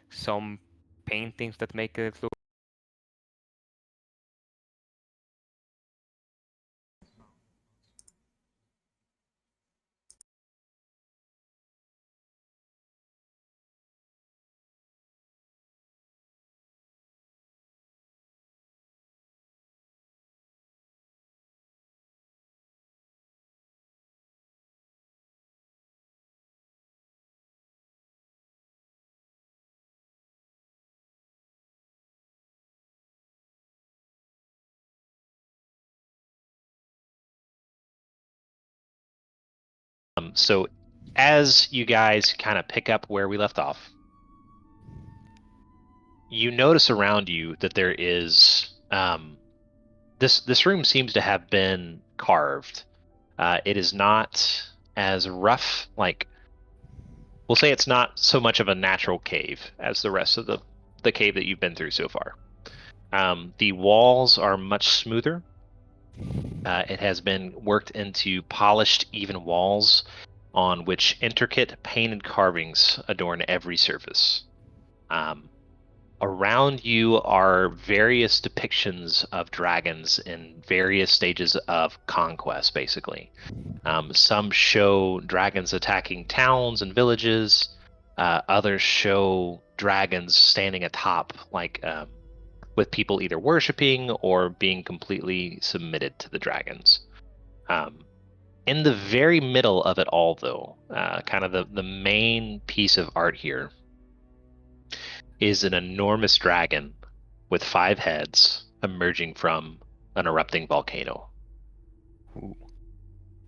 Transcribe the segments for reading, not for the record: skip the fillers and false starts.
some paintings that make it look. So as you guys kind of pick up where we left off, you notice around you that there is this room seems to have been carved. It is not as rough, like we'll say it's not so much of a natural cave as the rest of the cave that you've been through so far. The walls are much smoother. It has been worked into polished, even walls on which intricate painted carvings adorn every surface. Around you are various depictions of dragons in various stages of conquest, basically. Some show dragons attacking towns and villages. Others show dragons standing atop, like with people either worshiping or being completely submitted to the dragons. In the very middle of it all, though, kind of the main piece of art here is an enormous dragon with 5 heads emerging from an erupting volcano. Ooh.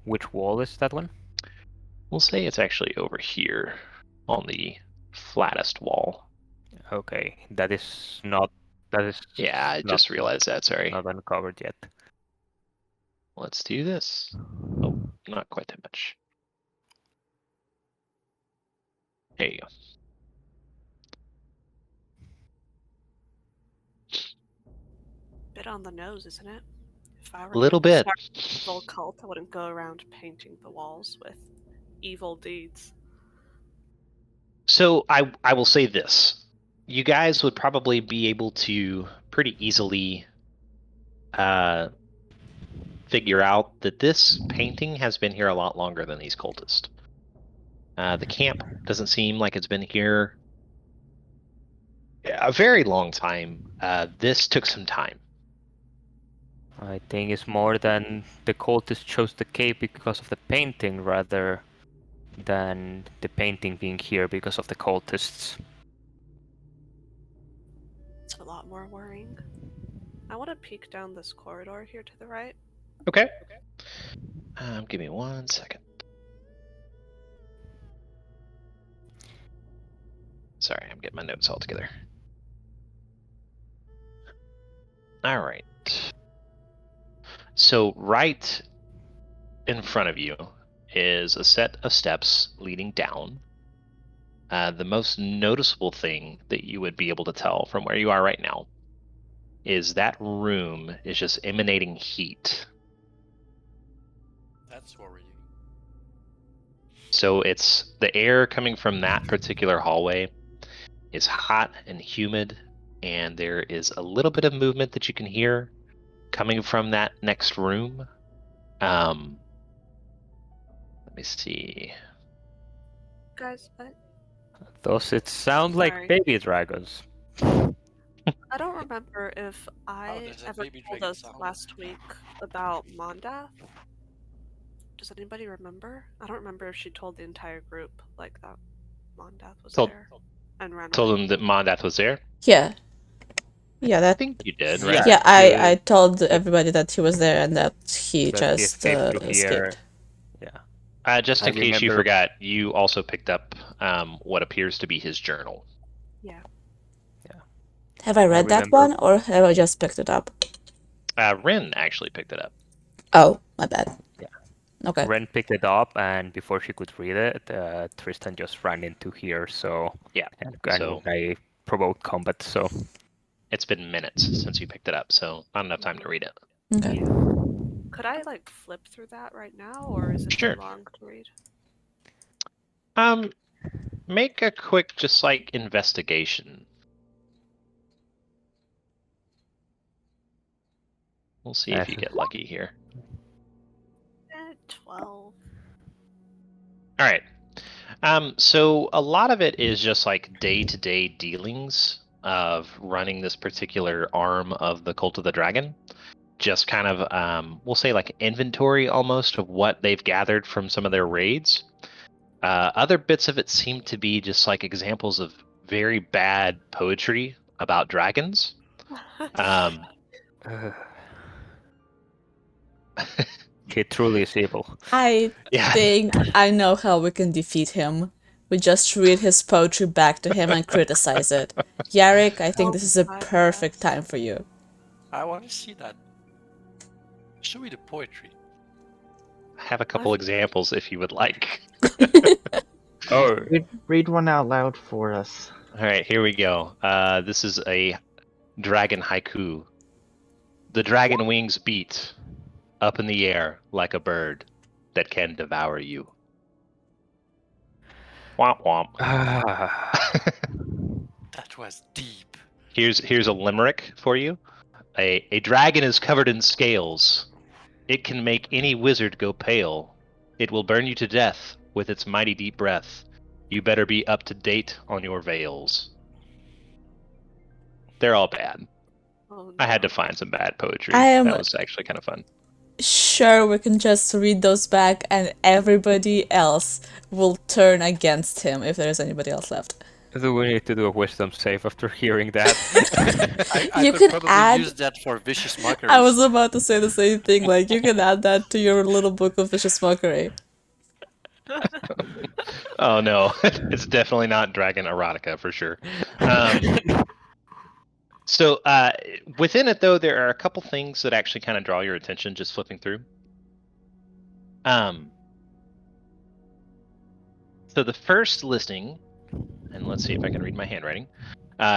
Which wall is that one? We'll say it's actually over here on the flattest wall. Okay, that is not. That is. Yeah, I just realized that. Sorry. Not uncovered yet. Let's do this. Oh, not quite that much. There you go. Bit on the nose, isn't it? If I were A little going to bit. start an evil cult, I wouldn't go around painting the walls with evil deeds. So I will say this. You guys would probably be able to pretty easily figure out that this painting has been here a lot longer than these cultists. The camp doesn't seem like it's been here a very long time. This took some time. I think it's more than the cultists chose the cave because of the painting rather than the painting being here because of the cultists. It's a lot more worrying. I want to peek down this corridor here to the right. Okay. Give me 1 second. Sorry, I'm getting my notes all together. All right. So right in front of you is a set of steps leading down. The most noticeable thing that you would be able to tell from where you are right now is that room is just emanating heat. That's worrying. So it's the air coming from that particular hallway is hot and humid, and there is a little bit of movement that you can hear coming from that next room. Let me see. Guys, Thus, it sounds like Sorry. baby dragons. I don't remember if I there's a ever baby told dragon us sound. last week about Mondath. Does anybody remember? I don't remember if she told the entire group like that Mondath was there and ran Told away. them that Mondath was there. Yeah. Yeah, I that. think you did, right? Yeah, I told everybody that he was there and that he That just escaped. Yeah. Just I in case you remember- forgot, you also picked up what appears to be his journal. Yeah. Have I read that remember- one or have I just picked it up? Ren actually picked it up. Oh, my bad. Yeah. Okay. Ren picked it up, and before she could read it, Tristan just ran into here. So Yeah. and So- I provoked combat. So It's been minutes since you picked it up, so not enough time to read it. Okay. Could I like flip through that right now, or is it Sure. too long to read? Make a quick, just like, investigation. We'll see if you get lucky here. 12. Alright. So a lot of it is just like day-to-day dealings of running this particular arm of the Cult of the Dragon. Just kind of, we'll say like inventory almost of what they've gathered from some of their raids. Other bits of it seem to be just like examples of very bad poetry about dragons. He truly is evil. I Yeah. think I know how we can defeat him. We just read his poetry back to him and criticize it. Yarrick, I think this is a perfect time for you. I want to see that. Show me the poetry. I have a couple examples if you would like. Oh, Read one out loud for us. All right, here we go. This is a dragon haiku. The dragon wings beat up in the air like a bird that can devour you. Womp womp. That was deep. Here's a limerick for you. A dragon is covered in scales. It can make any wizard go pale. It will burn you to death with its mighty deep breath. You better be up to date on your veils. They're all bad. Oh, no. I had to find some bad poetry. I am- That was actually kind of fun. Sure, we can just read those back and everybody else will turn against him if there's anybody else left. do we need to do a wisdom save after hearing that? I You could could probably add- use that for vicious mockery. I was about to say the same thing, like, you can add that to your little book of vicious mockery. Oh no, it's definitely not dragon erotica for sure. So within it though, there are a couple things that actually kind of draw your attention just flipping through. So the first listing, and let's see if I can read my handwriting,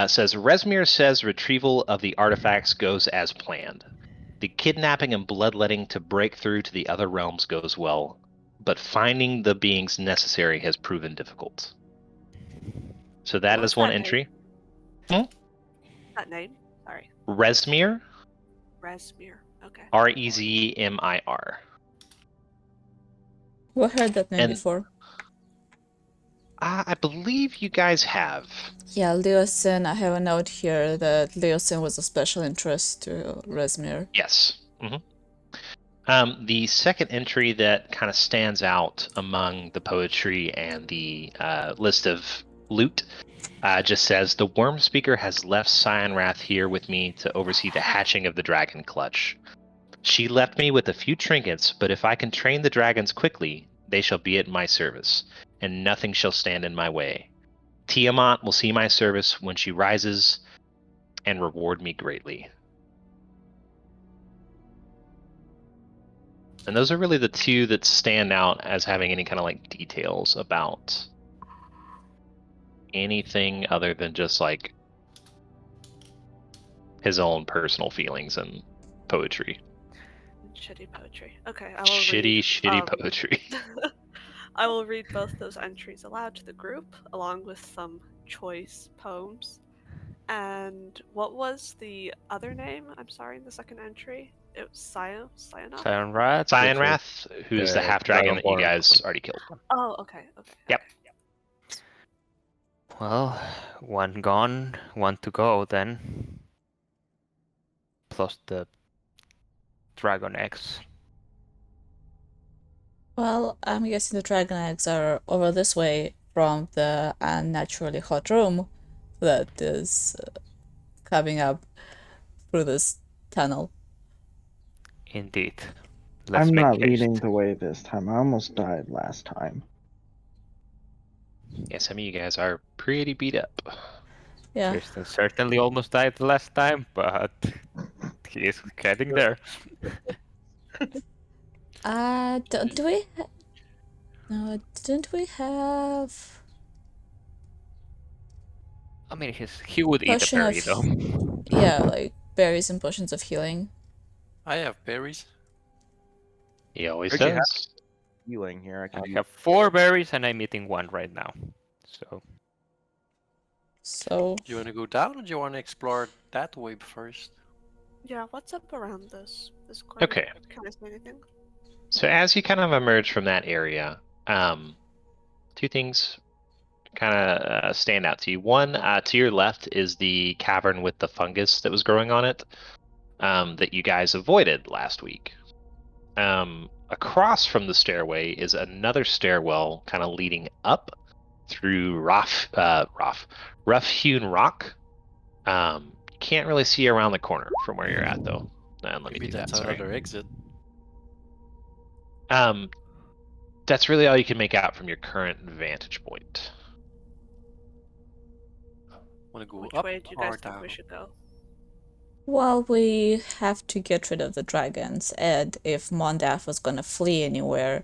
says Rezmir says retrieval of the artifacts goes as planned. The kidnapping and bloodletting to break through to the other realms goes well, but finding the beings necessary has proven difficult. So that What's is one that entry. That name? Sorry. Rezmir, Rezmir. Okay. Rezmir. We heard that name And- before. I believe you guys have. Yeah, Leosin, I have a note here that Leosin was of special interest to Rezmir. Yes. The second entry that kind of stands out among the poetry and the list of loot just says, the Worm Speaker has left Cyanrath here with me to oversee the hatching of the Dragon Clutch. She left me with a few trinkets, but if I can train the dragons quickly, they shall be at my service, and nothing shall stand in my way. Tiamat will see my service when she rises and reward me greatly. And those are really the two that stand out as having any kind of like details about anything other than just like his own personal feelings and poetry. Shitty poetry. Okay. I will Shitty poetry. I will read both those entries aloud to the group, along with some choice poems. And what was the other name? I'm sorry, in the second entry? It was Cyanrath? Cyanrath? Cyanrath, who's the the half dragon that you Dragonborn. guys already killed. Oh, okay. Yep. Well, one gone, one to go then. Plus the dragon eggs. Well, I'm guessing the dragon eggs are over this way from the unnaturally hot room that is coming up through this tunnel. Indeed. Let's I'm make not haste. leading the way this time. I almost died last time. Yeah, some of you guys are pretty beat up. Yeah. Kristen certainly almost died the last time, but he is getting there. Do we? No, didn't we have? I mean, he would eat a Potion berry of- though. Yeah, like berries and potions of healing. I have berries. He always Where'd you have- does. Healing here. I I can have 4 berries and I'm eating 1 right now. So So, Do you want to go down, or do you want to explore that way first? Yeah, what's up around this corner? Okay. Can I say anything? So as you kind of emerge from that area, two things kind of stand out to you. One, to your left is the cavern with the fungus that was growing on it, that you guys avoided last week. Across from the stairway is another stairwell kind of leading up through rough-hewn rock. You can't really see around the corner from where you're at, though. And let me Maybe do that's that. Sorry. another exit. That's really all you can make out from your current vantage point. Want to go Which up way do you or guys think down? we should go? well, we have to get rid of the dragons, and if Mondath was gonna flee anywhere,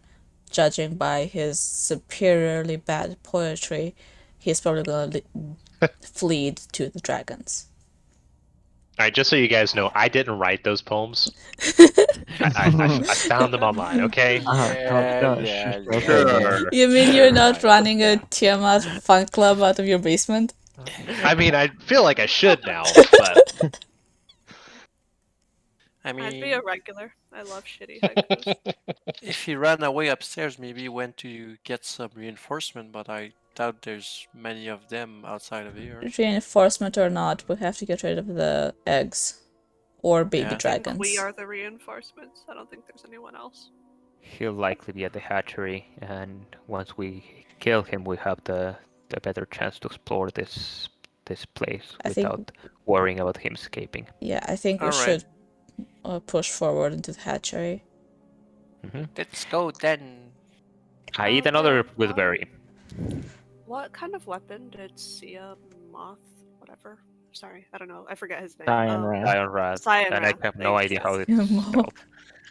judging by his superiorly bad poetry, he's probably gonna flee to the dragons. All right, just so you guys know, I didn't write those poems. I found them online. Okay. Okay. You mean you're not Right. running a Tiamat fan club out of your basement? I mean, I feel like I should now, but I I'd be mean, a regular. I love shitty haikus. if he ran away upstairs, maybe he went to get some reinforcement, but I doubt there's many of them outside of here. Reinforcement or not, we have to get rid of the eggs. Or baby Yeah. I think I think dragons. we are the reinforcements. I don't think there's anyone else. he'll likely be at the hatchery, and once we kill him, we have the better chance to explore this place I think- without worrying about him escaping. Yeah, I think we Alright. should push forward into the hatchery. Let's go then. I eat another gooseberry. What kind of weapon did Sia Moth, whatever? Sorry, I don't know. I forget his name. Cyan Rat. Lion rat, Cyan and I Rat, have no thank idea you. how it's Yeah. spelled.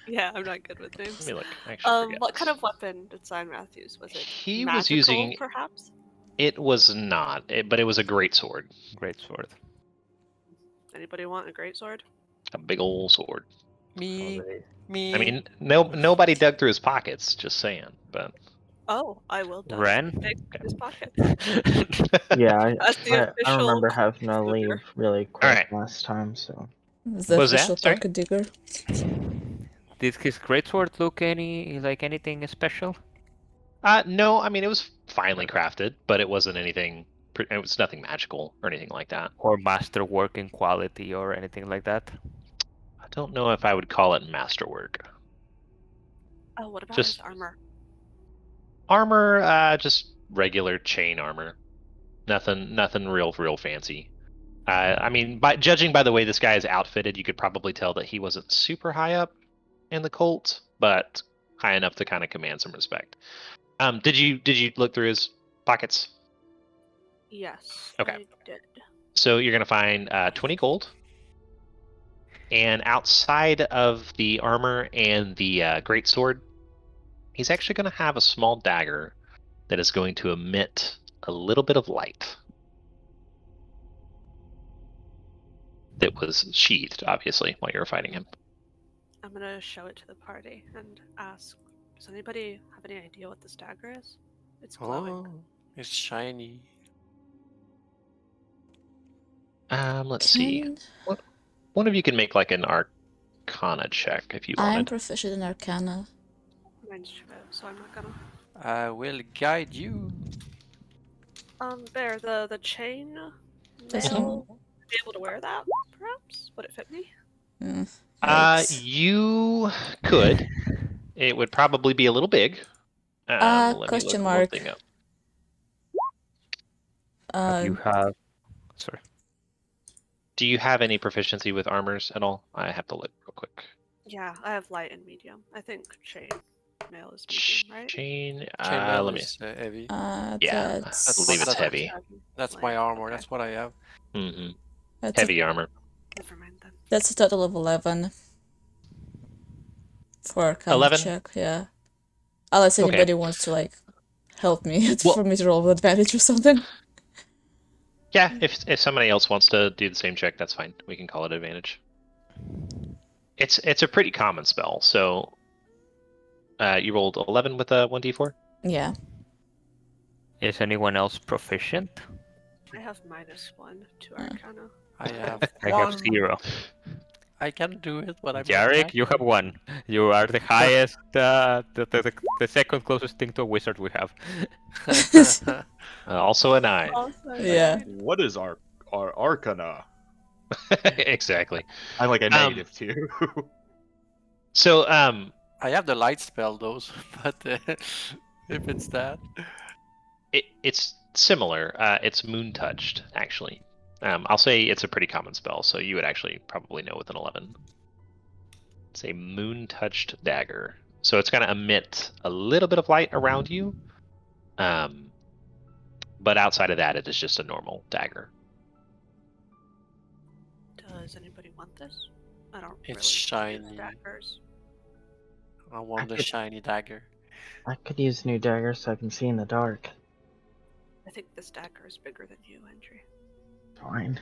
Yeah, I'm not good with let names. me look. I actually forget. What kind of weapon did Cyan Wrath use? Was it He magical, was using. perhaps? It was not, but it was a great sword, Great sword. Anybody want a great sword? a big old sword. Me. I mean, nobody dug through his pockets. Just saying, but Oh, I will. Done. Ren? Big in his pocket. Yeah, That's the I official remember having to soldier. leave really quick Alright. last time, so. The Was that? official Sorry? pocket digger. Did his greatsword look like anything special? No, I mean it was finely crafted, but it wasn't anything. It was nothing magical or anything like that. Or masterwork in quality or anything like that? I don't know if I would call it masterwork. Oh, what about Just- his armor? Armor, just regular chain armor. Nothing real fancy. I mean, judging by the way this guy is outfitted, you could probably tell that he wasn't super high up in the cult, but high enough to kind of command some respect. Did you look through his pockets? Yes. Okay. I did. So you're gonna find 20 gold, and outside of the armor and the great sword, he's actually gonna have a small dagger that is going to emit a little bit of light. That was sheathed, obviously, while you were fighting him. I'm gonna show it to the party and ask, does anybody have any idea what this dagger is? It's glowing. Oh, it's shiny. Let's see. Can- One of you can make like an Arcana check if you I'm wanted. proficient in Arcana. Mine's shit, so I'm not gonna. I will guide you. Bear, the chain Doesn't- mail, be able to wear that, perhaps? Would it fit me? Mm, yikes. You could. It would probably be a little big. Let me question look one mark. thing up. You have. Sorry. Do you have any proficiency with armors at all? I have to look real quick. Yeah, I have light and medium. I think chain mail is medium, right? Chain. Chainmail Let me. is heavy. Yeah, That's, I believe it's That's heavy. That's Light, my armor. okay. That's what I have. hmm that's a, Heavy armor. Never mind then. that's a total of 11 for Arcana 11? check. Yeah, unless Okay. anybody wants to like help me Well- for me to roll with advantage or something. Yeah, if somebody else wants to do the same check, that's fine. We can call it advantage. It's a pretty common spell. So, you rolled 11 with a 1d4. Yeah. Is anyone else proficient? I have -1 to Yeah. Arcana. I have I one. have 0. I can do it, but I'm not Jarek, you have 1. You are the highest, the second closest thing to a wizard we have. bad. Also a 9. Also, Yeah. nine. What is our Arcana? Exactly. I'm like a negative too. So I have the light spell, though, but if it's that. it's similar. It's moon touched, actually. I'll say it's a pretty common spell, so you would actually probably know with an 11. It's a moon touched dagger. So it's going to emit a little bit of light around you. But outside of that, it is just a normal dagger. Does anybody want this? I don't. It's really shiny. use daggers. I want the could- shiny dagger. I could use new dagger so I can see in the dark. I think this dagger is bigger than you, Andrew. Fine.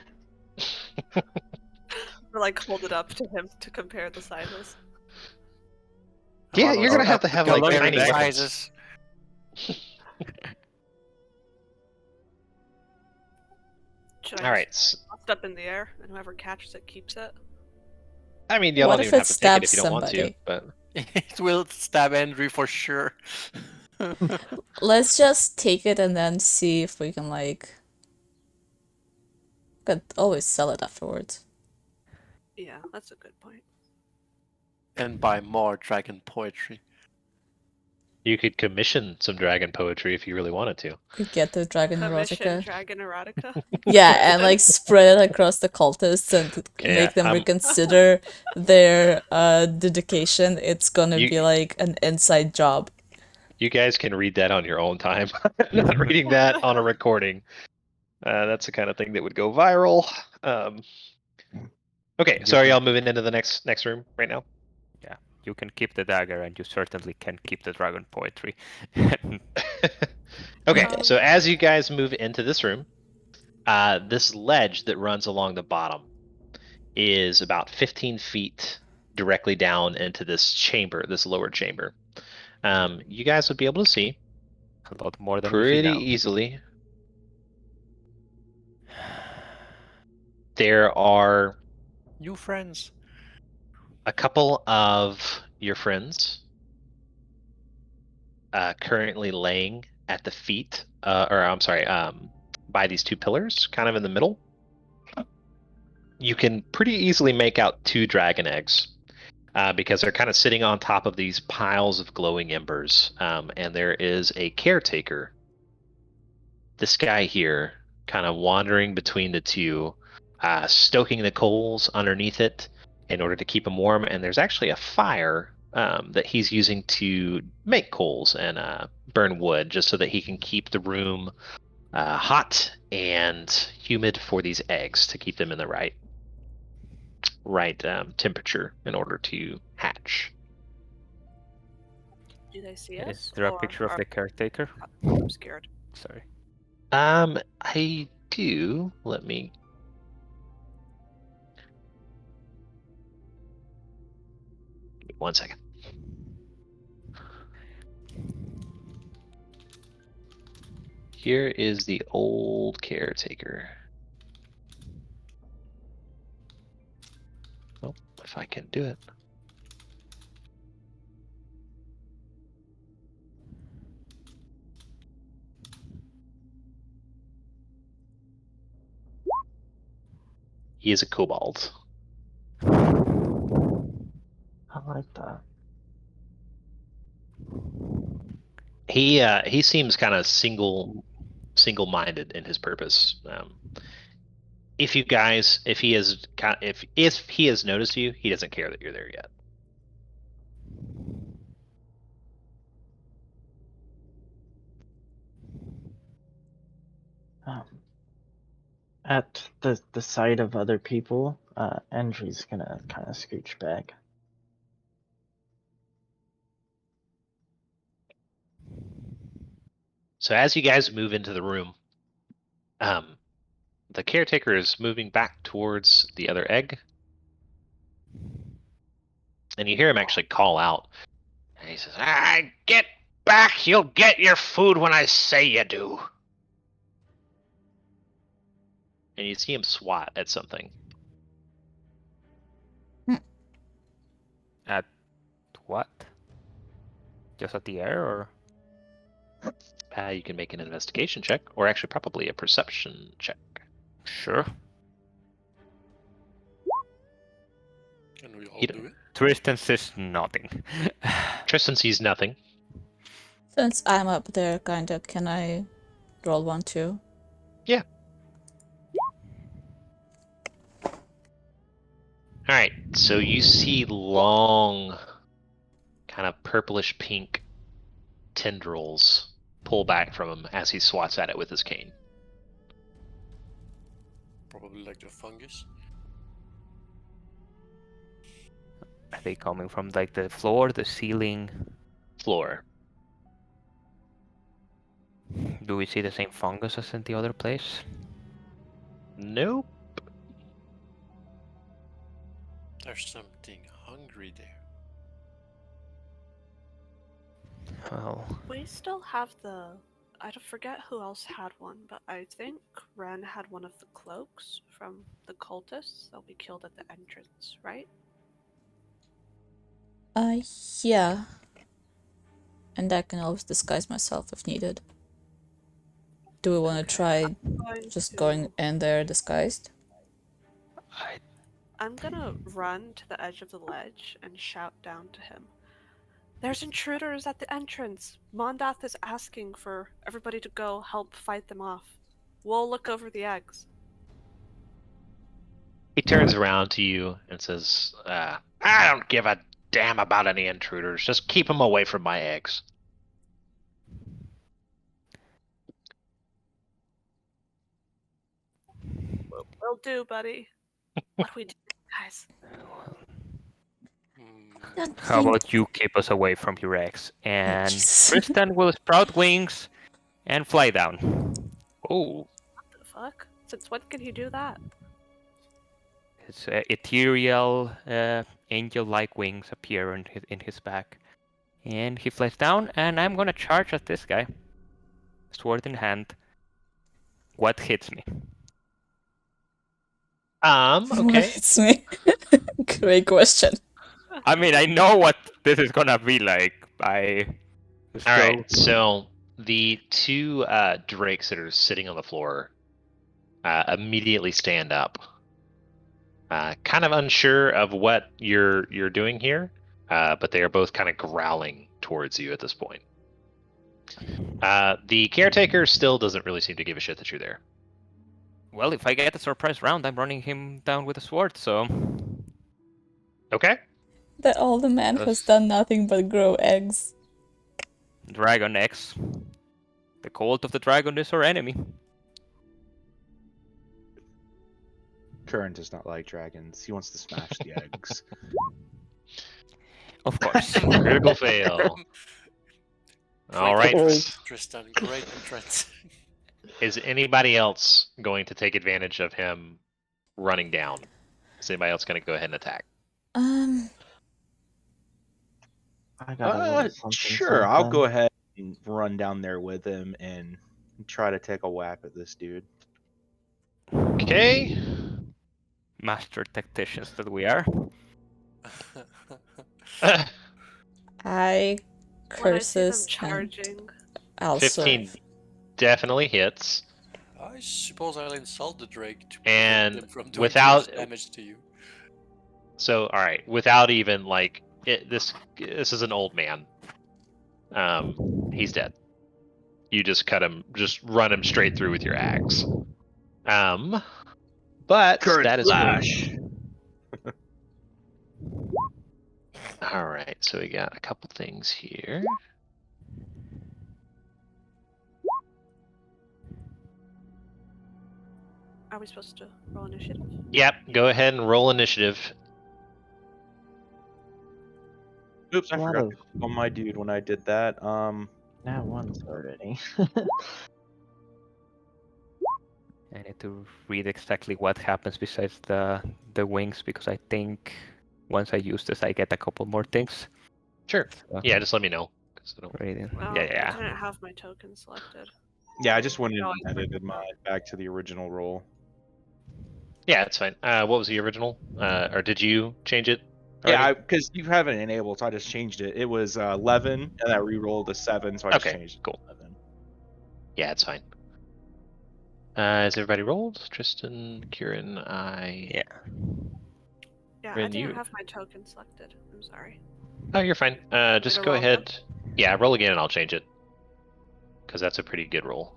Or like hold it up to him to compare the sizes. Yeah, Oh, you're gonna oh, have to have go like look at tiny the weapons. sizes. Should I All just right. toss it up in the air, and whoever catches it keeps it? I mean, you What don't if even it have to take it if stabs you don't want to. somebody? But It will stab Andrew for sure. Let's just take it and then see if we can like. Could always sell it afterwards. Yeah, that's a good point. And buy more dragon poetry. you could commission some dragon poetry if you really wanted to. Could get the dragon Commission erotica. Dragon Erotica. Yeah, and like spread it across the cultists and Okay, make them I'm- reconsider their dedication. It's gonna You- be like an inside job. You guys can read that on your own time. I'm not reading that on a recording. That's the kind of thing that would go viral. Okay, so are y'all moving into the next room right now? You can keep the dagger, and you certainly can keep the dragon poetry. Okay, Um, so as you guys move into this room, this ledge that runs along the bottom is about 15 feet directly down into this chamber, this lower chamber. You guys would be able to see A lot more than we see pretty now. easily. There are New friends. a couple of your friends currently laying at the feet, by these two pillars, kind of in the middle. You can pretty easily make out 2 dragon eggs because they're kind of sitting on top of these piles of glowing embers. And there is a caretaker, this guy here, kind of wandering between the two, stoking the coals underneath it in order to keep them warm. And there's actually a fire that he's using to make coals and burn wood, just so that he can keep the room hot and humid for these eggs, to keep them in the right temperature in order to hatch. Do they see us? Is there a or picture of are- the caretaker? I'm scared. Sorry. I do. Let me. Give me 1 second. Here is the old caretaker. Oh, if I can do it. He is a kobold. I like that. He seems kind of single-minded in his purpose. If he has noticed you, he doesn't care that you're there yet. At the sight of other people, Andrew's gonna kind of scooch back. So as you guys move into the room, the caretaker is moving back towards the other egg. And you hear him actually call out. And he says, get back! You'll get your food when I say you do. And you see him swat at something. At what? Just at the air, or? You can make an investigation check, or actually probably a perception check. Sure. And we all You do it. Tristan says nothing. Tristan sees nothing. Since I'm up there, kinda, can I roll one too? Yeah. Alright, so you see long, kind of purplish pink tendrils pull back from him as he swats at it with his cane. Probably like the fungus. Are they coming from like the floor, the ceiling? Floor. Do we see the same fungus as in the other place? Nope. There's something hungry there. Well, We still have the. I don't forget who else had one, but I think Ren had one of the cloaks from the cultists that we killed at the entrance, right? Yeah. And I can always disguise myself if needed. Do we want to try just going in there disguised? I'm gonna run to the edge of the ledge and shout down to him. There's intruders at the entrance. Mondath is asking for everybody to go help fight them off. We'll look over the eggs. He turns around to you and says, I don't give a damn about any intruders. Just keep them away from my eggs. Will do, buddy. What we do, guys? how about you keep us away from your eggs? And Jesus. Tristan will sprout wings and fly down. Oh, What the fuck? Since when can he do that? His ethereal, angel-like wings appear in his back. And he flies down, and I'm gonna charge at this guy. Sword in hand. What hits me? okay. It's me. Great question. I mean, I know what this is gonna be like. Alright, so the two drakes that are sitting on the floor immediately stand up. Kind of unsure of what you're doing here, but they are both kind of growling towards you at this point. The caretaker still doesn't really seem to give a shit that you're there. Well, if I get a surprise round, I'm running him down with a sword, so... Okay. That old man has done nothing but grow eggs. Dragon X. The cult of the dragon is our enemy. Current does not like dragons. He wants to smash the eggs. Of course. Critical fail. All right. Tristan, great entrance. Is anybody else going to take advantage of him running down? Is anybody else going to go ahead and attack? I got a little something. Sure, I'll go ahead and run down there with him and try to take a whack at this dude. Okay. Master tacticians that we are. I When I see them curses and charging, also 15 definitely hits. I suppose I'll insult the Drake to And prevent them from doing without- worse damage to you. So, all right, without even like this is an old man. He's dead. You just cut him, just run him straight through with your axe. But Current that is slash. all right. So we got a couple things here. are we supposed to roll initiative? Yep. Go ahead and roll initiative. Oops, I A lot forgot of- to click on my dude when I did that. Now one's already. I need to read exactly what happens besides the wings, because I think once I use this, I get a couple more things. Sure. So- Yeah, just let me know. So don't. Radiant. Well, Yeah. I didn't have my token selected. Yeah, I just went in Oh, and edited mine back to the original roll. Yeah, it's fine. What was the original? Or did you change it? Yeah, already? because you have it enabled, so I just changed it. It was 11, and I re-rolled a 7, so I just Okay, changed it cool. to 11. Yeah, it's fine. Has everybody rolled? Tristan, Kieran, Yeah. Yeah, I Rin, didn't you- have my token selected. I'm sorry. Oh, you're fine. Just to go roll again? ahead. Yeah, roll again and I'll change it. Because that's a pretty good roll.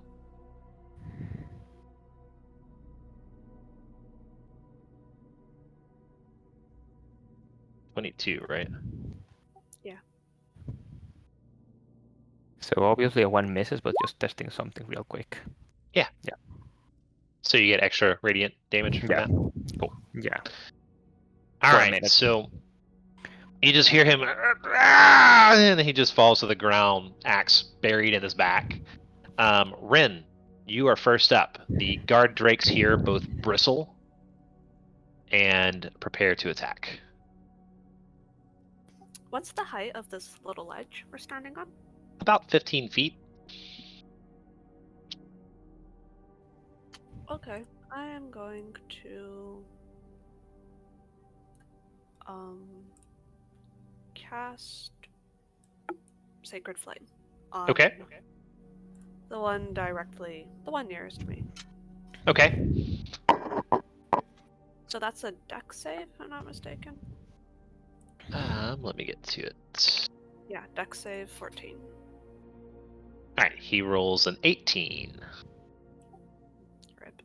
$22, right? So obviously one misses, but just testing something real quick. So you get extra radiant damage from Yeah. that? Cool. Yeah. All For a right, minute. so you just hear him, and he just falls to the ground, axe buried in his back. Rin, you are first up. The guard drakes here both bristle and prepare to attack. What's the height of this little ledge we're standing on? About 15 feet. Okay, I am going to cast Sacred Flame on Okay. the one nearest to me. Okay. So that's a dex save, if I'm not mistaken. Let me get to it. Yeah, dex save 14. All right, he rolls an 18. Rip.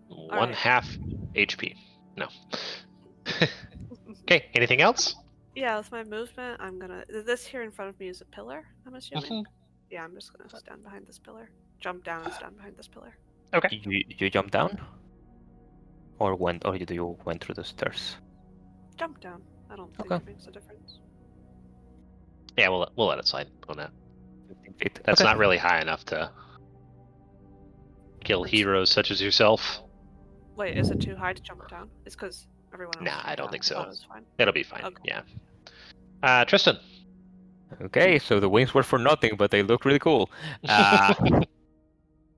One right. half HP. No. Okay, anything else? Yeah, with my movement, I'm gonna. This here in front of me is a pillar, I'm assuming? Mhm. Yeah, I'm just gonna stand behind this pillar. Jump down and stand behind this pillar. Okay. You jump down? Or you went through the stairs? Jump down. I don't think Okay. it makes a difference. Yeah, we'll let it slide on that. 15 feet. That's Okay. not really high enough to kill Which- heroes such as yourself. Wait, is it too high to jump down? It's because everyone else. Nah, jumped I don't down. think I so. thought it was fine. It'll be fine. Okay. Yeah. Tristan. Okay, so the wings were for nothing, but they look really cool.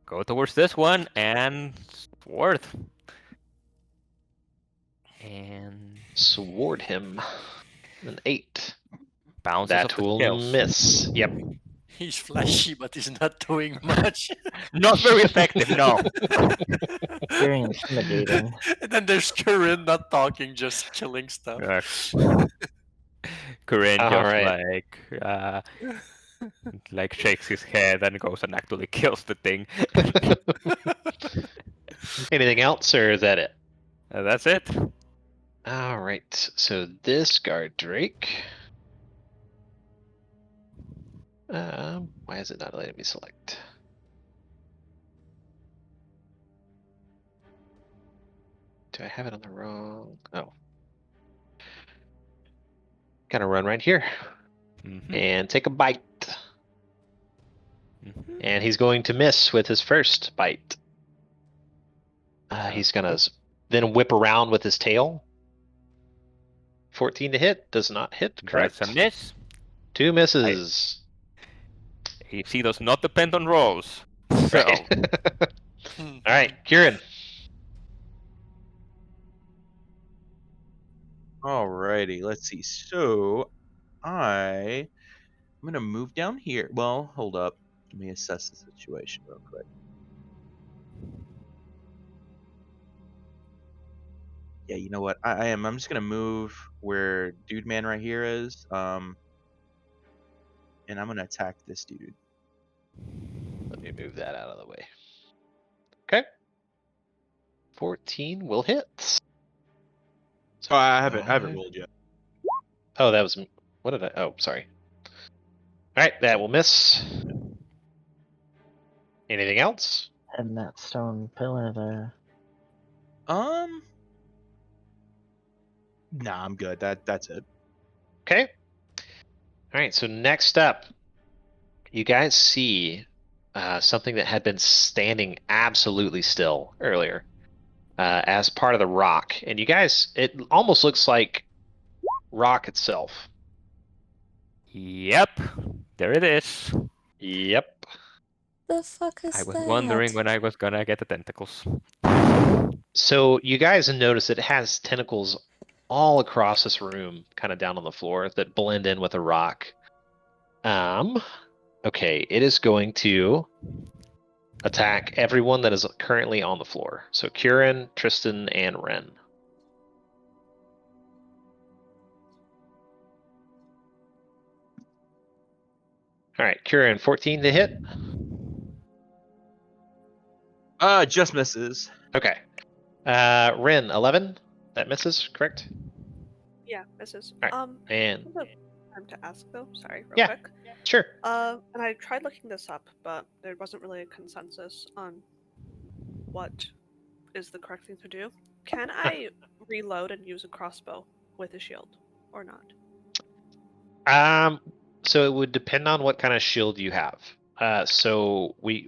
Go towards this one and sword. And Sword him. An 8. bounces That off the will scales. miss. Yep. He's flashy, but he's not doing much. Not very effective, no. Very intimidating. And then there's Corinne not talking, just killing stuff. Corinne All just right. like shakes his head and goes and actually kills the thing. Anything else, or is that it? That's it. All right. So this guard drake. Why is it not letting me select? Do I have it on the wrong? Oh. Gotta run right here Mhm. and take a bite. Mhm. And he's going to miss with his first bite. He's gonna then whip around with his tail. 14 to hit. Does not hit. Correct. That's a miss. 2 misses. AC does not depend on rolls. So, Right. All right, Kieran. Alrighty, let's see. So, I'm gonna move down here. Well, hold up. Let me assess the situation real quick. Yeah, you know what? I am. I'm just gonna move where Dude Man right here is. And I'm gonna attack this dude. Let me move that out of the way. Okay. 14 will hit. Oh, I haven't rolled yet. Oh, that was what did I? Oh, sorry. All right, that will miss. Anything else? And that stone pillar there. Nah, I'm good. That's it. Okay. All right. So next up, you guys see something that had been standing absolutely still earlier as part of the rock, and you guys, it almost looks like rock itself. Yep, there it is. Yep. The fuck is I was that? wondering when I was gonna get the tentacles. So you guys notice it has tentacles all across this room, kind of down on the floor, that blend in with a rock. Okay, it is going to attack everyone that is currently on the floor. So Kieran, Tristan, and Ren. All right, Kieran, 14 to hit. Just misses. Okay. Ren, 11. That misses, correct? Yeah, misses. Alright, And I have a time to ask though. Sorry, real Yeah. quick. sure. And I tried looking this up, but there wasn't really a consensus on what is the correct thing to do. Can I reload and use a crossbow with a shield, or not? So it would depend on what kind of shield you have. So we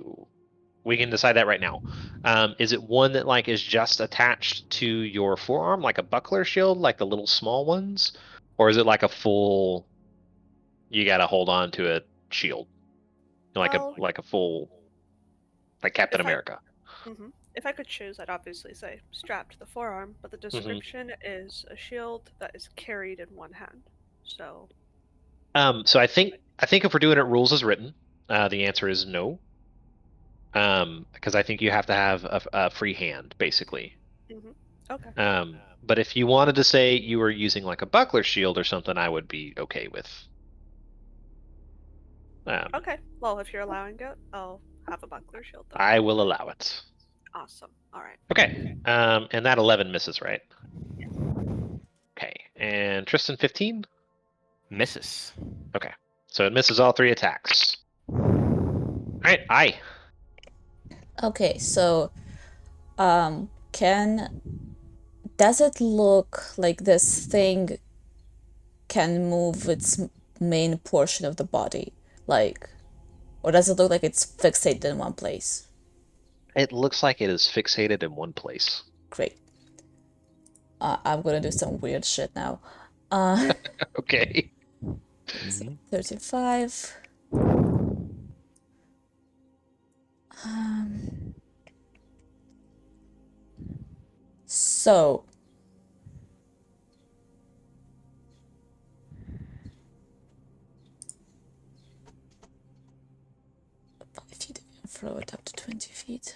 can decide that right now. Is it one that like is just attached to your forearm, like a buckler shield, like the little small ones, or is it like a full? You got to hold on to a shield, like Well, a full, like Captain if I- America. If I could choose, I'd obviously say strapped to the forearm, but the description is a shield that is carried in one hand. So So I think if we're doing it rules as written, the answer is no. Because I think you have to have a free hand, basically. okay. But if you wanted to say you were using like a buckler shield or something, I would be okay with. Okay. Well, if you're allowing it, I'll have a buckler shield. Then. I will allow it. Awesome. All right. Okay. And that 11 misses, right? Okay. And Tristan, 15. Misses. So it misses all 3 attacks. All right. I. Okay, so does it look like this thing can move its main portion of the body, like, or does it look like it's fixated in one place? It looks like it is fixated in one place. Great. I'm gonna do some weird shit now. Okay. 35. So if you throw it up to 20 feet,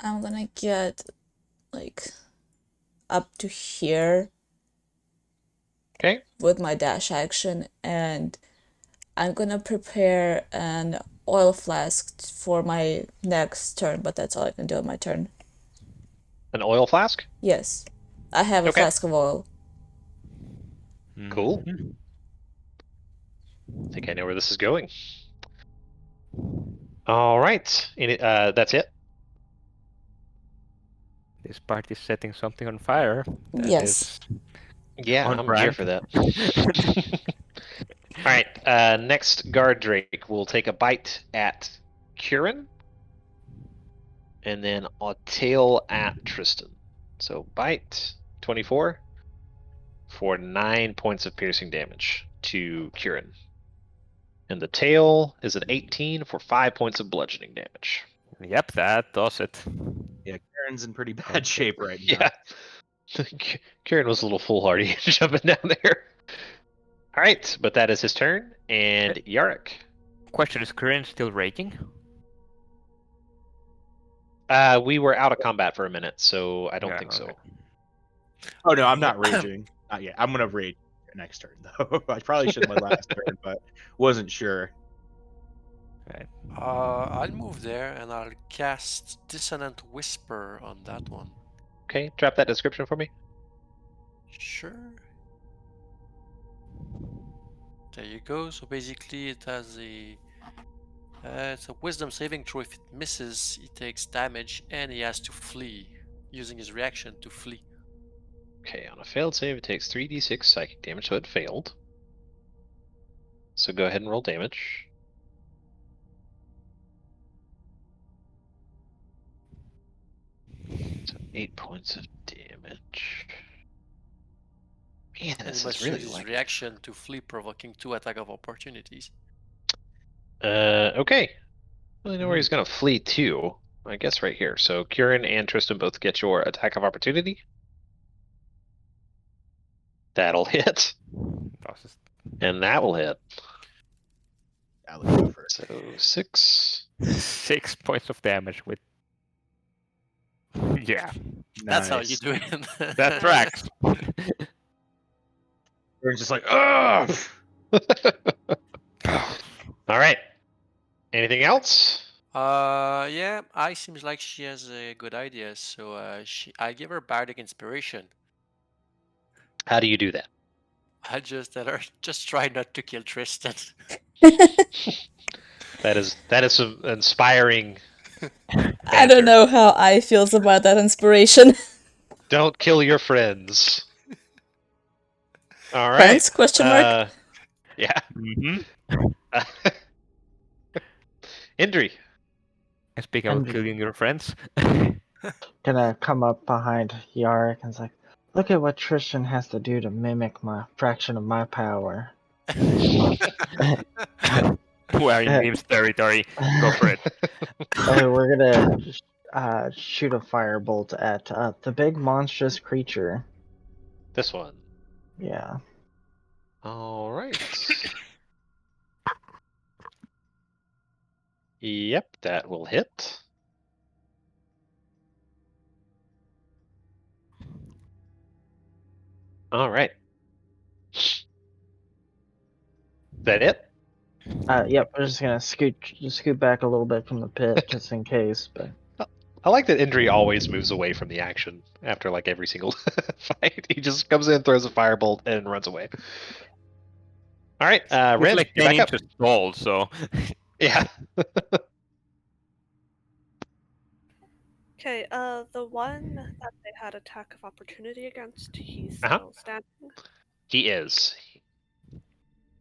I'm gonna get like up to here. Okay. With my dash action, and I'm gonna prepare an oil flask for my next turn, but that's all I can do on my turn. An oil flask? Yes, I have a Okay. flask of oil. Cool. Mhm. I think I know where this is going. All right. That's it. This party's setting something on fire. That Yes. Yeah, On I'm brand. here for that. All right. Next, Guard Drake will take a bite at Kieran, and then a tail at Tristan. So bite 24 for 9 points of piercing damage to Kieran, and the tail is at 18 for 5 points of bludgeoning damage. Yep, that does it. Yeah, Karen's in pretty bad shape right now. Yeah. Kieran was a little foolhardy jumping down there. All right, but that is his turn, and Yarrick. Question, is Kieran still raging? We were out of combat for a minute, so I don't Yeah, think so. okay. Oh no, I'm not raging. Not yet. I'm gonna rage next turn though. I probably should my last turn, but wasn't sure. I'll move there and I'll cast Dissonant Whisper on that one. Okay, drop that description for me. Sure. There you go. So basically, it has it's a Wisdom saving throw. If it misses, he takes damage and he has to flee, using his reaction to flee. Okay, on a failed save, it takes 3d6 psychic damage, so it failed. So go ahead and roll damage. So 8 points of damage. Man, And this he must is really use his like. reaction to flee, provoking 2 attack of opportunities. Okay. I don't know where he's Hmm. gonna flee to. I guess right here. So Kieran and Tristan both get your attack of opportunity. That'll hit, Das ist and that will hit. Alex, go first. So 6. 6 points of damage with. Yeah, That's how you Nice. do it. that tracks. We're just like, ugh. All right. Anything else? Yeah, I seems like she has a good idea, so I give her bardic inspiration. How do you do that? I just tell her, just try not to kill Tristan. That is some inspiring. I don't know how I feels about that inspiration. Don't kill your friends. All right. Friends? Question mark. Yeah. Mm-hmm. Indri. Speaking of And- killing your friends. Gonna come up behind Yarick and it's like, look at what Tristan has to do to mimic my fraction of my power. We're in Beam's territory. Go for it. We're gonna shoot a firebolt at the big monstrous creature. This one. Yeah. All right. Yep, that will hit. All right. Is that it? Yep. We're just gonna scoot back a little bit from the pit just in case. But I like that Indri always moves away from the action after like every single fight. He just comes in, throws a firebolt, and runs away. All right, It's Ren, like you're back up. to stall, so. Yeah. Okay, the one that they had attack of opportunity against, he's Uh-huh. still standing. He is.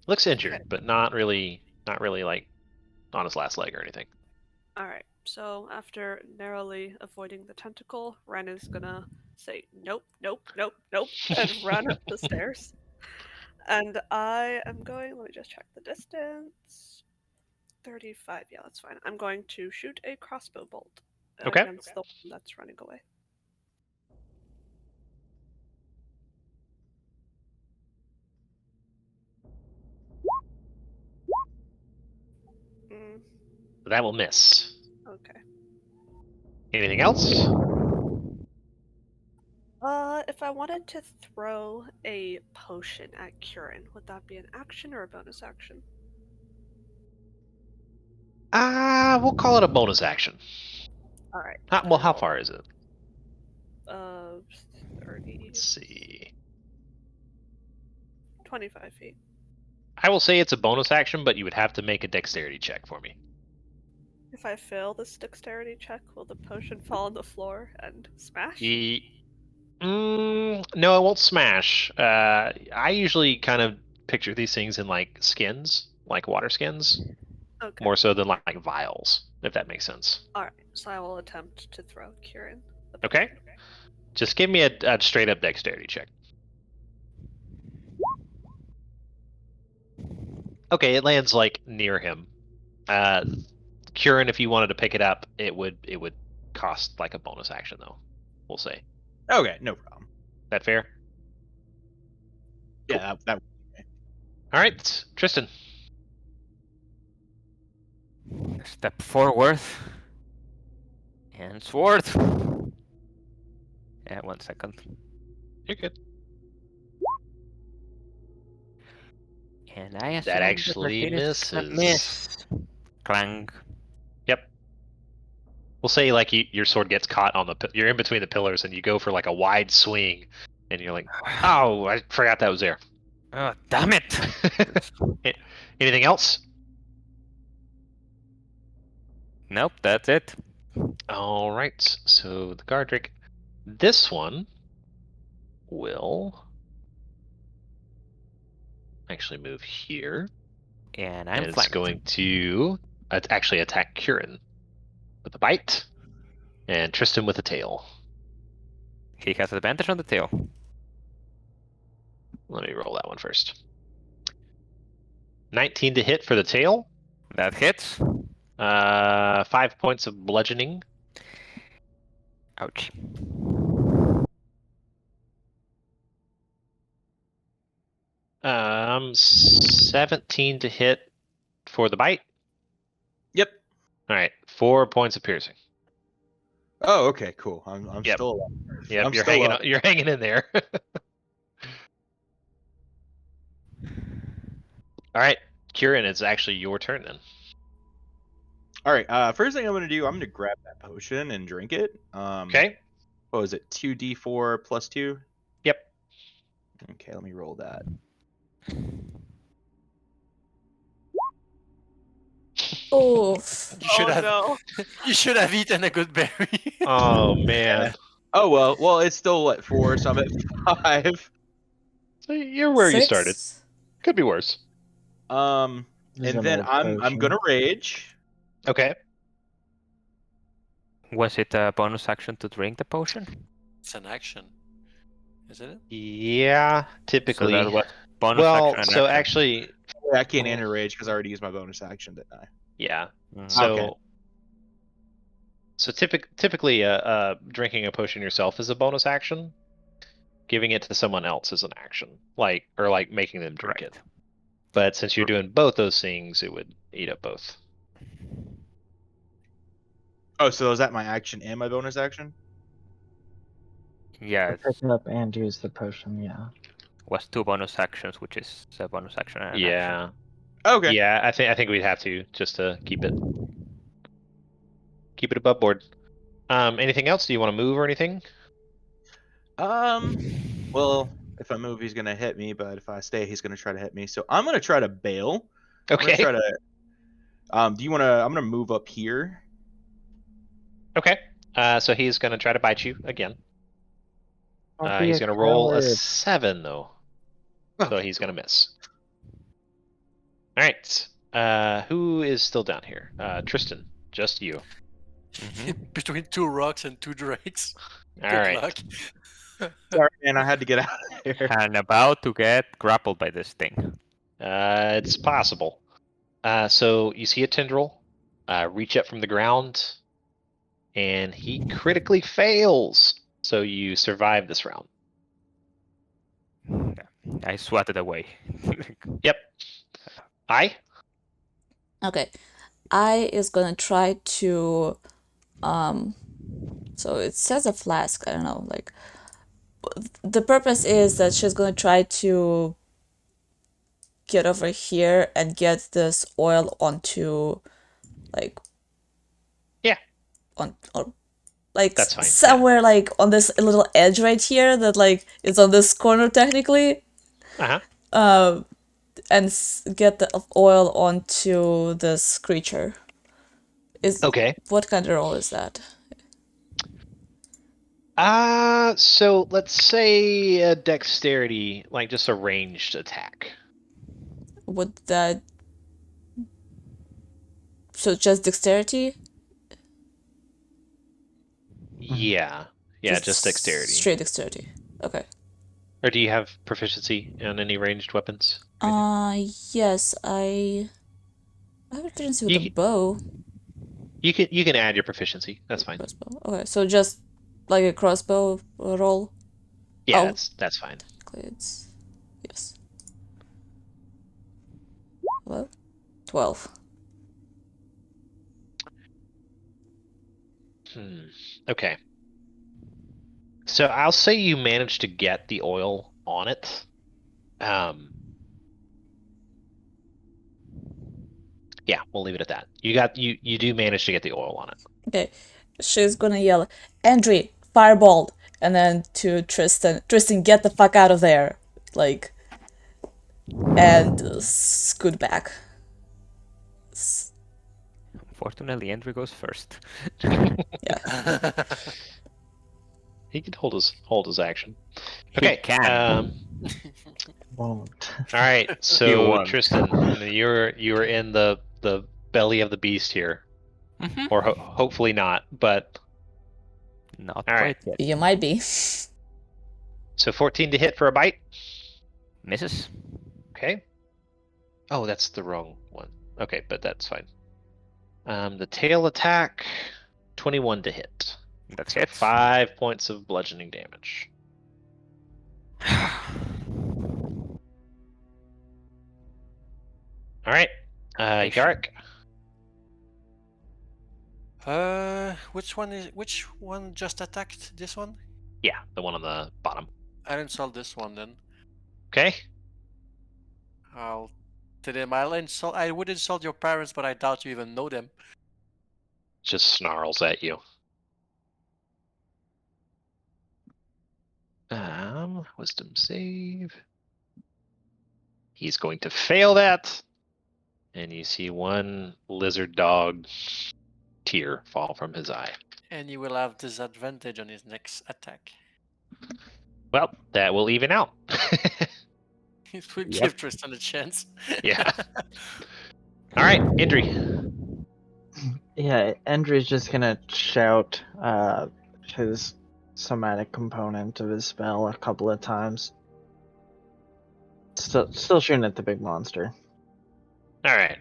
Looks injured, Okay. but not really like on his last leg or anything. Alright, so after narrowly avoiding the tentacle, Ren is gonna say nope, nope, nope, nope, and run up the stairs. And I am going, let me just check the distance. 35, yeah, that's fine. I'm going to shoot a crossbow bolt Okay. against the one that's running away. Mm, That will miss. okay. Anything else? If I wanted to throw a potion at Kieran, would that be an action or a bonus action? We'll call it a bonus action. Alright. Well, how far is it? 30, Let's see. 25 feet. I will say it's a bonus action, but you would have to make a dexterity check for me. If I fail this dexterity check, will the potion fall on the floor and smash? No, it won't smash. I usually kind of picture these things in like skins, like water skins, Okay. more so than like vials, if that makes sense. Alright, so I will attempt to throw Kieran. the Okay. potion. Just give me a straight up dexterity check. Okay, it lands like near him. Kieran, if you wanted to pick it up, it would cost like a bonus action though. We'll say. Okay, no problem. That fair? Yeah, that All right, Tristan. Step forward. And sword. Yeah, 1 second. You're good. And I assume That actually the 13 is gonna misses. miss. Clang. Yep. We'll say like your sword gets caught on you're in between the pillars and you go for like a wide swing, and you're like, oh, I forgot that was there. Oh, damn it! Anything else? Nope, that's it. All right. So the Gardrick, this one will actually move here, And and I'm it's flanked. going to actually attack Kieran with a bite, and Tristan with a tail. He has advantage on the tail. Let me roll that one first. 19 to hit for the tail. That hits. 5 points of bludgeoning. Ouch. Um, 17 to hit for the bite. Yep. All right, 4 points of piercing. Oh, okay, cool. I'm Yep. still alive. Yep, I'm you're still hanging. up. You're hanging in there. All right, Kieran, it's actually your turn then. All right. First thing I'm gonna do, I'm gonna grab that potion and drink it. Okay. What was it? 2d4 plus 2. Yep. Okay, let me roll that. Oof. You should Oh have. no. You should have eaten a good berry. Oh man. Oh well, it's still at 4, so I'm at 5. So you're where you started. 6? Could be worse. And This is an then old I'm potion. gonna rage. Okay. Was it a bonus action to drink the potion? It's an action, isn't it? Yeah, typically. So that was bonus Well, action and so action. actually, I can't Oh. enter rage because I already used my bonus action, didn't I? yeah. Mhm. So, Okay. so typically, drinking a potion yourself is a bonus action. Giving it to someone else is an action, like making them drink it. Correct. But since you're doing both those things, it would eat up both. Oh, so is that my action and my bonus action? Yeah, To it pick it up and use the potion, yeah. was 2 bonus actions, which is a bonus action and an action. Yeah. Okay. Yeah, I think we'd have to just to keep it above board. Anything else? Do you want to move or anything? Well, if I move, he's gonna hit me, but if I stay, he's gonna try to hit me. So I'm gonna try to bail. I'm gonna Okay. try to. Do you wanna? I'm gonna move up here. Okay. So he's gonna try to bite you again. Don't be He's a gonna roll a coward. 7 though, so he's gonna miss. All right. Who is still down here? Tristan, just you. Mhm. Between 2 rocks and 2 drakes. All Good right. luck. Sorry, man. I had to get out of there. And about to get grappled by this thing. It's possible. So you see a tendril reach up from the ground, and he critically fails. So you survive this round. I swatted away. Yep. I. Okay. I is gonna try to so it says a flask, I don't know, like the purpose is that she's gonna try to get over here and get this oil onto like Yeah. on or like That's fine, yeah. somewhere like on this little edge right here that like is on this corner technically, Uh-huh. and get the oil onto this creature. Okay. What kind of roll is that? So let's say a dexterity, like just a ranged attack. Would that so just dexterity? Yeah. Yeah, just dexterity. Straight dexterity. Okay. Or do you have proficiency in any ranged weapons? Yes, I have proficiency with You a can- bow. You can add your proficiency. That's fine. Crossbow. Okay, so just like a crossbow roll. Yeah, Oh. that's fine. It's yes. Well, 12. Okay. So I'll say you managed to get the oil on it. Yeah, we'll leave it at that. You do manage to get the oil on it. Okay, she's gonna yell, "Andre, fireball!" And then to Tristan, get the fuck out of there, like, and scoot back. Unfortunately, Andrew goes first. He can hold his action. He Okay. can. Won't. All right. You So won. Tristan, you're in the belly of the beast here, Mhm. or hopefully not. But Not All quite right. yet. You might be. so 14 to hit for a bite. Misses. Okay. Oh, that's the wrong one. Okay, but that's fine. The tail attack, 21 to hit. That So hits. 5 points of bludgeoning damage. All right, Nice. Yarrick. Which one just attacked? This one? Yeah, the one on the bottom. I'll insult this one then. Okay. I'll tell him I would insult your parents, but I doubt you even know them. Just snarls at you. Wisdom save. He's going to fail that. And you see one lizard dog tear fall from his eye. And you will have disadvantage on his next attack. Well, that will even out. It will Yep. give Tristan a chance. Yeah. All right, Indri. Yeah, Endry's just gonna shout his somatic component of his spell a couple of times. Still shooting at the big monster. All right.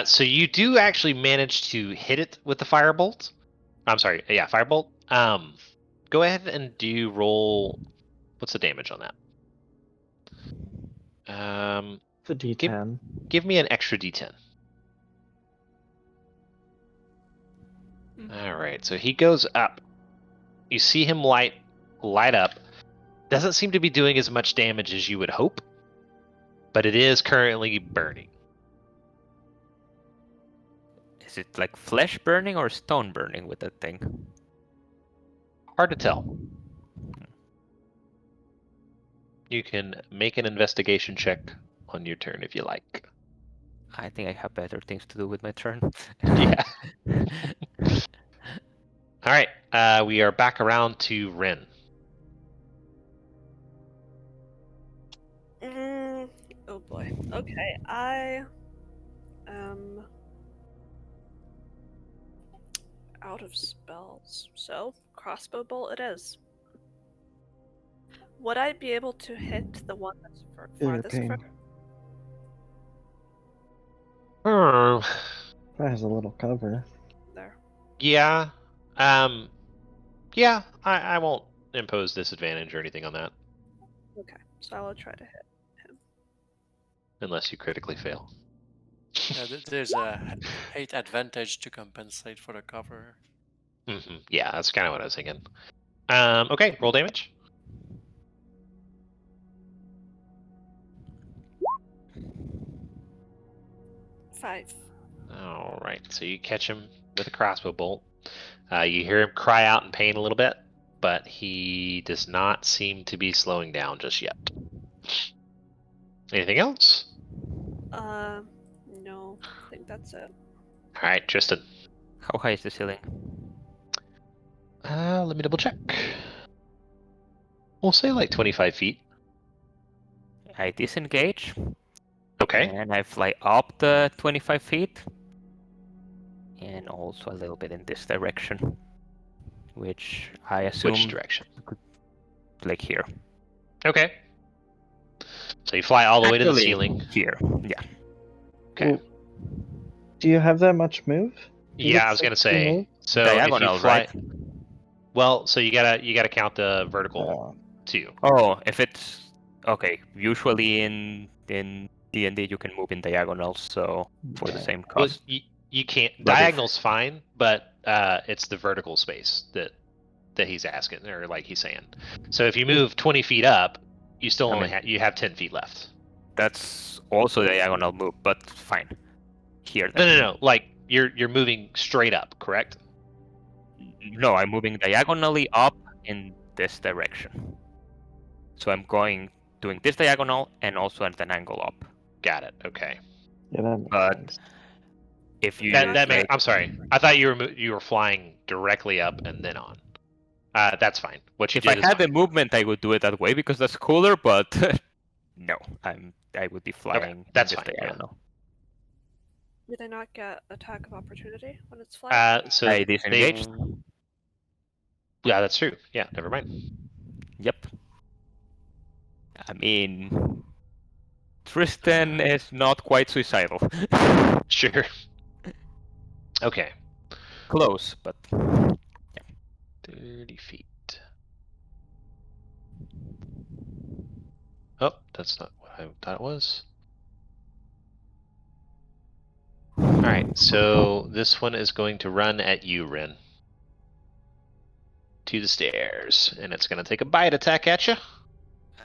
So you do actually manage to hit it with the firebolt. I'm sorry. Yeah, firebolt. Go ahead and do roll. What's the damage on that? It's a D10. Give me an extra D10. All right. So he goes up. You see him light up. Doesn't seem to be doing as much damage as you would hope, but it is currently burning. Is it like flesh burning or stone burning with that thing? Hard to tell. You can make an investigation check on your turn if you like. I think I have better things to do with my turn. Yeah. All right. We are back around to Ren. Oh boy. Okay, I am out of spells, so crossbow bolt it is. Would I be able to hit the one that's farthest ping. from? That has a little cover. There. Yeah. Yeah, I won't impose disadvantage or anything on that Okay, so I will try to hit. unless you critically fail. Yeah, there's a 8 advantage to compensate for the cover. Yeah, that's kind of what I was thinking. Okay, roll damage. Five. All right, so you catch him with a crossbow bolt. You hear him cry out in pain a little bit, but he does not seem to be slowing down just yet. Anything else? No, I think that's it. All right, Tristan. How high is the ceiling? Let me double check. We'll say like 25 feet. I disengage. Okay. And I fly up the 25 feet. And also a little bit in this direction. Which I assume Which direction? like here. Okay. So you fly all the way to the Actually, ceiling. Here, yeah. Okay. Well, do you have that much move? You Yeah, get I was gonna 60 say. move? So Diagonal, if you fly, right? well, so you gotta count the vertical too. Oh, if it's okay. Usually in D&D you can move in diagonals, so for the Right. same Well, cost. you can't. But if- Diagonal's fine, but it's the vertical space that he's asking, or like he's saying. So if you move 20 feet up, you still I only mean- you have 10 feet left. That's also a diagonal move, but fine. Here. No, Then. no. Like you're moving straight up, correct? No, I'm moving diagonally up in this direction. So I'm doing this diagonal and also at an angle up. Got it. Okay. Yeah, that makes But- sense. If you That like, I'm sorry. I thought you were flying directly up and then on. That's fine. What you if I did is had the fine. movement, I would do it that way because that's cooler. But no, I would be flying. that's in this fine, yeah. diagonal. Did I not get attack of opportunity when it's flying? So I they- disengaged. Yeah, that's true. Yeah, never mind. Yep. I mean, Tristan is not quite suicidal. Sure. Okay. Close, but 30 feet. Oh, that's not what I thought it was. Alright, so this one is going to run at you, Rin. To the stairs. And it's going to take a bite attack at you.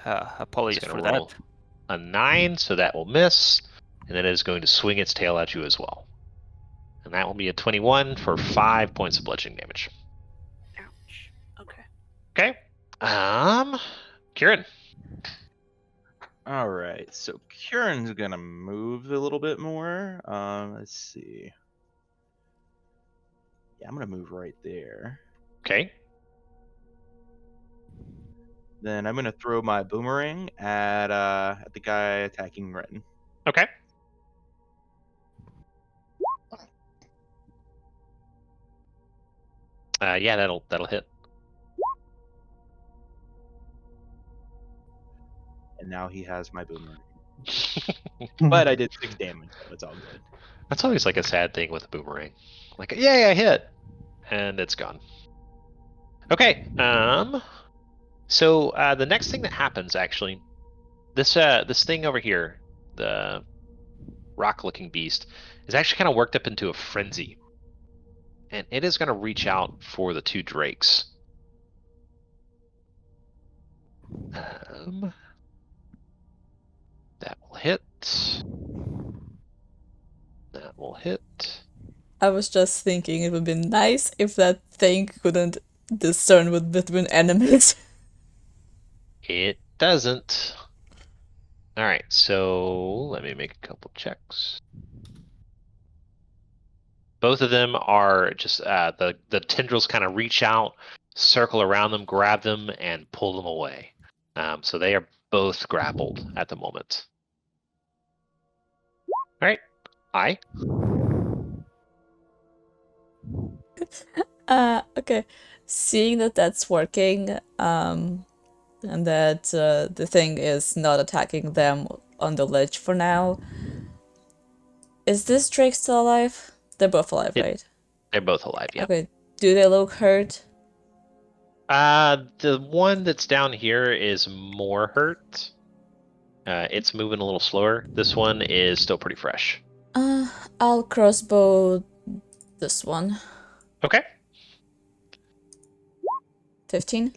apologies It's for gonna roll that. a 9, so that will miss. And then it is going to swing its tail at you as well. And that will be a 21 for 5 points of bludgeoning damage. Ouch. Okay. Okay. Kieran. All right, so Kieran's gonna move a little bit more. Let's see. Yeah, I'm gonna move right there. Okay. Then I'm gonna throw my boomerang at the guy attacking Ren. Okay. Yeah, that'll hit. And now he has my boomerang. But I did 6 damage, so it's all good. That's always like a sad thing with a boomerang. Like, yay, I hit, and it's gone. Okay. So the next thing that happens, actually, this thing over here, the rock-looking beast, is actually kind of worked up into a frenzy, and it is going to reach out for the 2 drakes. That will hit. That will hit. I was just thinking it would be nice if that thing couldn't discern between enemies. It doesn't. Alright, so let me make a couple checks. Both of them are just the tendrils kind of reach out, circle around them, grab them, and pull them away. So they are both grappled at the moment. Alright, I. Okay. Seeing that that's working, and that the thing is not attacking them on the ledge for now, is this Drake still alive? They're both alive, Yep. right? They're both alive, yeah. Okay. Do they look hurt? The one that's down here is more hurt. It's moving a little slower. This one is still pretty fresh. I'll crossbow this one. Okay. 15?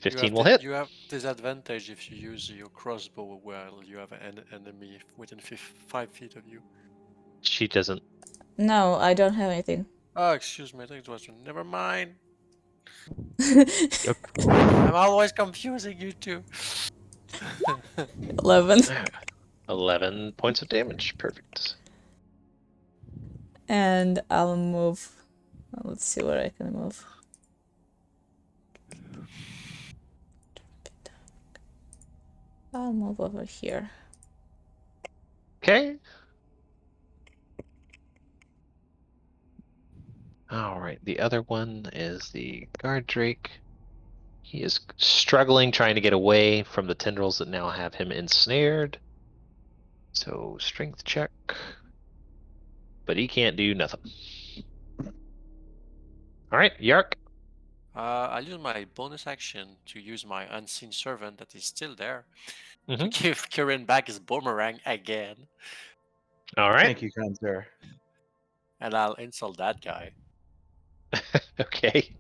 15 will hit. You have disadvantage if you use your crossbow while you have an enemy within 5 feet of you. She doesn't. No, I don't have anything. Oh, excuse me, I think it was. Never mind. I'm always confusing you two. 11. 11 points of damage. Perfect. And I'll move. Let's see where I can move. I'll move over here. Okay. Alright, the other one is the guard drake. He is struggling, trying to get away from the tendrils that now have him ensnared. So, strength check. But he can't do nothing. Alright, Yark. I'll use my bonus action to use my unseen servant that is still there to Mhm. give Kieran back his boomerang again, Alright. Thank you, kind sir. and I'll insult that guy. Okay.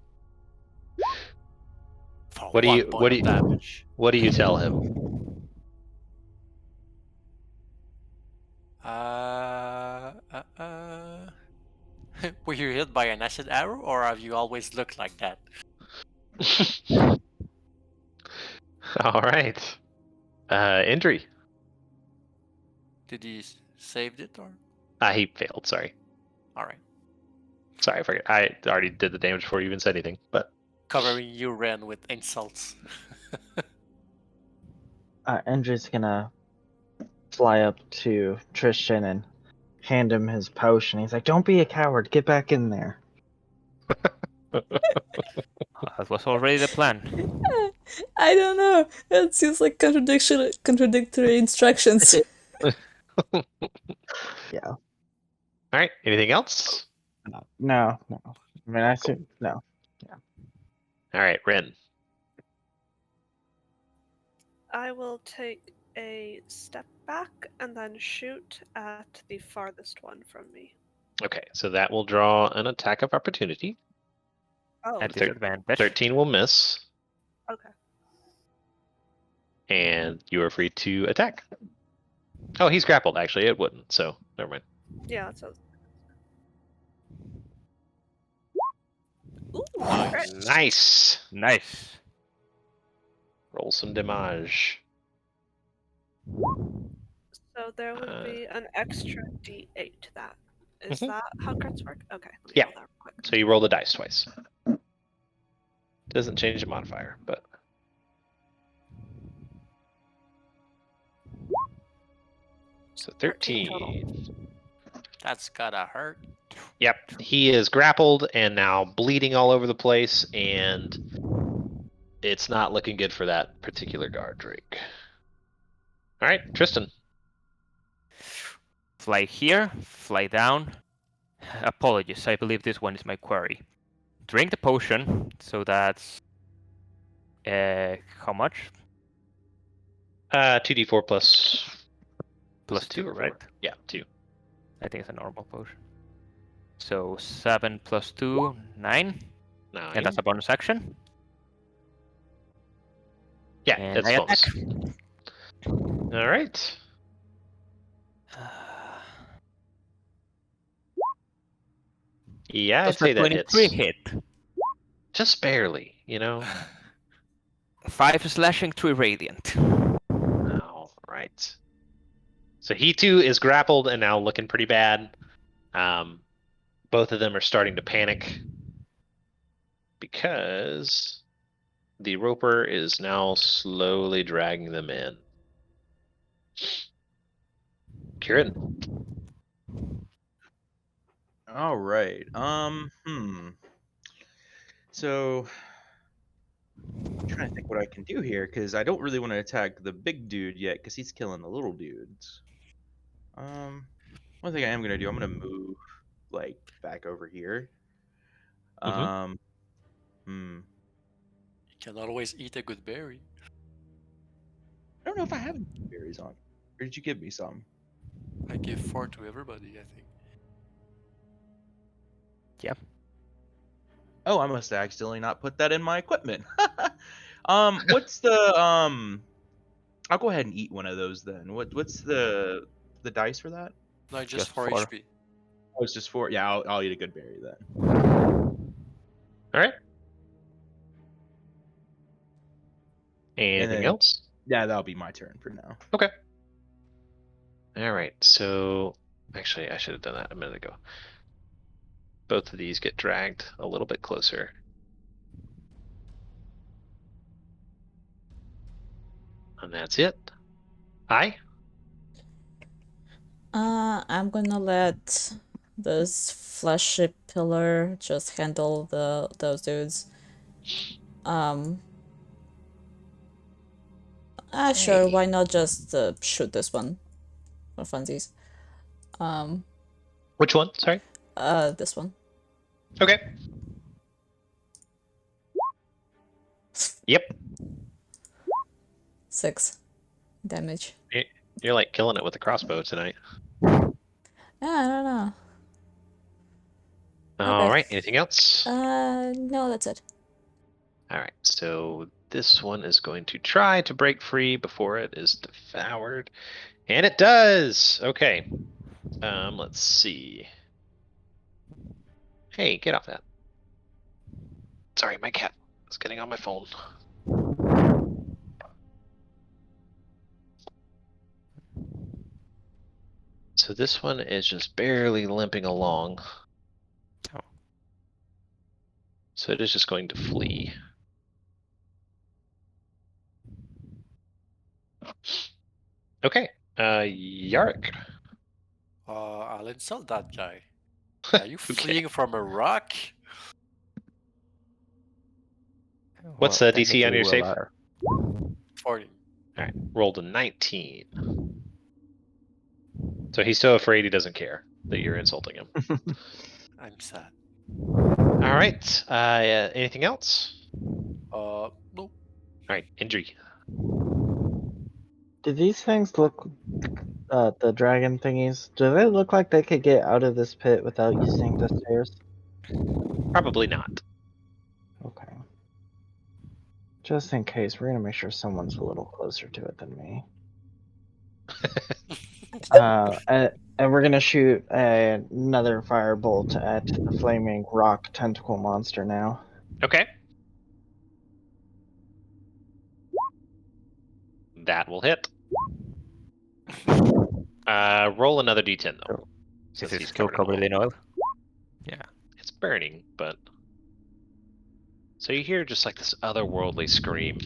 For What do 1 you- point what do of you- damage. What do you tell him? Were you hit by an acid arrow, or have you always looked like that? Alright. Indri. Did he saved it, or? He failed, sorry. Alright. Sorry, I forgot. I already did the damage before you even said anything, but Covering you, Ren, with insults. Andrew's gonna fly up to Tristan and hand him his potion. He's like, "Don't be a coward. Get back in there." That was already the plan. I don't know. It seems like contradictory instructions. Yeah. All right. Anything else? No. I mean, I see. No. All right, Ren. I will take a step back and then shoot at the farthest one from me. Okay, so that will draw an attack of opportunity. Oh, At Thir- disadvantage. 13 will miss, okay. and you are free to attack. Oh, he's grappled, actually. It wouldn't, so never mind. Yeah, that sounds. Ooh, Nice. crit. Nice. Nice. Roll some damage. So there would be an extra D8 to that. Is Mhm. that how crits work? Okay. Let me Yeah. roll that real quick. So you roll the dice twice. Doesn't change the modifier, but. So 13 total. 13. That's gotta hurt. Yep, he is grappled and now bleeding all over the place, and it's not looking good for that particular guard, Drake. All right, Tristan. Fly here, fly down. Apologies, I believe this one is my query. Drink the potion, so that's how much? 2d4 plus Plus two, 2, right? right? Yeah, 2. I think it's a normal potion. So 7 plus 2, 9. 9. And that's a bonus action. Yeah, And that's I bonus. attack. All right. Yeah, I'd That's a say that 23 hits. hit. Just barely, you know? 5 slashing, 3 radiant. All right. So he too is grappled and now looking pretty bad. Both of them are starting to panic because the roper is now slowly dragging them in. Kieran. All right. So, I'm trying to think what I can do here because I don't really want to attack the big dude yet because he's killing the little dudes. One thing I am gonna do, I'm gonna move like back over here. Mhm. You can always eat a good berry. I don't know if I have any berries on. Or did you give me some? I give 4 to everybody, I think. Oh, I must have accidentally not put that in my equipment. What's the I'll go ahead and eat one of those then. What's the dice for that? No, just Just 4 4. HP. Oh, it's just 4. Yeah, I'll eat a good berry then. All right. Anything then- else? Yeah, that'll be my turn for now. Okay. All right. So actually, I should have done that a minute ago. Both of these get dragged a little bit closer. And that's it. Hi. I'm gonna let this fleshy pillar just handle those dudes. Sure, Hey. why not just shoot this one for funsies? Which one? Sorry. This one. Okay. Yep. 6 damage. You're like killing it with the crossbow tonight. Yeah, I don't know. All Okay. right. Anything else? No, that's it. All right. So this one is going to try to break free before it is devoured, and it does. Okay. Let's see. Hey, get off that. Sorry, my cat is getting on my phone. So this one is just barely limping along. Oh. So it is just going to flee. Okay, Yarrick. I'll insult that guy. Are you Okay. fleeing from a rock? What's the DC on technically your we save? are. farting. All right, rolled a 19. So he's so afraid he doesn't care that you're insulting him. I'm sad. All right. Anything else? Nope. All right, Indri. Do these things look, the dragon thingies, do they look like they could get out of this pit without using the stairs? Probably not. Okay. Just in case, we're gonna make sure someone's a little closer to it than me. And we're gonna shoot another firebolt at the flaming rock tentacle monster now. Okay. That will hit. Roll another d10 though. Is since it he's still covered in covered in oil? Yeah. It's burning, but so you hear just like this otherworldly scream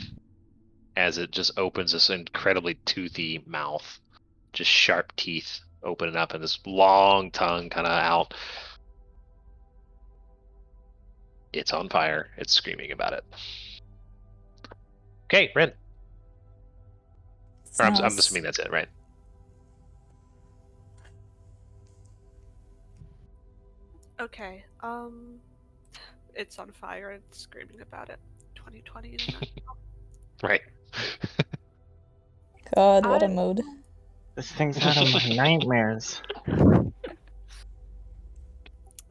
as it just opens this incredibly toothy mouth, just sharp teeth opening up and this long tongue kind of out. It's on fire. It's screaming about it. Okay, Ren. Or I'm Sounds- assuming that's it, right? Okay. It's on fire and screaming about it. 2020 in a nutshell. Right. God, what a I- mood. This thing's out of my nightmares.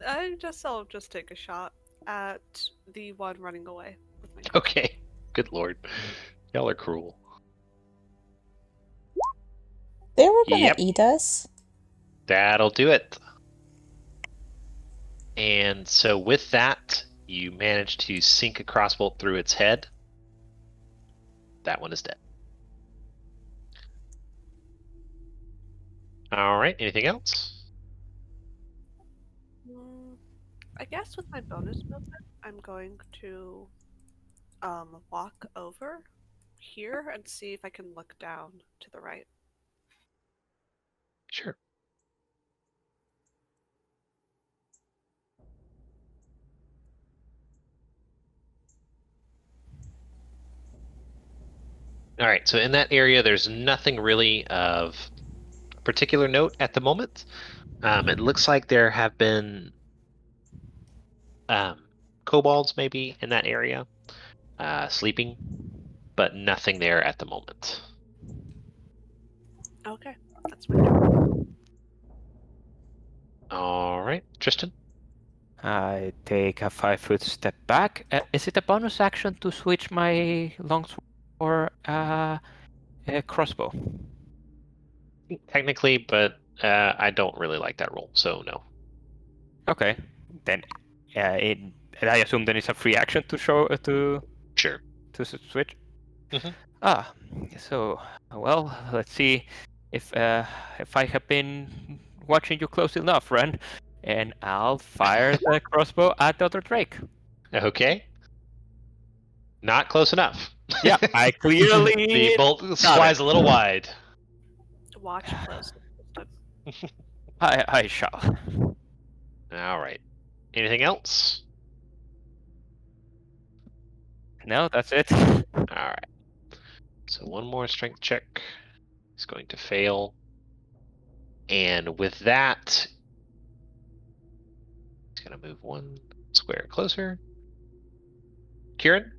I'll just take a shot at the one running away with my Okay. Good lord. Y'all are cruel. They were gonna Yep. eat us. That'll do it. And so with that, you manage to sink a crossbolt through its head. That one is dead. All right. Anything else? I guess with my bonus movement, I'm going to walk over here and see if I can look down to the right. Sure. All right. So in that area, there's nothing really of particular note at the moment. It looks like there have been kobolds maybe in that area sleeping, but nothing there at the moment. Okay, that's my turn. All right, Tristan. I take a 5-foot step back. Is it a bonus action to switch my longsword or a crossbow? Technically, but I don't really like that roll, so no. Okay, then I assume then it's a free action to show Sure. to switch. Mhm. So well, let's see if I have been watching you close enough, Ren, and I'll fire the crossbow at the other Drake. Okay. Not close enough. Yeah, I clearly The bolt flies a little wide. Watch closely. I shall. All right. Anything else? No, that's it. All right. So one more strength check. He's going to fail. And with that, he's going to move one square closer. Kieran?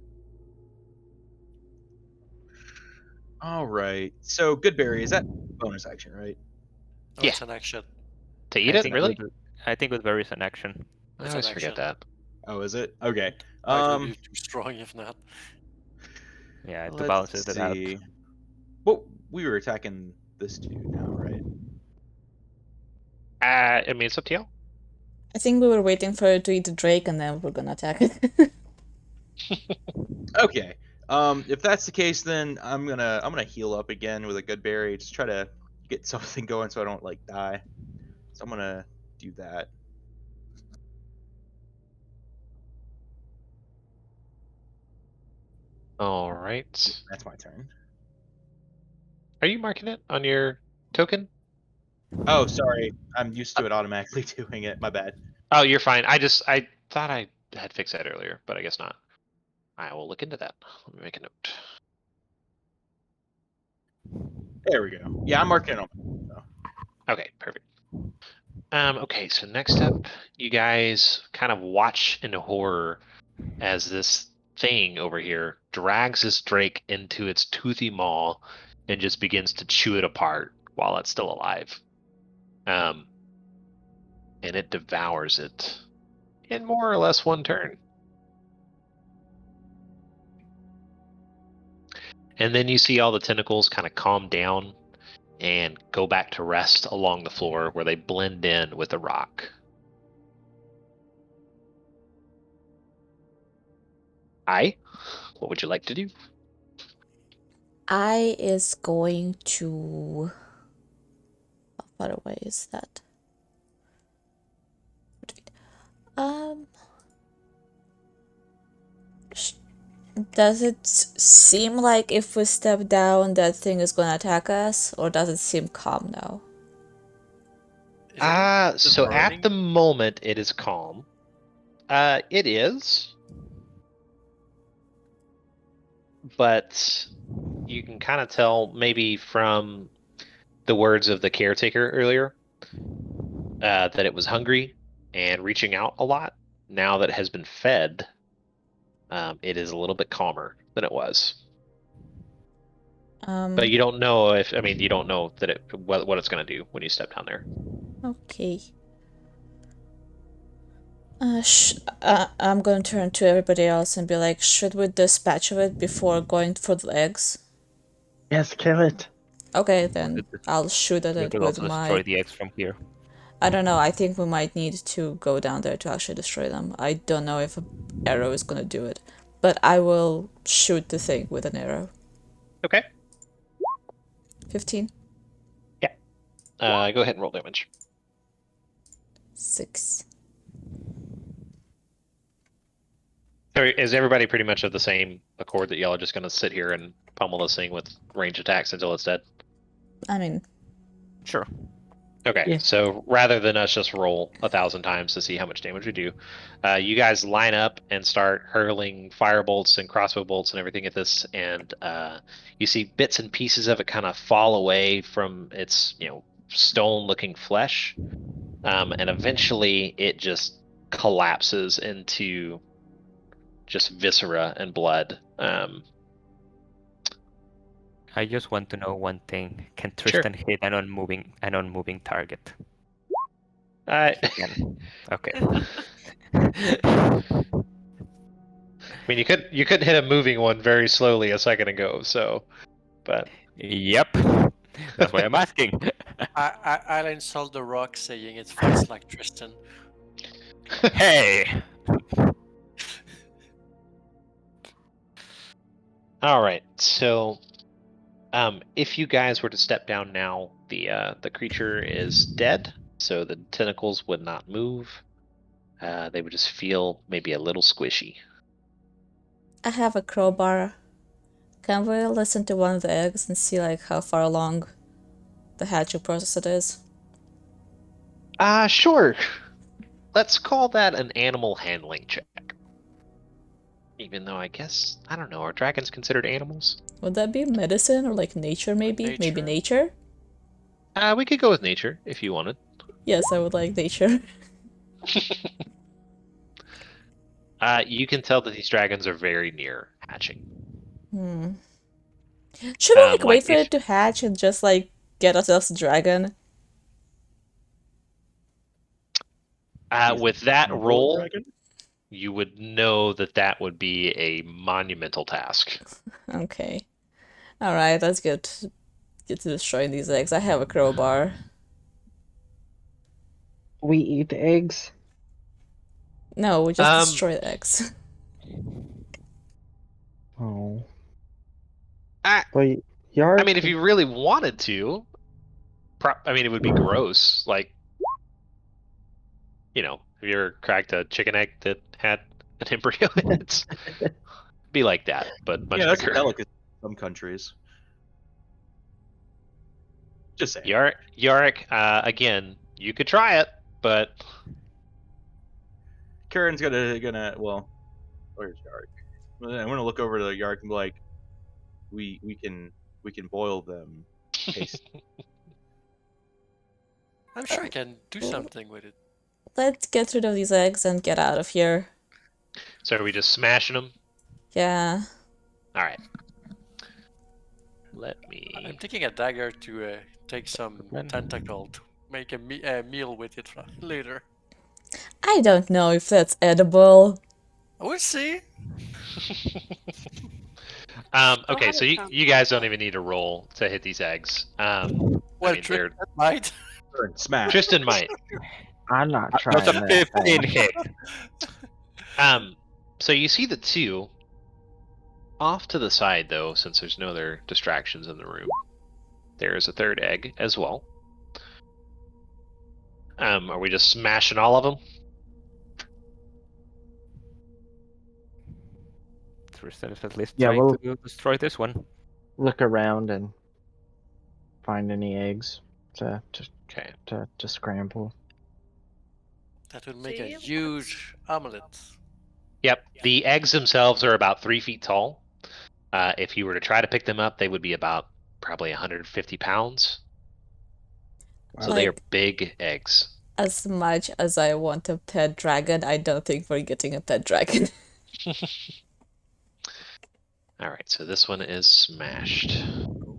All right. So Goodberry, is that bonus action, right? No, Yeah. it's an action. To eat I it, think really? I think with berries an action. I It's always an forget action. that. Oh, is it? Okay. Might be too strong if not. Yeah, to Let's balance it out. see. Well, we were attacking this dude now, right? I mean, it's up to you. I think we were waiting for it to eat the Drake and then we're gonna attack it. Okay. If that's the case, then I'm gonna heal up again with a good berry. Just try to get something going so I don't like die. So I'm gonna do that. All right. That's my turn. Are you marking it on your token? Oh, sorry. I'm used to it automatically doing it. My bad. Oh, you're fine. I thought I had fixed that earlier, but I guess not. I will look into that. Let me make a note. There we go. Yeah, I'm marking it on. Okay, perfect. Okay, so next up, you guys kind of watch in horror as this thing over here drags this drake into its toothy maw and just begins to chew it apart while it's still alive. And it devours it in more or less one turn. And then you see all the tentacles kind of calm down and go back to rest along the floor where they blend in with the rock. What would you like to do? I is going to. How far away is that? sh- Does it seem like if we step down, that thing is gonna attack us, or does it seem calm now? Is it So at burning? the moment it is calm. It is. But you can kind of tell maybe from the words of the caretaker earlier that it was hungry and reaching out a lot. Now that it has been fed, it is a little bit calmer than it was. But you don't know if, I mean, you don't know that what it's going to do when you step down there. Okay. I'm going to turn to everybody else and be like, should we dispatch of it before going for the eggs? Yes, kill it. Okay, then I'll shoot at We it could with also destroy my. the eggs from here. I don't know. I think we might need to go down there to actually destroy them. I don't know if an arrow is gonna do it, but I will shoot the thing with an arrow. Okay. 15. Go ahead and roll damage. 6. So is everybody pretty much of the same accord that y'all are just going to sit here and pummel this thing with range attacks until it's dead? I mean, Sure. Okay, Yeah. so rather than us just roll 1,000 times to see how much damage we do, you guys line up and start hurling fire bolts and crossbow bolts and everything at this, and you see bits and pieces of it kind of fall away from its, stone-looking flesh, and eventually it just collapses into just viscera and blood. I just want to know one thing. Can Sure. Tristan hit an unmoving target? I Okay. mean, you could hit a moving one very slowly a second ago, so, but Yep. That's why I'm asking. I'll insult the rock saying it fights like Tristan. Hey. all right. So, if you guys were to step down now, the creature is dead, so the tentacles would not move. They would just feel maybe a little squishy. I have a crowbar. Can we listen to one of the eggs and see like how far along the hatching process it is? Sure. Let's call that an animal handling check. Even though I guess, I don't know, are dragons considered animals? Would that be medicine or like nature maybe? Maybe nature? We could go with nature if you wanted. Yes, I would like nature. You can tell that these dragons are very near hatching. Should we like wait like for it to hatch and just like get ourselves a dragon? With that Bullet roll, dragon? you would know that that would be a monumental task. Okay. Alright, let's get to destroying these eggs. I have a crowbar. We eat the eggs. No, we just destroy the eggs. Oh. I But Yark. mean, if you really wanted to, it would be gross. Like, have you ever cracked a chicken egg that had an embryo in it? Be like that, but much Yeah, that's a bigger. delicacy in some countries. Just saying. Yarick, again, you could try it, but Karen's gonna well, where's Yark? I'm gonna look over to Yark and be like, we can boil them Paste. I'm sure I can do something with it. Let's get rid of these eggs and get out of here. So are we just smashing them? Yeah. All right. Let I'm me. taking a dagger to take some tentacle to make a meal with it later. I don't know if that's edible. We'll see. Okay, have so it you, down. you guys don't even need to roll to hit these eggs. I Well, mean, Tristan might. Burn, smash. Tristan might. I'm not That's trying a that. 15 hit. So you see the two off to the side, though, since there's no other distractions in the room. There is a third egg as well. Are we just smashing all of them? Tristan is at least Yeah, trying well- to destroy this one. Look around and find any eggs to Okay. scramble. That would make a See, huge omelet. Yep. The eggs themselves are about 3 feet tall. If you were to try to pick them up, they would be about probably 150 pounds. So they are Like, big eggs. as much as I want a pet dragon, I don't think we're getting a pet dragon. All right, so this one is smashed.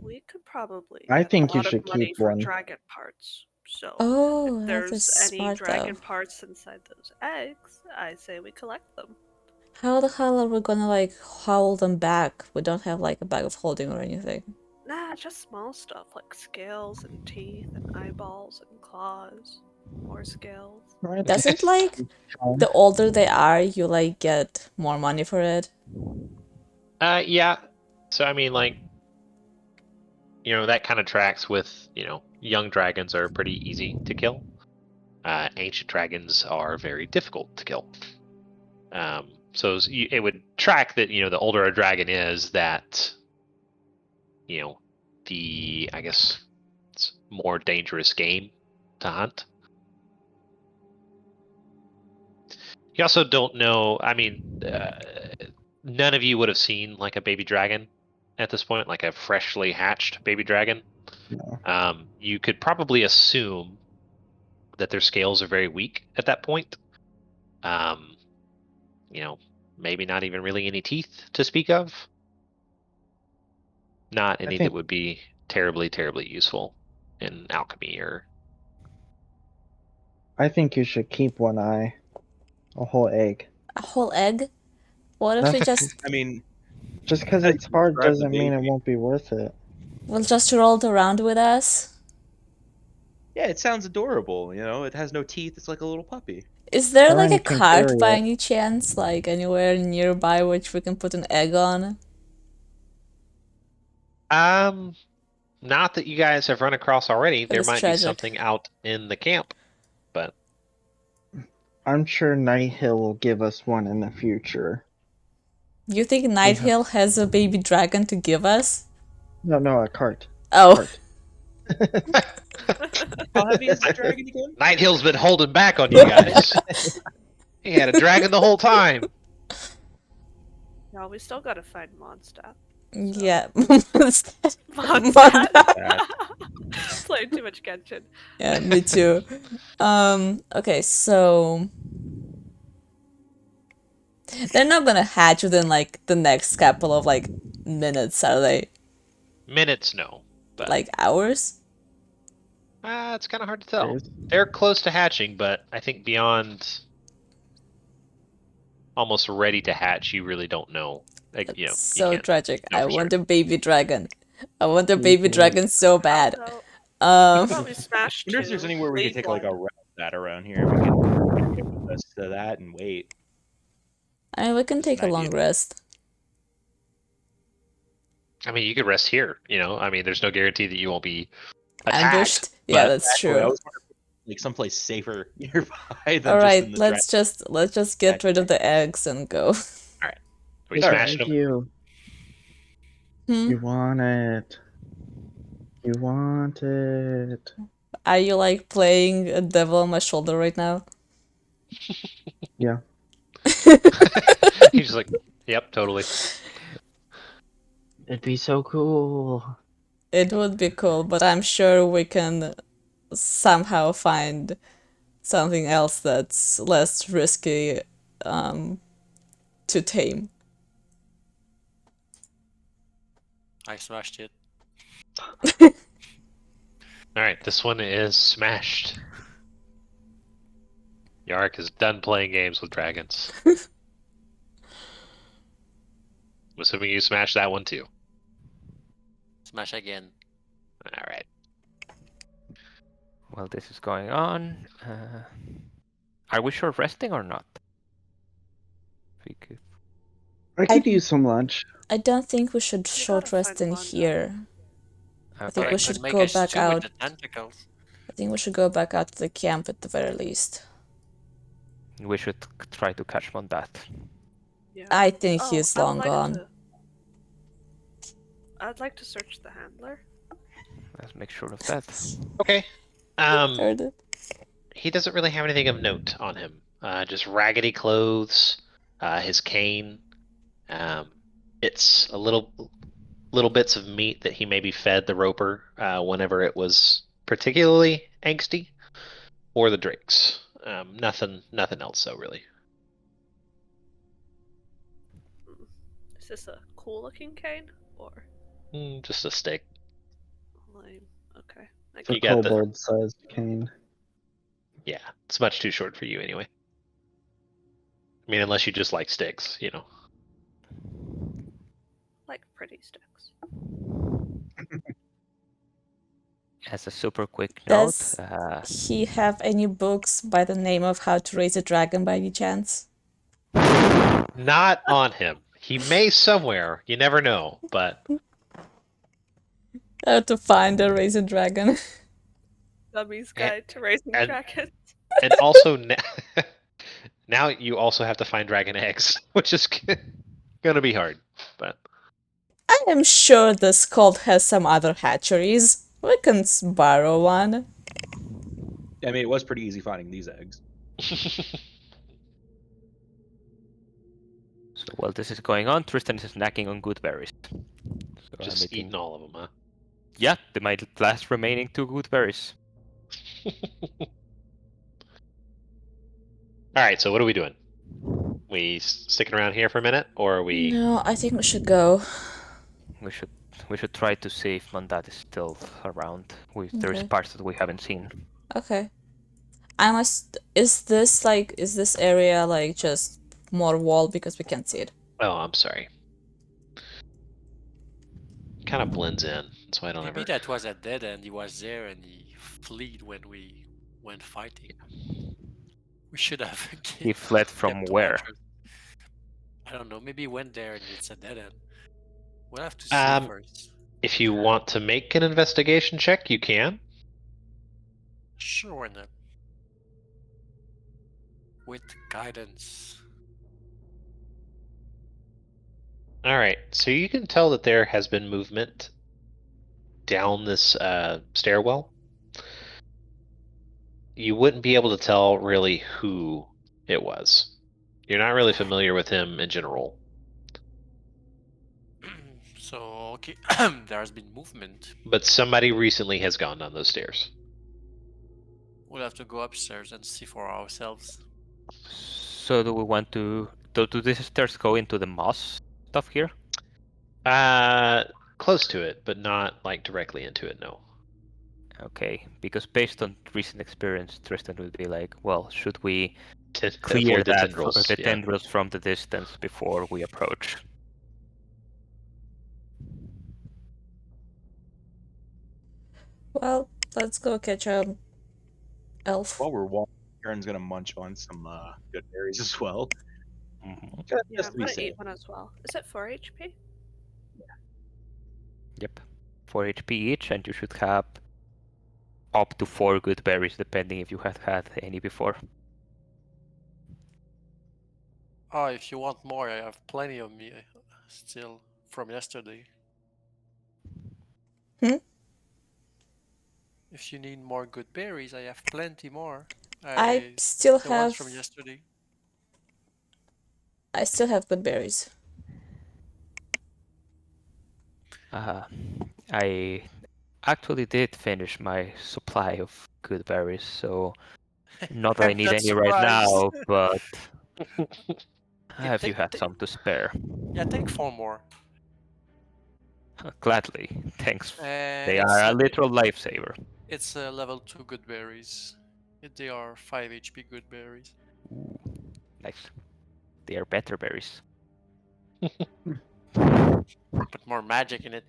We could probably. I get think a you lot should of money keep for one. dragon parts. So Oh, if that is there's any smart dragon though. parts inside those eggs, I say we collect them. How the hell are we gonna like haul them back? We don't have like a bag of holding or anything. Nah, just small stuff like scales and teeth and eyeballs and claws. More scales. Right? Doesn't like the older they are, you like get more money for it? Yeah. So I mean, like, that kind of tracks with, young dragons are pretty easy to kill. Ancient dragons are very difficult to kill. So it would track that, the older a dragon is, that, I guess, it's more dangerous game to hunt. You also don't know, I mean, none of you would have seen like a baby dragon at this point, like a freshly hatched baby dragon. No. You could probably assume that their scales are very weak at that point. Maybe not even really any teeth to speak of. Not any that think- would be terribly, terribly useful in alchemy or. I think you should keep one eye. A whole egg. A whole egg? What if we just I mean, Just because Hey, it's hard grab the doesn't mean it baby. won't be worth it. we'll just roll it around with us? yeah, it sounds adorable. It has no teeth. It's like a little puppy. Is there Or like a you can cart carry by it. any chance, like anywhere nearby which we can put an egg on? Not that you guys have run across already. There it's might be tragic. something out in the camp, but I'm sure Night Hill will give us one in the future. You think Night Hill has a baby dragon to give us? No, a cart. Oh, Cart. How heavy is the dragon again? Night Hill's been holding back on you guys. He had a dragon the whole time. No, we still gotta find Mondstadt. yeah. Mondstadt. Playing too much Genshin. Yeah, me too. Okay, so they're not gonna hatch within like the next couple of like minutes, are they? Minutes, no. But Like hours? it's kind of hard to tell. Days. They're close to hatching, but I think beyond almost ready to hatch, you really don't know. Like, you So can't tragic. know I for want sure. a baby dragon. I want a Me baby too. dragon so bad. So, Um, probably smash I wonder if there's two, anywhere we could leave take like a one. round of that around here. We could get with us to that and wait. I mean, we can Just take an a long idea. rest. I mean, you could rest here. I mean, there's no guarantee that you won't be attacked. Ambushed? Yeah, but- that's Exactly, I true. was wondering, like someplace safer nearby than All just right, in the let's just get rid of the eggs and go. Are we Thank smashing them? you. Hmm? You want it. You want it. Are you like playing a devil on my shoulder right now? Yeah. He's just like, yep, totally. It'd be so cool. It would be cool, but I'm sure we can somehow find something else that's less risky to tame. I smashed it. All right, this one is smashed. Yark is done playing games with dragons. I'm assuming you smashed that one too. Smash again. All right. While this is going on, are we short resting or not? We could. I could use some lunch. I don't think we should You short gotta rest find in one, here. I think Okay. we Could should make go a back stew with out. the tentacles. I think we should go back out to the camp at the very least. We should try to catch Mondat. Yeah. I think Oh, he's I would long like gone. I'd like to search the handler. Let's make sure of that. Okay. Heard it. He doesn't really have anything of note on him. Just raggedy clothes, his cane. It's a little bits of meat that he maybe fed the roper whenever it was particularly angsty, or the drakes. Nothing else though, really. Is this a cool looking cane? Or Just a stick. lame? Okay. I It's a You got the- kobold-sized cane. Yeah, it's much too short for you anyway. I mean, unless you just like sticks, you know. like pretty sticks. As a super quick note, Does he have any books by the name of How to Raise a Dragon by any chance? Not on him. He may somewhere. You never know, but How to find a raise a dragon. Dummy's Guide to Raising and- Dragons. and also now you also have to find dragon eggs, which is gonna be hard. But I am sure this cult has some other hatcheries. We can borrow one. I mean, it was pretty easy finding these eggs. so while this is going on, Tristan is snacking on good berries. So I'm just eating all of them, huh? Yeah, my last remaining 2 good berries. All right, so what are we doing? We sticking around here for a minute, or are we? No, I think we should go. We should try to see if Mondat is still around. There's Okay. parts that we haven't seen. Okay. Is this area like just more wall because we can't see it? Oh, I'm sorry. Kind of blends in, so I don't Maybe ever. that was a dead end. He was there and he fled when we went fighting. We should have. He fled from kept where? watchers. I don't know. Maybe he went there and it's a dead end. We'll have to see first. If you want to make an investigation check, you can. Sure, why not? With guidance. All right, so you can tell that there has been movement down this stairwell. You wouldn't be able to tell really who it was. You're not really familiar with him in general. So, okay, there has been movement. But somebody recently has gone down those stairs. We'll have to go upstairs and see for ourselves. So do we want to... Do these stairs go into the moss stuff here? Close to it, but not like directly into it, no. Okay, because based on recent experience, Tristan would be like, well, should we To clear avoid the that tendrils, the yeah. tendrils from the distance before we approach? Well, let's go catch a elf. While we're walking, Aaron's gonna munch on some good berries as well. Mhm. Just Yeah, to I'm be gonna safe. eat one as well. Is it 4 HP? Yep. 4 HP each, and you should have up to 4 good berries, depending if you have had any before. Oh, if you want more, I have plenty of me still from yesterday. Hmm? If you need more good berries, I have plenty more. I still The ones from have yesterday. good berries. I actually did finish my supply of good berries, so not that I need That's any right now, surprise. but Yeah, if you had take- some to spare, Yeah, take 4 more. gladly. Thanks. And They are a literal lifesaver. it's level 2 good berries. They are 5 HP good berries. Ooh, nice. They are better berries. Put more magic in it.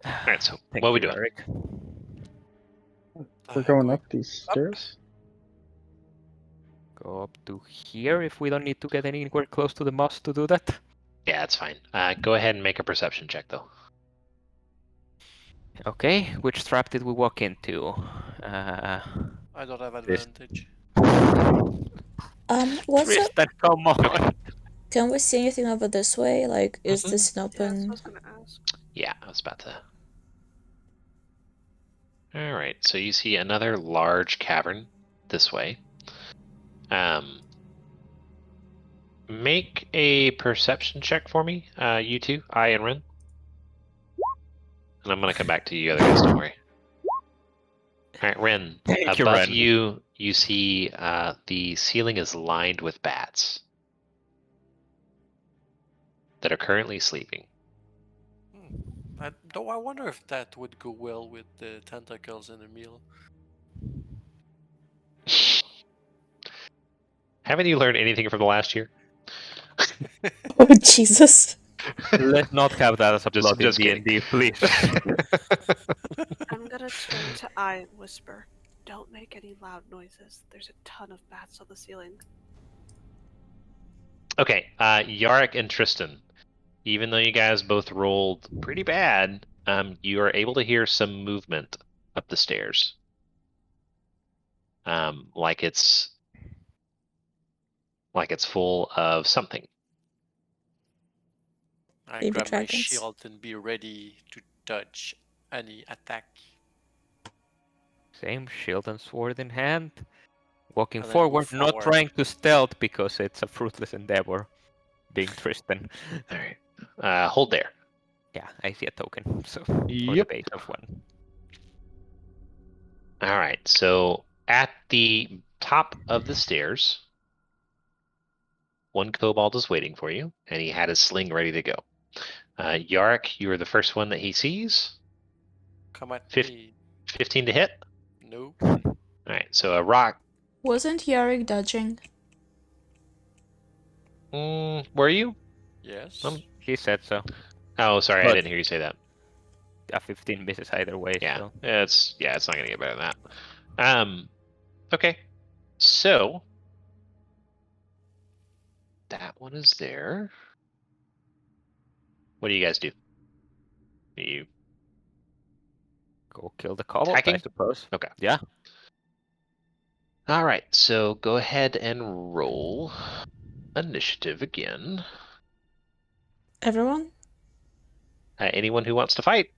Alright, so Thank what are we you, doing? Eric. We're going up these stairs. Go up to here if we don't need to get anywhere close to the moss to do that. Yeah, that's fine. Go ahead and make a perception check, though. Okay, which trap did we walk into? I don't have This- advantage. What's up? Tristan, come on! Can we see anything over this way? Like, is Mhm. this an Yeah, that's what I open? was gonna ask. Yeah, I was about to. Alright, so you see another large cavern this way. Make a perception check for me, you two, I and Ren. And I'm gonna come back to you other guys, don't worry. Alright, Ren, Thank you, above Ren. you see the ceiling is lined with bats that are currently sleeping. Though I wonder if that would go well with the tentacles in a meal. Haven't you learned anything from the last year? Oh, Jesus. Let's not have that as a Just- plot in just kidding. D&D, please. I'm gonna turn to Eye and whisper, "Don't make any loud noises. There's a ton of bats on the ceiling." Okay, Yarick and Tristan, even though you guys both rolled pretty bad, you are able to hear some movement up the stairs. Like it's full of something. I Baby grab my dragons. shield and be ready to dodge any attack. Same shield and sword in hand. Walking And then move forward, not forward. trying to stealth because it's a fruitless endeavor. Being Tristan. All right, hold there. Yeah, I see a token. So or the Yep. base of one. All right, so at the top of the stairs, one kobold is waiting for you, and he had his sling ready to go. Yarick, you are the first one that he sees. Come at Fif- me. 15 to hit. No. All right, so a rock. Wasn't Yarick dodging? Were you? Yes. He said so. Oh, sorry, I But- didn't hear you say that. A 15 misses either way. Yeah, So. it's not gonna get better than that. Okay, so that one is there. What do you guys do? You Go kill the kobold, I Attacking? suppose. Okay. Yeah. all right? So go ahead and roll initiative again. Everyone? Anyone who wants to fight.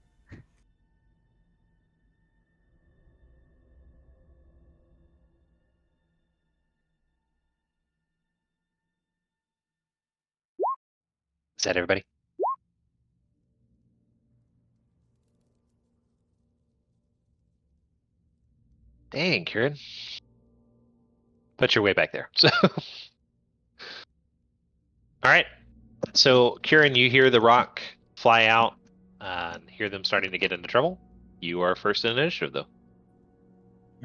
Is that everybody? Dang, Kieran. Put your way back there. So, all right. So, Kieran, you hear the rock fly out, and hear them starting to get into trouble. You are first in initiative, though.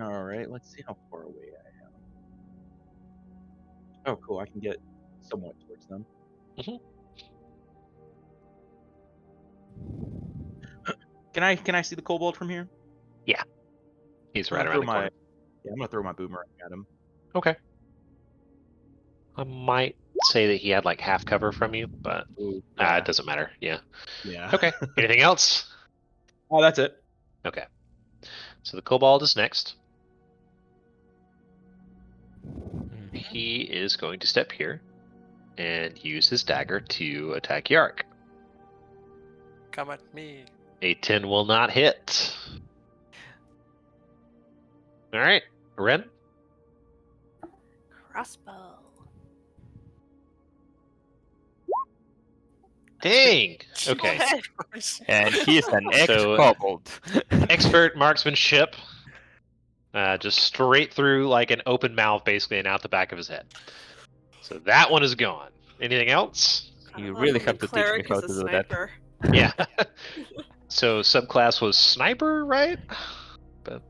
All right, let's see how far away I am. Oh, cool. I can get somewhat towards them. Can I see the kobold from here? He's I'm right gonna around the throw corner. I'm gonna throw my boomerang at him. Okay. I might say that he had like half cover from you, but Ooh, it doesn't matter. Yeah. yeah. Okay. Anything else? Oh, that's it. Okay. So the kobold is next. He is going to step here and use his dagger to attack Yark. Come at me. A 10 will not hit. All right, Ren. Crossbow. Dang. Okay. And he's an So, ex-kobold. Expert marksmanship. Just straight through like an open mouth, basically, and out the back of his head. So that one is gone. Anything else? You really have to teach me Cleric how is to a do that. sniper. Yeah. So subclass was sniper, right? But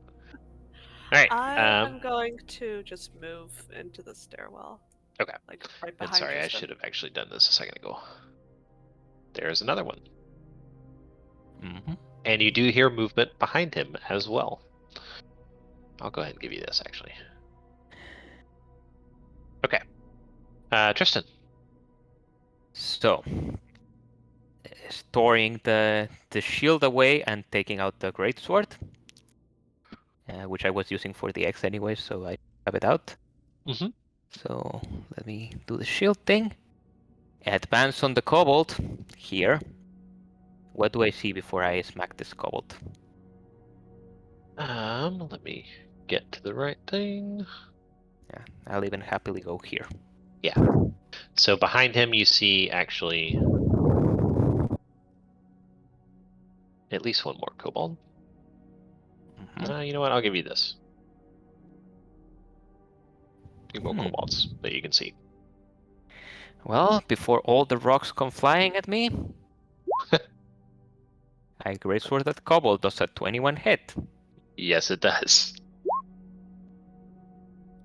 all right. I am going to just move into the stairwell. Okay. Like right And behind sorry, I Tristan. should have actually done this a second ago. There's another one. Mhm. And you do hear movement behind him as well. I'll go ahead and give you this, actually. Okay. Tristan. So, storing the shield away and taking out the greatsword, which I was using for the X anyway, so I have it out. Mm-hmm. So let me do the shield thing. Advance on the kobold here. What do I see before I smack this kobold? Let me get to the right thing. Yeah, I'll even happily go here. Yeah. So behind him, you see actually at least one more kobold. Mhm. You know what? I'll give you this. 2 more Hmm. kobolds that you can see. Well, before all the rocks come flying at me, I greatsword that kobold does a 21 hit. Yes, it does.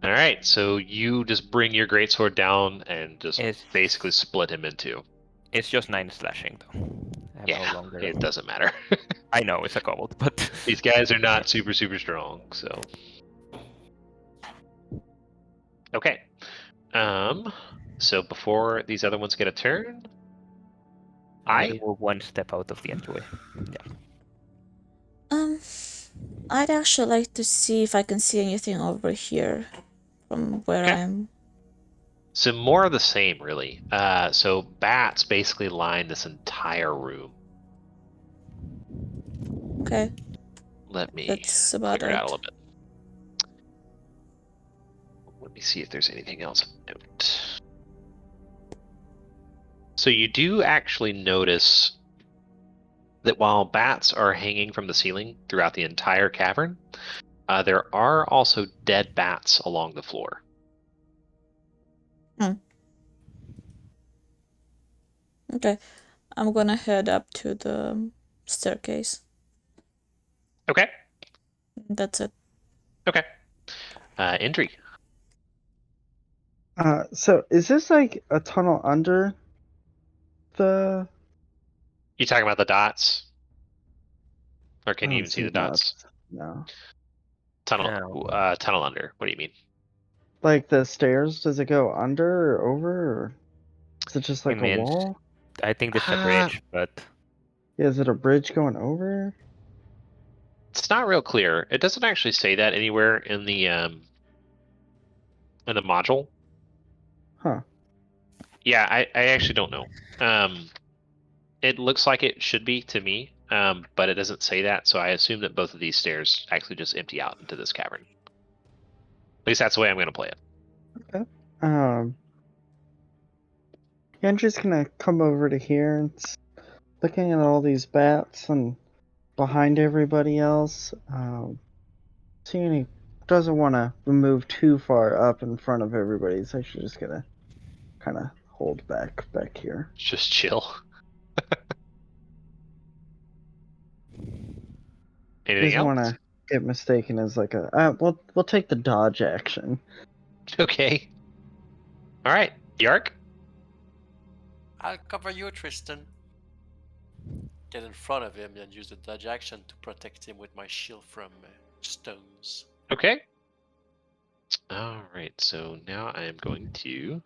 All right, so you just bring your greatsword down and just It's, basically split him in 2. it's just 9 slashing though. I'm Yeah, no longer... it doesn't matter. I know it's a kobold, but These guys are not super strong, so. Okay. So before these other ones get a turn, I will one step out of the entryway. I'd actually like to see if I can see anything over here from where Okay. I am. So more of the same, really. So bats basically line this entire room. Okay, Let me that's about clear it out a it. little bit. Let me see if there's anything else of note. So you do actually notice that while bats are hanging from the ceiling throughout the entire cavern, there are also dead bats along the floor. Okay, I'm gonna head up to the staircase. Okay. That's it. Okay. Indri. So is this like a tunnel under the? You talking about the dots? Or I can you don't even see the dots? No. Tunnel No. tunnel under. What do you mean? Like the stairs, does it go under or over, or is it just like a means- wall? I think this is a Ah. bridge, but Yeah, is it a bridge going over? It's not real clear. It doesn't actually say that anywhere in the module. Huh. Yeah, I actually don't know. It looks like it should be to me, but it doesn't say that, so I assume that both of these stairs actually just empty out into this cavern. At least that's the way I'm going to play it. Andrew's gonna come over to here and looking at all these bats and behind everybody else. Seeing he doesn't want to move too far up in front of everybody, so she's just gonna kind of hold back here. Just chill. Anything Doesn't want else? to get mistaken as like a. We'll take the dodge action. Okay. All right, Yark. I'll cover you, Tristan. Get in front of him and use the dodge action to protect him with my shield from stones. Okay. All right, so now I am going to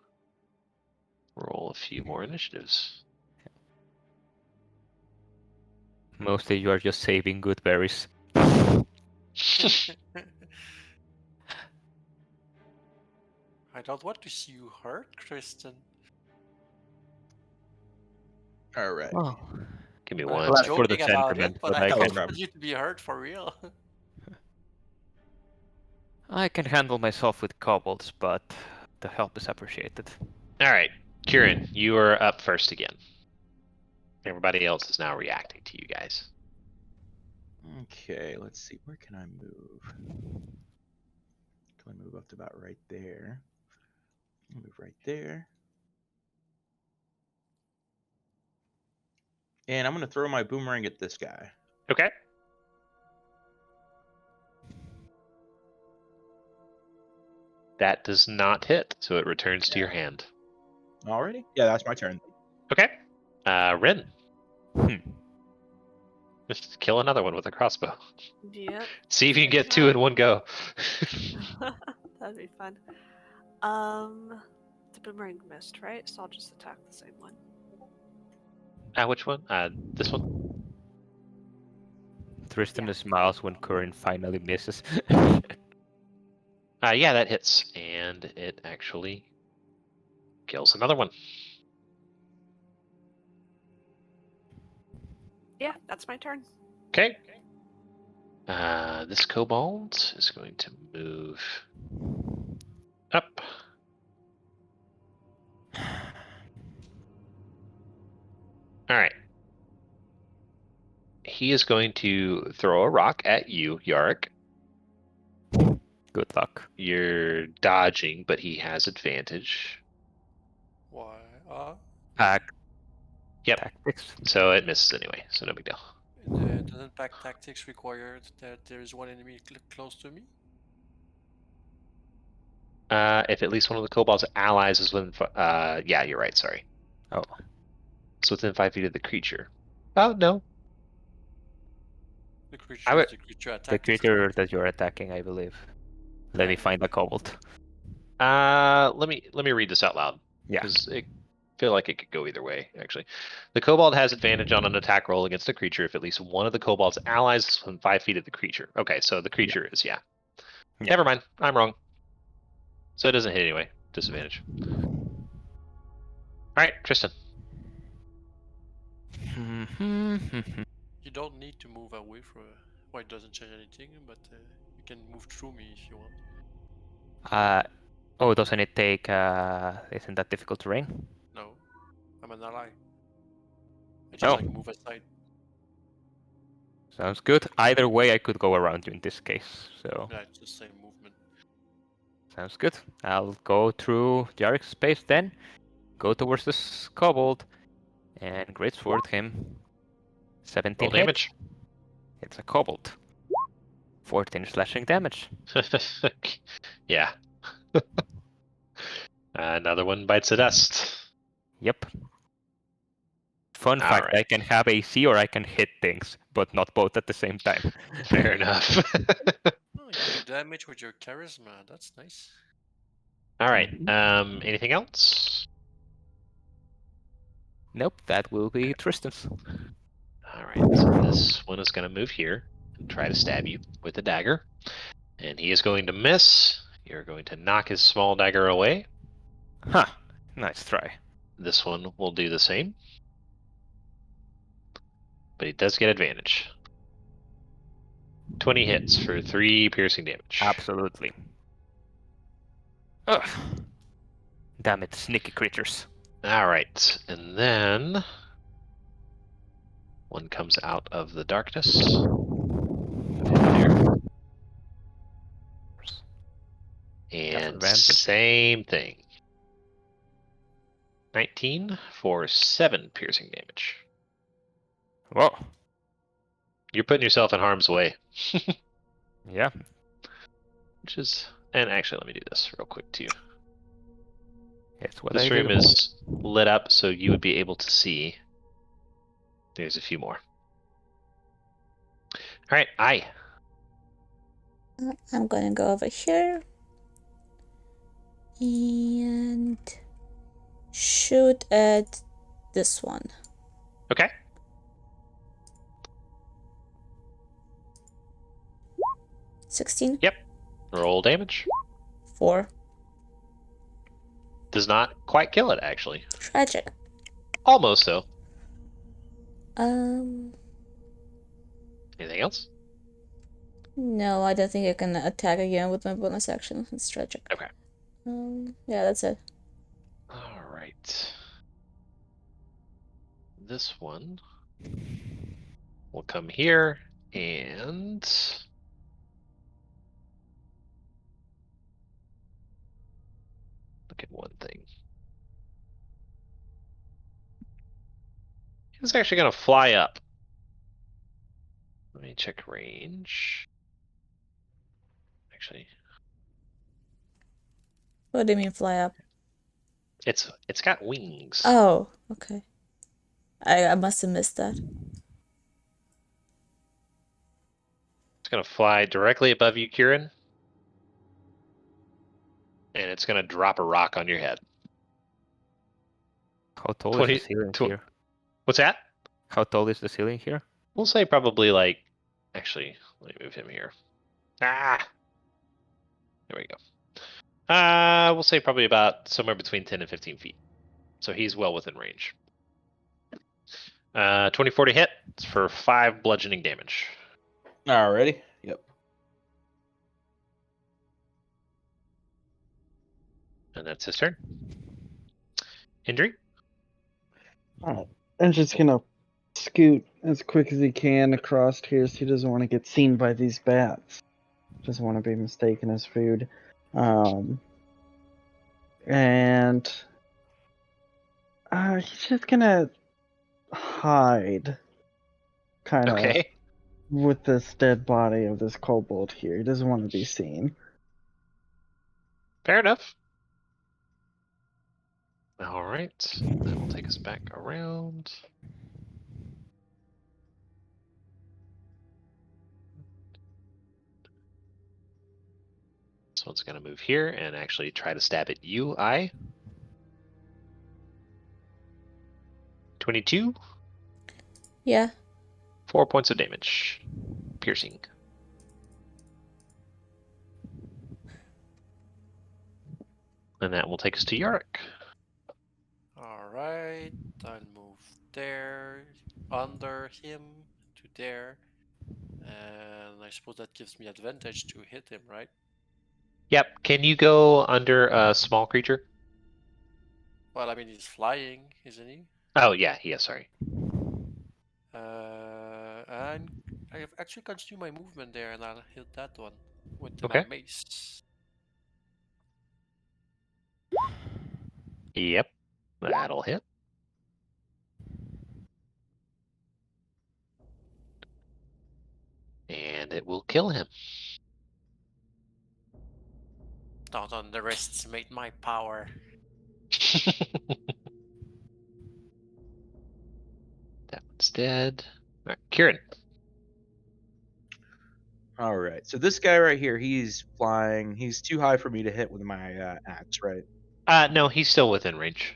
roll a few more initiatives. mostly you are just saving good berries. I don't want to see you hurt, Tristan. All right. Oh, Give me I'm one. Glad for the joking about sentiment, it, but but I I don't can- want you to be hurt for real. I can handle myself with kobolds, but the help is appreciated. All right, Kieran, you are up first again. Everybody else is now reacting to you guys. Okay, let's see. Where can I move? Can I move up to about right there? Move right there. And I'm gonna throw my boomerang at this guy. Okay. That does not hit, so it returns to your hand. Already? Yeah, that's my turn. Okay. Rin. Hmm. Just kill another one with a crossbow. Yep. See if you can get two in one go. That'd be fun. The boomerang missed, right? So I'll just attack the same one. Which one? This one? Tristan smiles when Curran finally misses. Yeah, that hits. And it actually kills another one. Yeah, that's my turn. Okay. This kobold is going to move up. Alright. He is going to throw a rock at you, Yark. Good luck. You're dodging, but he has advantage. Why? Pack. Yep. Tactics. So it misses anyway, so no big deal. Doesn't pack tactics require that there is one enemy close to me? If at least one of the kobold's allies is within, yeah, you're right. Sorry. Oh. It's within 5 feet of the creature. Oh no. The creature, I would- the creature attack. The creature that you're attacking, I believe. Let me find the kobold. Let me read this out loud. Yeah. Because I feel like it could go either way. Actually, the kobold has advantage on an attack roll against the creature if at least one of the kobold's allies is within 5 feet of the creature. Okay, so the creature is yeah. Never mind. I'm wrong. So it doesn't hit anyway. Disadvantage. All right, Tristan. You don't need to move away from. Well, it doesn't change anything, but you can move through me if you want. Oh, doesn't it take, isn't that difficult terrain? No, I'm an ally. I just Oh. like move aside. Sounds good. Either way, I could go around you in this case, so Yeah, it's the same movement. sounds good. I'll go through Jarek's space then, go towards this kobold, and great sword him. 17 Roll hit. damage. It's a kobold. 14 slashing damage. Yeah. Another one bites the dust. Yep. Fun fact, I Alright. can have AC or I can hit things, but not both at the same time. Fair enough. Oh, you do damage with your charisma. That's nice. All right. Anything else? Nope, that will be Tristan's. All right. So this one is going to move here and try to stab you with a dagger, and he is going to miss. You're going to knock his small dagger away. Huh. Nice try. This one will do the same, but he does get advantage. 20 hits for 3 piercing damage. Absolutely. Ugh. Damn it, sneaky creatures. All right, and then one comes out of the darkness. There. And rampant. same thing. 19 for 7 piercing damage. Whoa. You're putting yourself in harm's way. Yeah. Which is, and actually, let me do this real quick too. It's what This I room do. is lit up, so you would be able to see. There's a few more. All right, I'm gonna go over here and shoot at this one. Okay. $16. Roll damage. 4. Does not quite kill it, actually. Tragic. Almost, though. Anything else? No, I don't think I can attack again with my bonus action. It's tragic. Okay. Yeah, that's it. All right. this one will come here and look at one thing. He's actually going to fly up. Let me check range. Actually, What do you mean fly up? it's got wings. Oh, okay. I must have missed that. It's going to fly directly above you, Kieran. And it's going to drop a rock on your head. How tall 20 is the ceiling tw- here? What's that? How tall is the ceiling here? We'll say probably like, actually, let me move him here. Ah, there we go. We'll say probably about somewhere between 10 and 15 feet. So he's well within range. 24 to hit. It's for 5 bludgeoning damage. Alrighty. Yep. And that's his turn. Hendry? Alright. And just gonna scoot as quick as he can across here so he doesn't want to get seen by these bats. Doesn't want to be mistaken as food. And he's just gonna hide kind of Okay. with this dead body of this kobold here. He doesn't want to be seen. Fair enough. All right. That will take us back around. This one's going to move here and actually try to stab at you, I. 22, Yeah. 4 points of damage. Piercing. And that will take us to Yorick. Alright, I'll move there, under him, to there. And I suppose that gives me advantage to hit him, right? Yep. Can you go under a small creature? Well, I mean, he's flying, isn't he? Oh, yeah. Yeah, sorry. And I have actually continued my movement there, and I'll hit that one with Okay. my mace. Yep. That'll hit. And it will kill him. Don't underestimate my power. That one's dead. All right, Kieran. All right. So this guy right here, he's flying. He's too high for me to hit with my axe, right? No, he's still within range.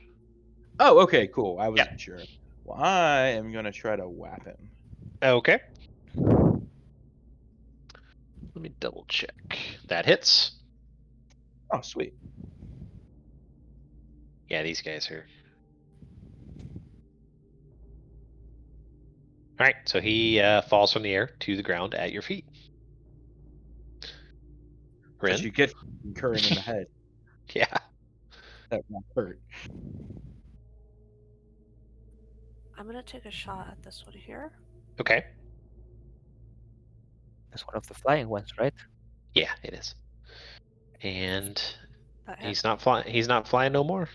Oh, okay, cool. I wasn't sure. Well, I am gonna try to whap him. Okay. Let me double check. That hits. Oh, sweet. Yeah, these guys are. All right, so he falls from the air to the ground at your feet. Because Rin? you get current in the head. Yeah. That won't hurt. I'm gonna take a shot at this one here. Okay. That's one of the flying ones, right? Yeah, it is. And That he's hits. not flying. He's not flying no more.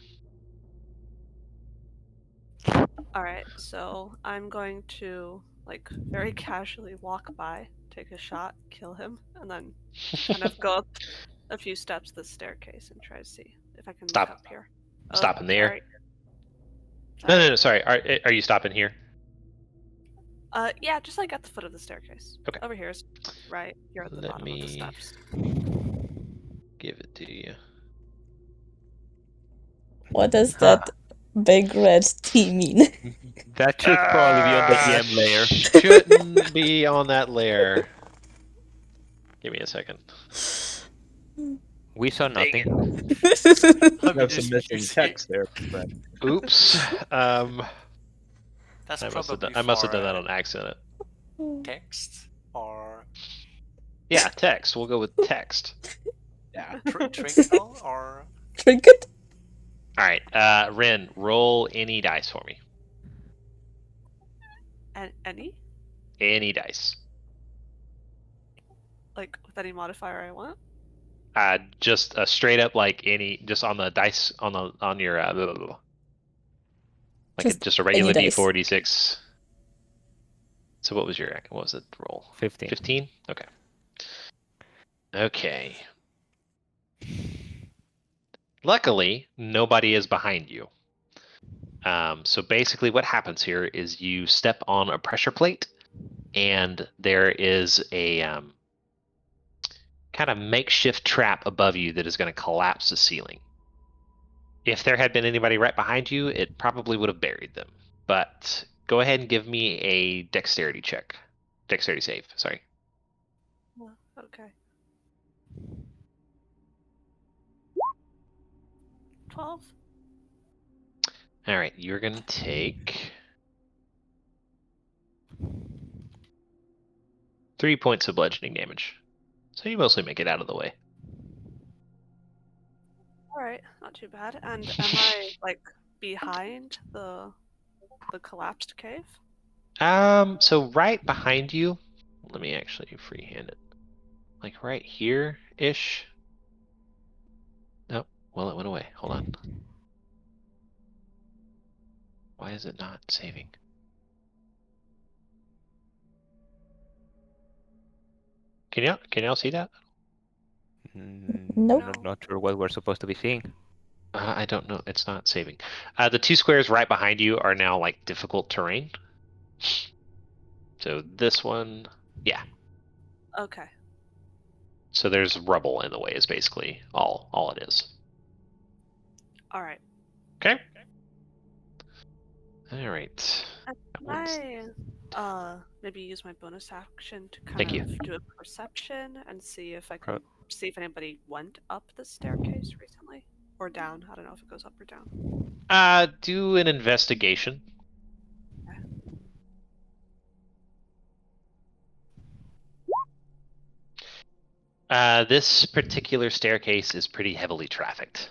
Alright, so I'm going to, like, very casually walk by, take a shot, kill him, and then kind of go up a few steps the staircase and try to see if I can Stop. look up here. Stop in the air. sorry. No. Sorry. Are you stopping here? Yeah, just like at the foot of the staircase. Okay. Over here is right here at the Let bottom of the me- steps. Give it to you. What does that big red T mean? That should probably be on the GM layer. Shouldn't be on that layer. Give me a second. We saw nothing. You have some missing text there, friend. Oops. That's I must have probably done that for, on accident. text or Yeah, text. We'll go with text. Yeah. trinkle or Trinket? All right. Rin, roll any dice for me. Any? Any dice. Like with any modifier I want? Just a straight up like any, just on the dice on your blah, blah, blah. Like just a regular any dice. D4, D6. So what was the roll? 15. 15? Okay. Okay. Luckily, nobody is behind you. So basically what happens here is you step on a pressure plate and there is a kind of makeshift trap above you that is going to collapse the ceiling. If there had been anybody right behind you, it probably would have buried them. But go ahead and give me a dexterity check. Dexterity save, sorry. Oh, okay. 12? All right, you're going to take 3 points of bludgeoning damage. So you mostly make it out of the way. Alright, not too bad. And am I like behind the collapsed cave? So right behind you, let me actually freehand it. Like right here-ish. Nope, well it went away. Hold on. Why is it not saving? Can y'all see that? Nope. Not sure what we're supposed to be seeing. I don't know. It's not saving. The 2 squares right behind you are now like difficult terrain. So this one, yeah. Okay. So there's rubble in the way is basically all it is. Alright. Okay. All right. Can I maybe use my bonus action to kind Thank of you. do a perception and see if I can see if anybody went up the staircase recently? Or down. I don't know if it goes up or down. Do an investigation. This particular staircase is pretty heavily trafficked.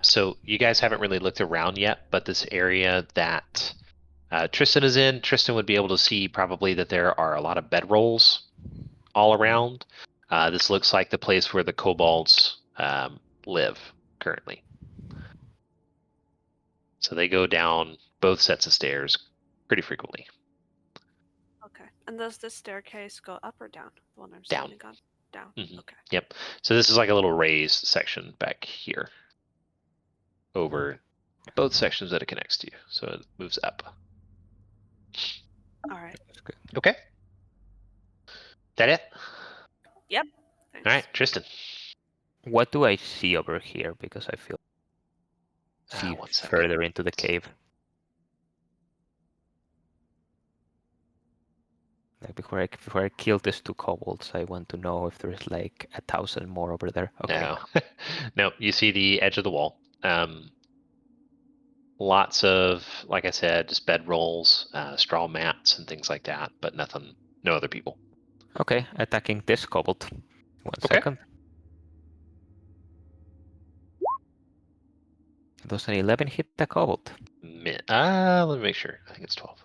So you guys haven't really looked around yet, but this area that Tristan is in, Tristan would be able to see probably that there are a lot of bedrolls all around. This looks like the place where the kobolds live currently. So they go down both sets of stairs pretty frequently. Okay. And does this staircase go up or down? The one I'm Down. standing on? Down. Mhm. Okay. Yep. So this is like a little raised section back here over both sections that it connects to. So it moves up. Alright. Okay. That it? Yep. Thanks. All right, Tristan. What do I see over here? Because I feel see 1 second. further into the cave. Like before I kill these 2 kobolds, I want to know if there's like 1,000 more over there. Okay. No. No, you see the edge of the wall. Lots of, like I said, just bedrolls, straw mats and things like that, but nothing, no other people. Okay, attacking this kobold. One Okay. second. Does an 11 hit the kobold? Let me make sure. I think it's 12.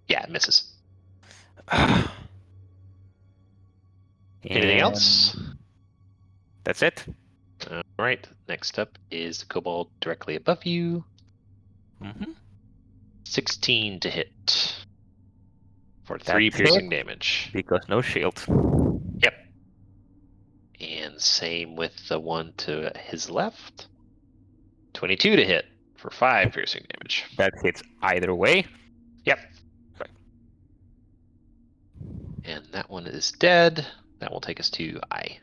Yeah, it misses. Anything else? That's it. All right. Next up is the kobold directly above you. Mm-hmm. 16 to hit for That 3 piercing hit. damage. Because no shield. Yep. And same with the one to his left. 22 to hit for 5 piercing damage. That hits either way. Yep. Okay. And that one is dead. That will take us to I.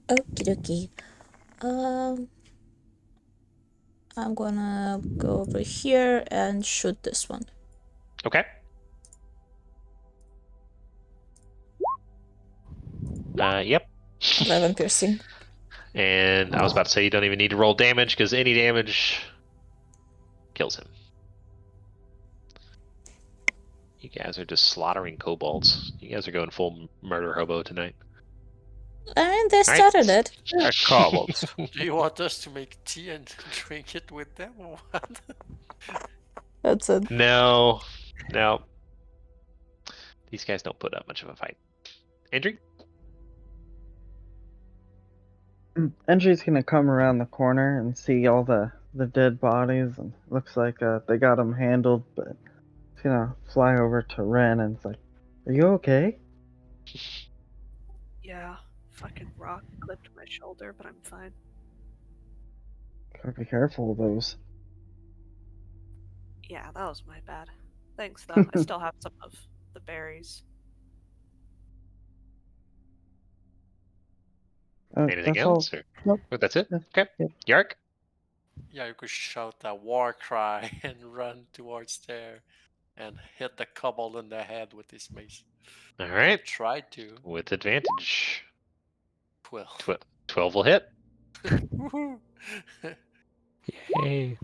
Okie dokie. I'm gonna go over here and shoot this one. Okay. Yep. 11 piercing. And I was about to say you don't even need to roll damage because any damage kills him. You guys are just slaughtering kobolds. You guys are going full murder hobo tonight. I mean, they Right. started it. They're kobolds. Do you want us to make tea and drink it with them or what? That's it. No. These guys don't put up much of a fight. Andrew? Andrew's gonna come around the corner and see all the dead bodies, and looks like they got them handled, but he's gonna fly over to Ren and it's like, "Are you okay?" Yeah, fucking rock clipped my shoulder, but I'm fine. Gotta be careful of those. Yeah, that was my bad. Thanks, though. I still have some of the berries. Anything That's all. else? Or... Nope. Oh, that's it? Yeah. Okay. Yep. Yark? Yeah, you could shout a war cry and run towards there and hit the kobold in the head with his mace. All right. Try to. With advantage. 12. 12 will hit. Woohoo! Yay.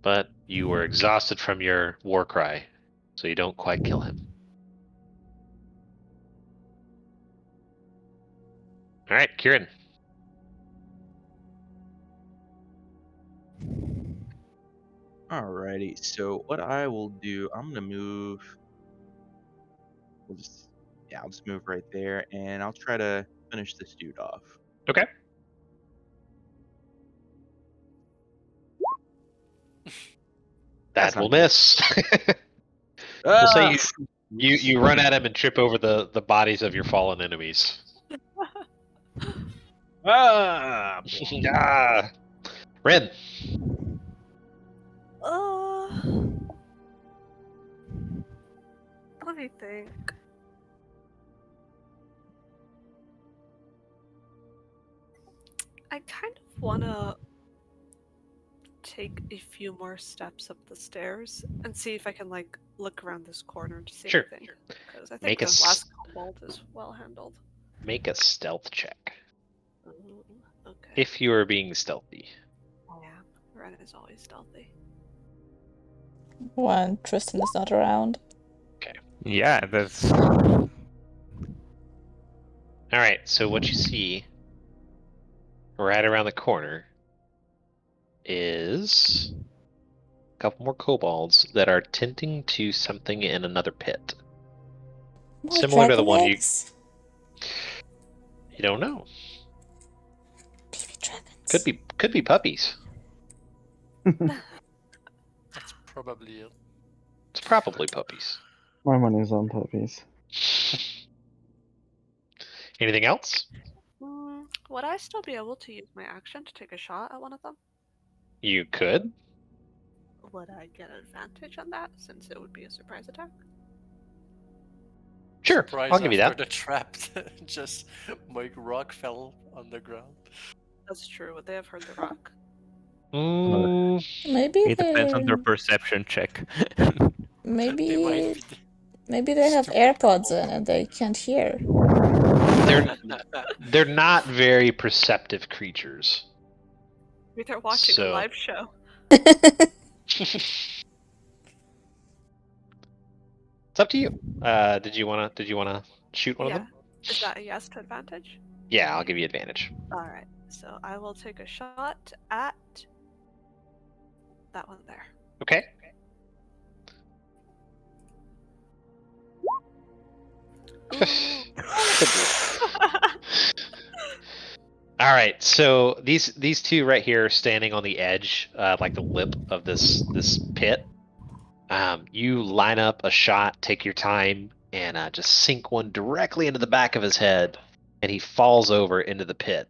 But you were exhausted from your war cry, so you don't quite kill him. All right, Kieran. Alrighty, so what I will do, I'm gonna move. I'll just move right there, and I'll try to finish this dude off. Okay. That's That will not- miss. We'll say you run at him and trip over the bodies of your fallen enemies. Ah! Ah. Ren. Let me think. I kind of wanna take a few more steps up the stairs and see if I can like look around this corner to see Sure. anything. Because I think Make the a s- last kobold is well handled. Make a stealth check. Okay. If you are being stealthy. I am. Ren is always stealthy. When Tristan is not around. Yeah, that's. All right, so what you see right around the corner is a couple more kobolds that are tending to something in another pit. More Similar to the dragon one you- eggs? You don't know. Baby dragons. Could be puppies. That's probably it. It's probably puppies. My money's on puppies. Anything else? Would I still be able to use my action to take a shot at one of them? You could. Would I get advantage on that since it would be a surprise attack? Sure, Surprise I'll give you after that. the trap just Mike Rock fell on the ground. That's true. Would they have heard the rock? Mm, Maybe It depends on they their perception check. maybe They might be maybe they have stupid AirPods kobolds. in and they can't hear. they're not very perceptive creatures. Maybe they're watching So- a live show. It's up to you. Did you wanna shoot one of Yeah. them? Is that a yes to advantage? Yeah, I'll give you advantage. Alright, so I will take a shot at that one there. Okay. All right. So these two right here, standing on the edge, like the lip of this pit. You line up a shot, take your time, and just sink one directly into the back of his head, and he falls over into the pit.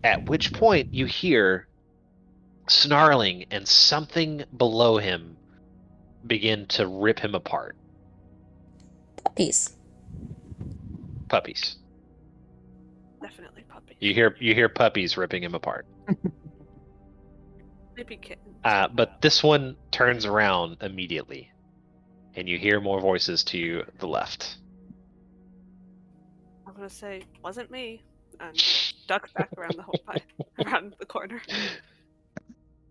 At which point you hear snarling and something below him begin to rip him apart. Puppies. Puppies. Definitely puppy. You hear puppies ripping him apart. Maybe kitten. But this one turns around immediately, and you hear more voices to the left. I'm gonna say, wasn't me, and duck back around the whole around the corner.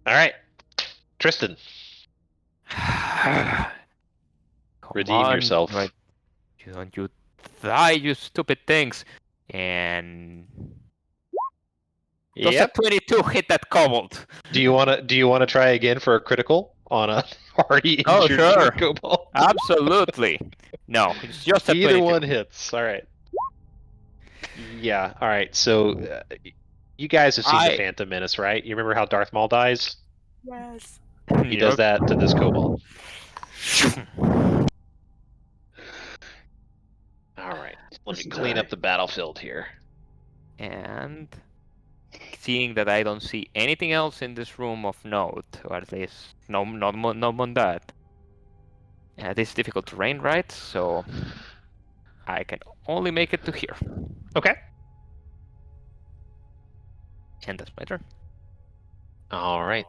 All right, Tristan, Come redeem on, yourself. Don't you Die, you stupid things! And does a Yep. 22 hit that kobold? Do you wanna try again for a critical on a already Oh, injured sure. kobold? Absolutely. No, it's just a Either 22. one hits. All right. Yeah. All right. So you guys have seen the Phantom Menace, right? You remember how Darth Maul dies? Yes. He does that to this kobold. All right. Let me clean up the battlefield here. And seeing that I don't see anything else in this room of note, or at least no more than that. This is difficult terrain, right? So I can only make it to here. Okay. And that's my turn. All right.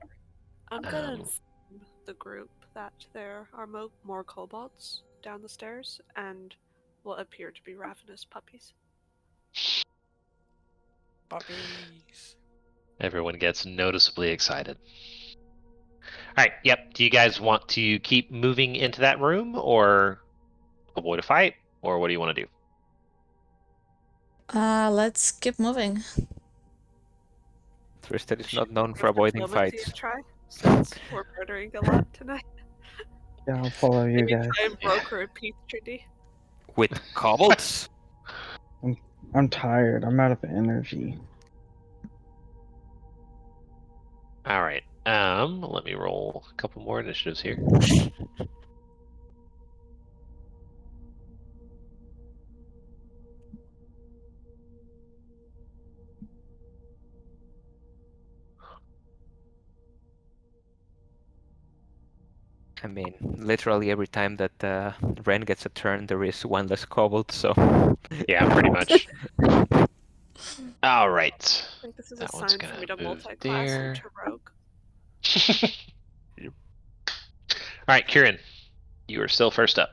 I'm gonna Um, inform the group that there are more kobolds down the stairs and what appear to be ravenous puppies. Puppies. Everyone gets noticeably excited. All right. Yep. Do you guys want to keep moving into that room, or avoid a fight, or what do you want to do? Let's keep moving. Tristan is not known for Give avoiding diplomacy fights. a try, since we're murdering a lot tonight. Yeah, I'll follow you Maybe guys. try and broker a peace treaty. With kobolds? I'm tired. I'm out of energy. All right. Let me roll a couple more initiatives here. I mean, literally every time that Ren gets a turn, there is one less kobold, so... Yeah, pretty much. All right. I think this is That a one's sign for gonna me to move multi-class there. into rogue. All right, Kieran, you are still first up.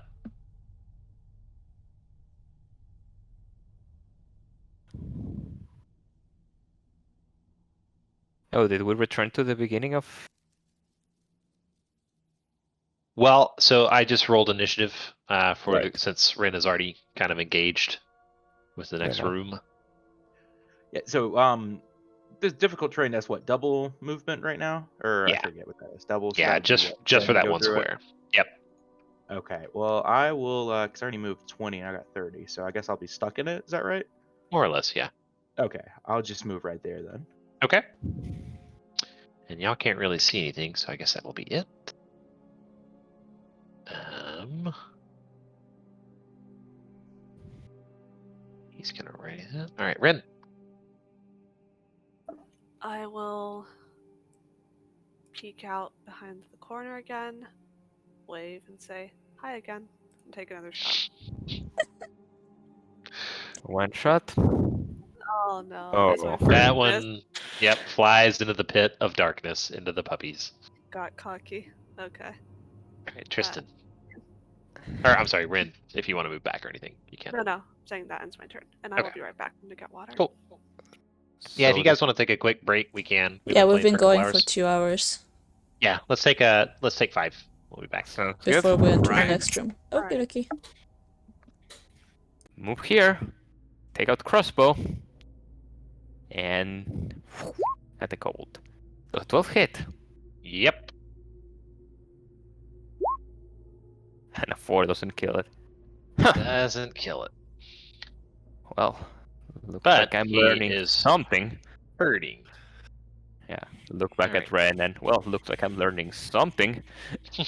Oh, did we return to the beginning of... Well, so I just rolled initiative for Right. since Ren is already kind of engaged with the next enough. room. Yeah. So this difficult terrain. That's what, double movement right now, or Yeah. I forget what that is. Double. So Yeah, that would be what, just 10 for to that go one through it? square. Yep. Okay. Well, I will. Cause I already moved 20 and I got 30, so I guess I'll be stuck in it. Is that right? More or less, yeah. Okay. I'll just move right there then. Okay. And y'all can't really see anything, so I guess that will be it. He's gonna raise it. All right, Ren. I will peek out behind the corner again, wave and say hi again, and take another shot. One shot? Oh no. Oh, it's my oh. first That miss. one, yep, flies into the pit of darkness, into the puppies. Got cocky. Okay. All right, Tristan. Or I'm sorry, Ren. If you want to move back or anything, you can. No, I'm saying that ends my turn, and I will Okay. be right back to get water. Cool. Yeah, if So you guys want to take a quick break, we can. Yeah, we've been playing for a couple going for hours. 2 hours Yeah, let's take 5. We'll be back. Sounds good. before we enter Right. the next room. Alright. Okay, okay. Move here. Take out crossbow. And... at the kobold. A 12 hit. Yep. And a 4 doesn't kill it. Doesn't kill it. Well, looks But like I'm he learning is- something. Hurting. Yeah, look back at Ren and, well, looks like I'm learning something. All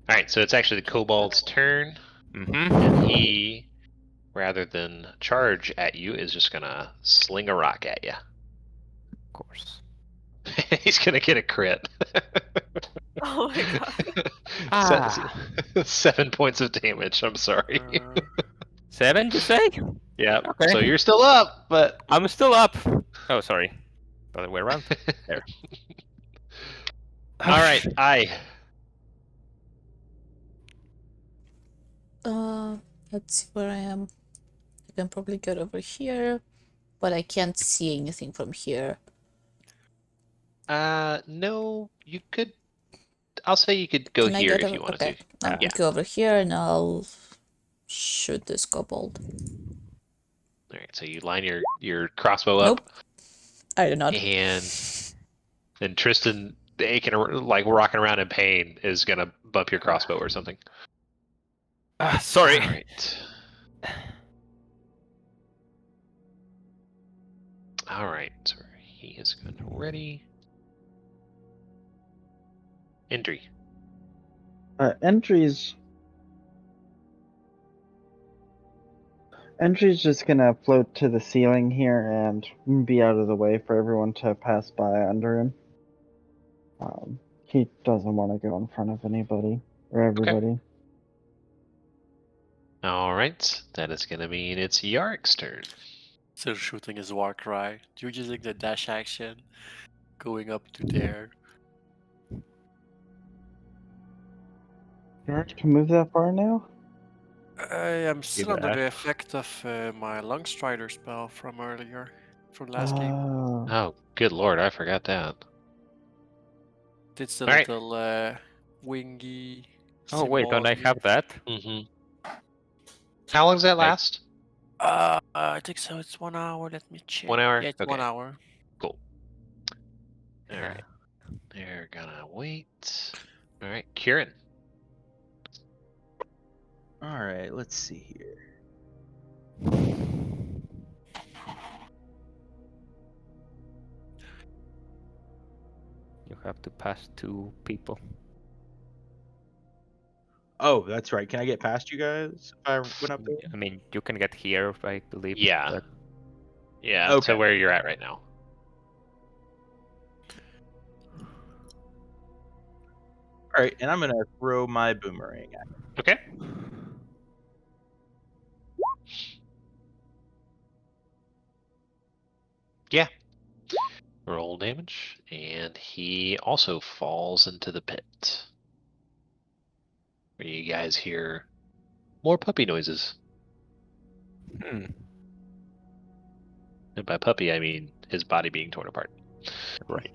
right, so it's actually the kobold's turn, Mm-hmm. and he, rather than charge at you, is just gonna sling a rock at you. Of course. He's gonna get a crit. Oh my god. Ah. 7 points of damage. I'm sorry. 7, you say? Yeah. okay. So you're still up, but I'm still up. Oh, sorry. Other way around. There. all right. Let's see where I am. I can probably get over here, but I can't see anything from here. No, you could. I'll say you could go Can I here get if over? you want Okay, to. I'll Yeah. go over here and I'll shoot this kobold. All right, so you line your crossbow up, Nope. I did not. and then Tristan, aching, like rocking around in pain, is gonna bump your crossbow or something. Sorry. All right. All right. So he is going to ready. Entry. Entry's just gonna float to the ceiling here and be out of the way for everyone to pass by under him. He doesn't want to go in front of anybody or everybody. All right. That is going to mean it's Yarik's turn. Still shooting his war cry. You're using the dash action, going up to there. You can move that far now? I am still Either under the effect of my Lungstrider spell from earlier, from last game. Oh. Oh, good lord. I forgot that. It's the All right. little wingy. Oh wait, don't I symbols. have that? Mm-hmm. How long does that last? I think so. It's 1 hour. Let me check. 1 hour? Yeah, it's Okay. 1 hour. Cool. All Yeah. right. They're gonna wait. All right, Kieran. All right, let's see here. You have to pass 2 people. Oh, that's right. Can I get past you guys if I went up there? I mean, you can get here, I believe. Yeah. but- Yeah, Okay. to where you're at right now. All right, and I'm gonna throw my boomerang at him. Okay. Yeah. Roll damage, and he also falls into the pit. Where you guys hear more puppy noises. Hmm. And by puppy, I mean his body being torn apart. Right.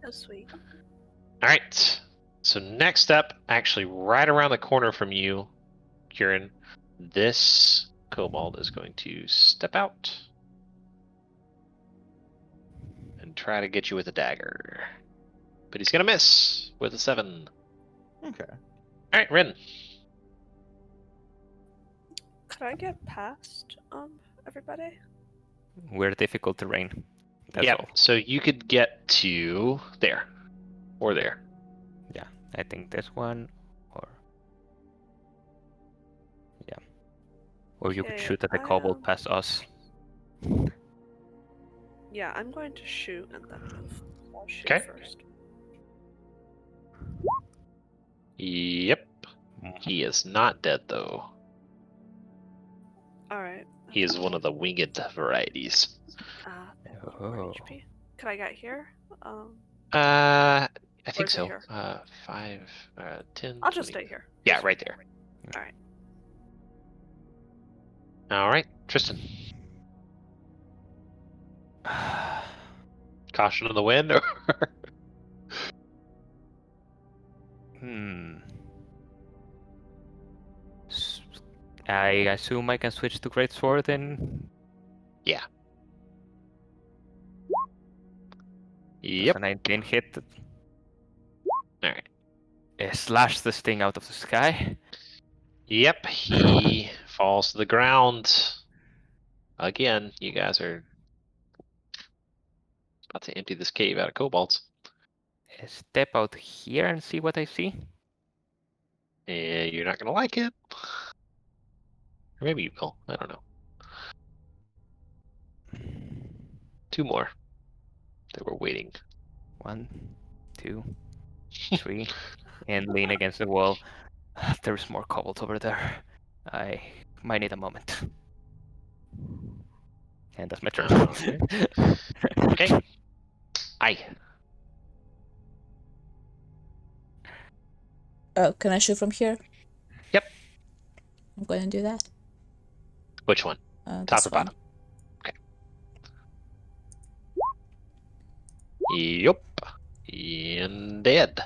So sweet. All right. So next up, actually right around the corner from you, Kieran, this kobold is going to step out and try to get you with a dagger. But he's going to miss with a 7. Okay. All right, Rin. Could I get past everybody? We're difficult terrain. That's Yeah, all. so you could get to there or there. Yeah, I think this one, or yeah, or you could Okay, shoot at the I kobold am- past us. Yeah, I'm going to shoot and then move. I'll shoot Okay. first. Yep. Mhm. He is not dead, though. Alright. He is one of the winged varieties. Four Oh. HP. Could I get here? I Or think is it so. here? 5, 10. I'll just 20. stay here. Yeah, right there. Alright. All right, Tristan. Caution in the wind, or Hmm. I assume I can switch to greatsword then. yep. A 19 hit. All right. Slash this thing out of the sky. Yep, he falls to the ground. Again, you guys are about to empty this cave out of kobolds. Step out here and see what I see. And you're not going to like it. Or maybe you will. I don't know. 2 more. They were waiting. 1, 2, 3, and lean against the wall. There's more kobolds over there. I might need a moment. And that's my turn. Okay. Aye. Oh, can I shoot from here? Yep. I'm going to do that. Which one? Top This or one. bottom? Yup. And dead.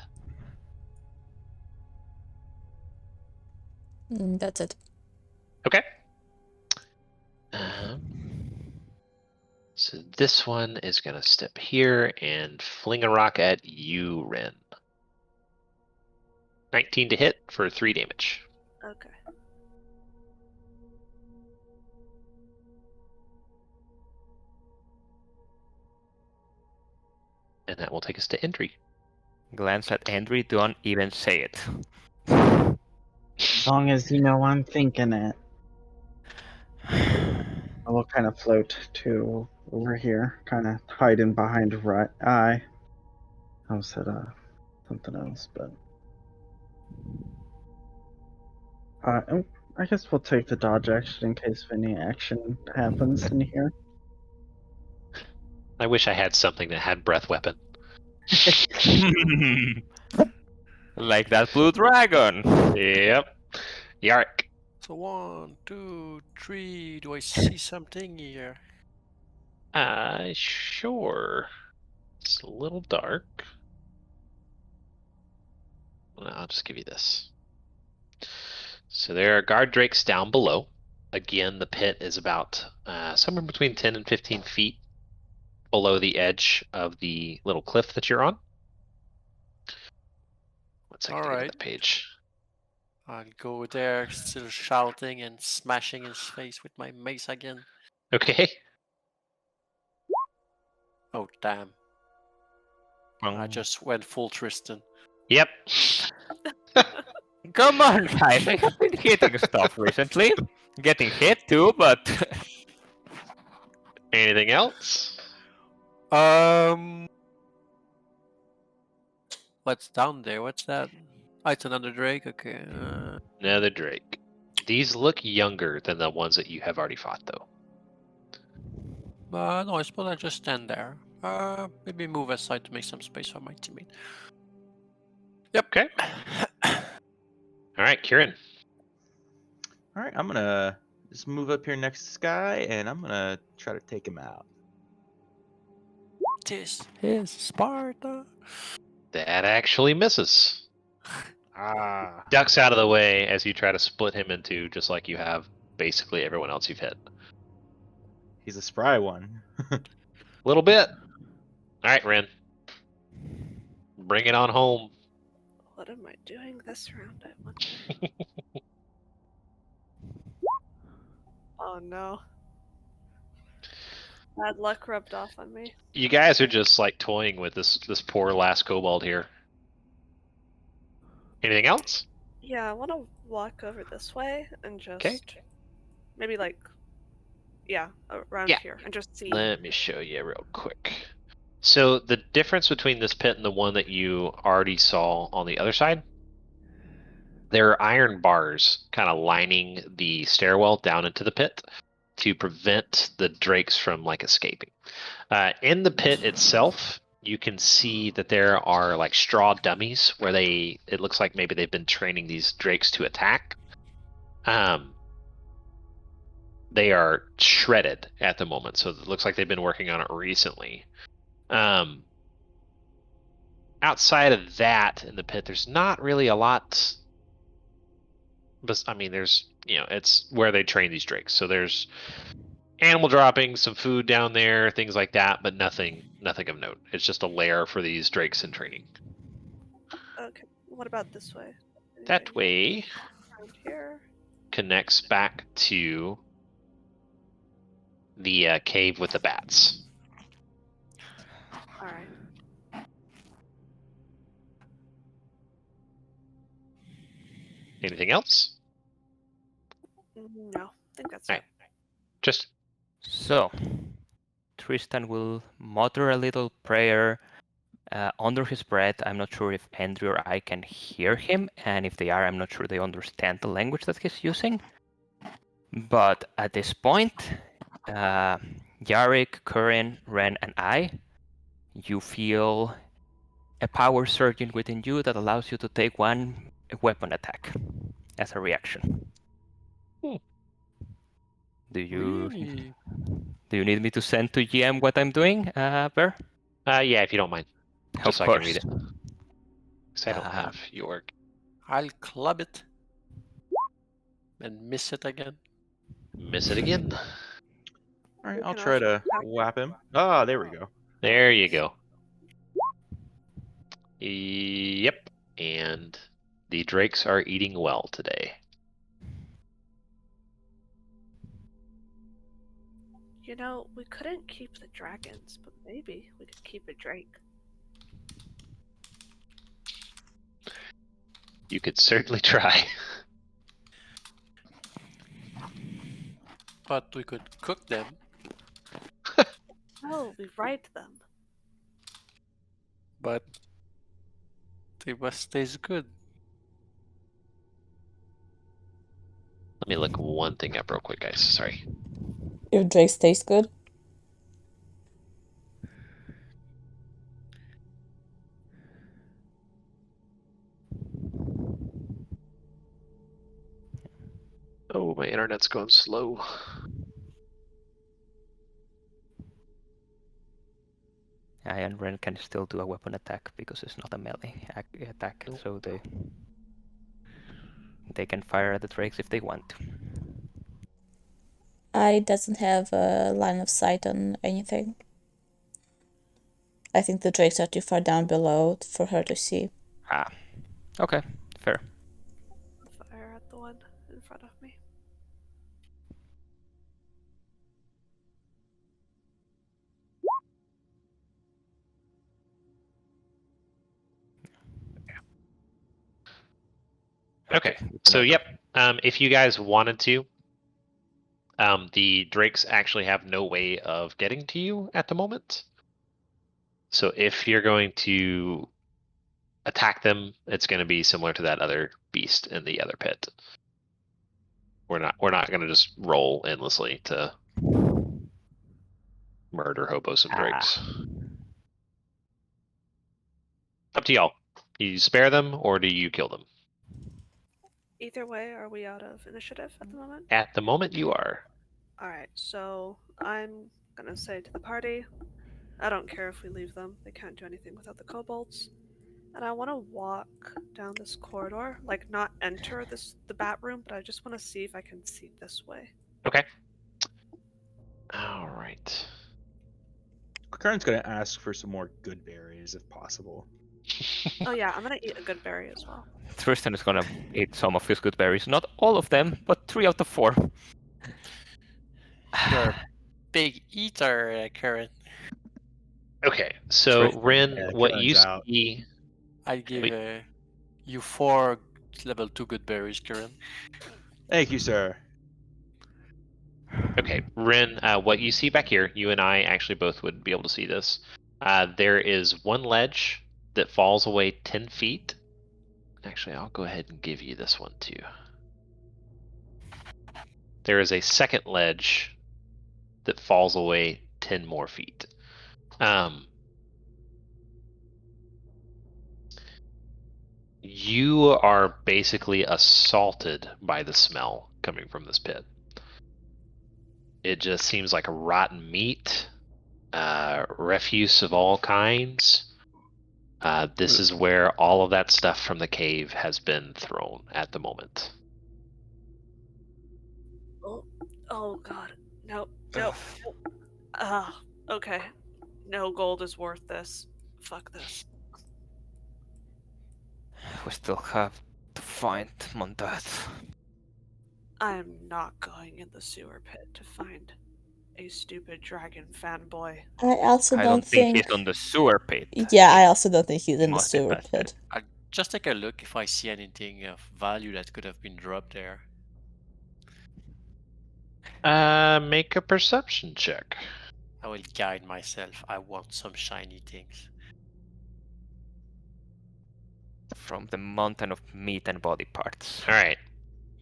That's it. So this one is gonna step here and fling a rock at you, Ren. 19 to hit for 3 damage. Okay. And that will take us to Endry. Glance at Andrew, don't even say it. As long as you know I'm thinking it. I will kind of float to over here, kind of hiding behind right eye. I said something else, but I guess we'll take the dodge action in case any action happens in here. I wish I had something that had breath weapon. Like that blue dragon. Yep. Yark. So 1, 2, 3. Do I see something here? Sure. It's a little dark. Well, I'll just give you this. So there are guard drakes down below. Again, the pit is about somewhere between 10 and 15 feet below the edge of the little cliff that you're on. 1 second to get to Alright. the page. I'll go there, still shouting and smashing his face with my mace again. Okay. Oh, damn. I just went full Tristan. Yep. Come on, guys. I have been hitting stuff recently. Getting hit too, but Anything else? What's down there? What's that? Oh, it's another Drake. Okay. Another drake. These look younger than the ones that you have already fought, though. No, I suppose I just stand there. Maybe move aside to make some space for my teammate. Yep. Okay. All right, Kieran. All right, I'm gonna just move up here next to this guy, and I'm gonna try to take him out. This is Sparta. That actually misses. Ah. Ducks out of the way as you try to split him in two, just like you have basically everyone else you've hit. He's a spry one. A little bit. All right, Ren. Bring it on home. What am I doing this round? I wonder. Oh no. Bad luck rubbed off on me. You guys are just like toying with this poor last kobold here. Anything else? Yeah, I want to walk over this way and just Okay. maybe like, yeah, around Yeah. here and just see. Let me show you real quick. So the difference between this pit and the one that you already saw on the other side, there are iron bars kind of lining the stairwell down into the pit to prevent the drakes from like escaping. In the pit itself, you can see that there are like straw dummies where it looks like maybe they've been training these drakes to attack. They are shredded at the moment, so it looks like they've been working on it recently. Outside of that, in the pit, there's not really a lot. But I mean, there's it's where they train these drakes. So there's animal droppings, some food down there, things like that, but nothing of note. It's just a lair for these drakes in training. Okay, what about this way? That Anything way around here? connects back to the cave with the bats. All right. Anything else? No, I think that's Alright. it. Just so Tristan will mutter a little prayer under his breath. I'm not sure if Andrew or I can hear him, and if they are, I'm not sure they understand the language that he's using. But at this point, Yarrick, Curran, Ren, and I, you feel a power surging within you that allows you to take one weapon attack as a reaction. Do you Really? need me to send to GM what I'm doing, Bear? yeah, if you don't mind. Of Just so I course. can read it. Because I don't have your... I'll club it. And miss it again. Miss it again. All right, We I'll can try also to attack whap him. Ah, there we go. There you go. Yep. And the drakes are eating well today. You know, we couldn't keep the dragons, but maybe we could keep a drake. You could certainly try. But we could cook them. Oh, we ride them. But they must taste good. Let me look one thing up real quick, guys. Sorry. If drakes taste good. Oh, my internet's going slow. And Ren can still do a weapon attack because it's not a melee attack, Nope. so they can fire at the drakes if they want to. I doesn't have a line of sight on anything. I think the drakes are too far down below for her to see. Ah, okay, fair. Fire at the one in front of me. Okay, so yep. If you guys wanted to, the drakes actually have no way of getting to you at the moment. So if you're going to attack them, it's going to be similar to that other beast in the other pit. We're not going to just roll endlessly to murder hobos and drakes. Up to y'all. You spare them or do you kill them? Either way, are we out of initiative at the moment? At the moment, you are. Alright, so I'm gonna say to the party, I don't care if we leave them, they can't do anything without the kobolds. And I want to walk down this corridor, like not enter the bat room, but I just want to see if I can see this way. Okay. All right. Karen's gonna ask for some more good berries if possible. Oh yeah, I'm gonna eat a good berry as well. Tristan is gonna eat some of his good berries. Not all of them, but 3 out of 4. You're a big eater, Karen. Okay, so Tristan, Ren, yeah, what Karen's you out. see? I give Wait. you 4 level 2 good berries, Karen. Thank you, sir. Okay, Ren, what you see back here, you and I actually both would be able to see this. There is one ledge that falls away 10 feet. Actually, I'll go ahead and give you this one too. There is a second ledge that falls away 10 more feet. You are basically assaulted by the smell coming from this pit. It just seems like a rotten meat, refuse of all kinds. This is where all of that stuff from the cave has been thrown at the moment. Oh god. Nope. Okay. No gold is worth this. Fuck this. We still have to find Mondath. I am not going in the sewer pit to find a stupid dragon fanboy. I also I don't don't think think. he's on the sewer pit. Yeah, I also don't think he's in the Must be sewer past pit. I'll just take a look if I see anything of value that could have been dropped there. Make a perception check. I will guide myself. I want some shiny things. From the mountain of meat and body parts. All right.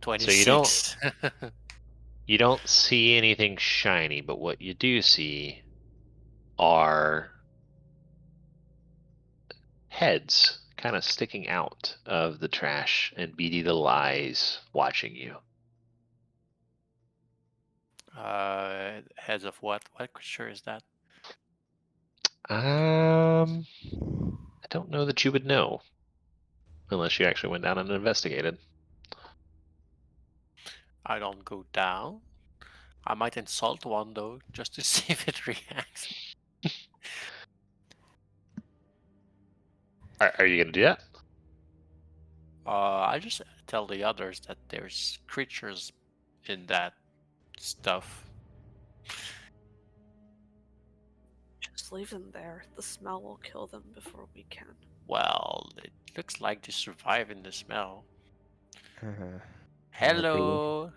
26. You don't see anything shiny, but what you do see are heads kind of sticking out of the trash and beady little eyes watching you. Heads of what? What creature is that? I don't know that you would know. Unless you actually went down and investigated. I don't go down. I might insult one though, just to see if it reacts. Are you gonna do that? I just tell the others that there's creatures in that stuff. Just leave them there. The smell will kill them before we can. Well, it looks like they survive in the smell. Uh, Hello.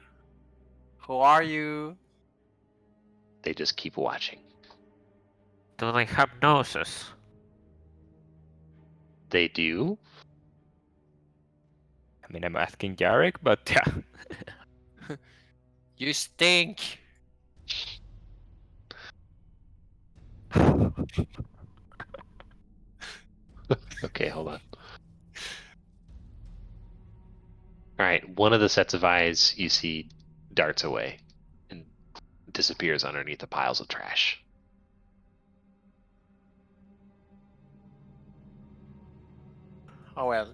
Who are you? They just keep watching. do they have noses? They do. I mean, I'm asking Jarek, but yeah. You stink. Okay, hold on. All right, one of the sets of eyes you see darts away and disappears underneath the piles of trash. Oh well.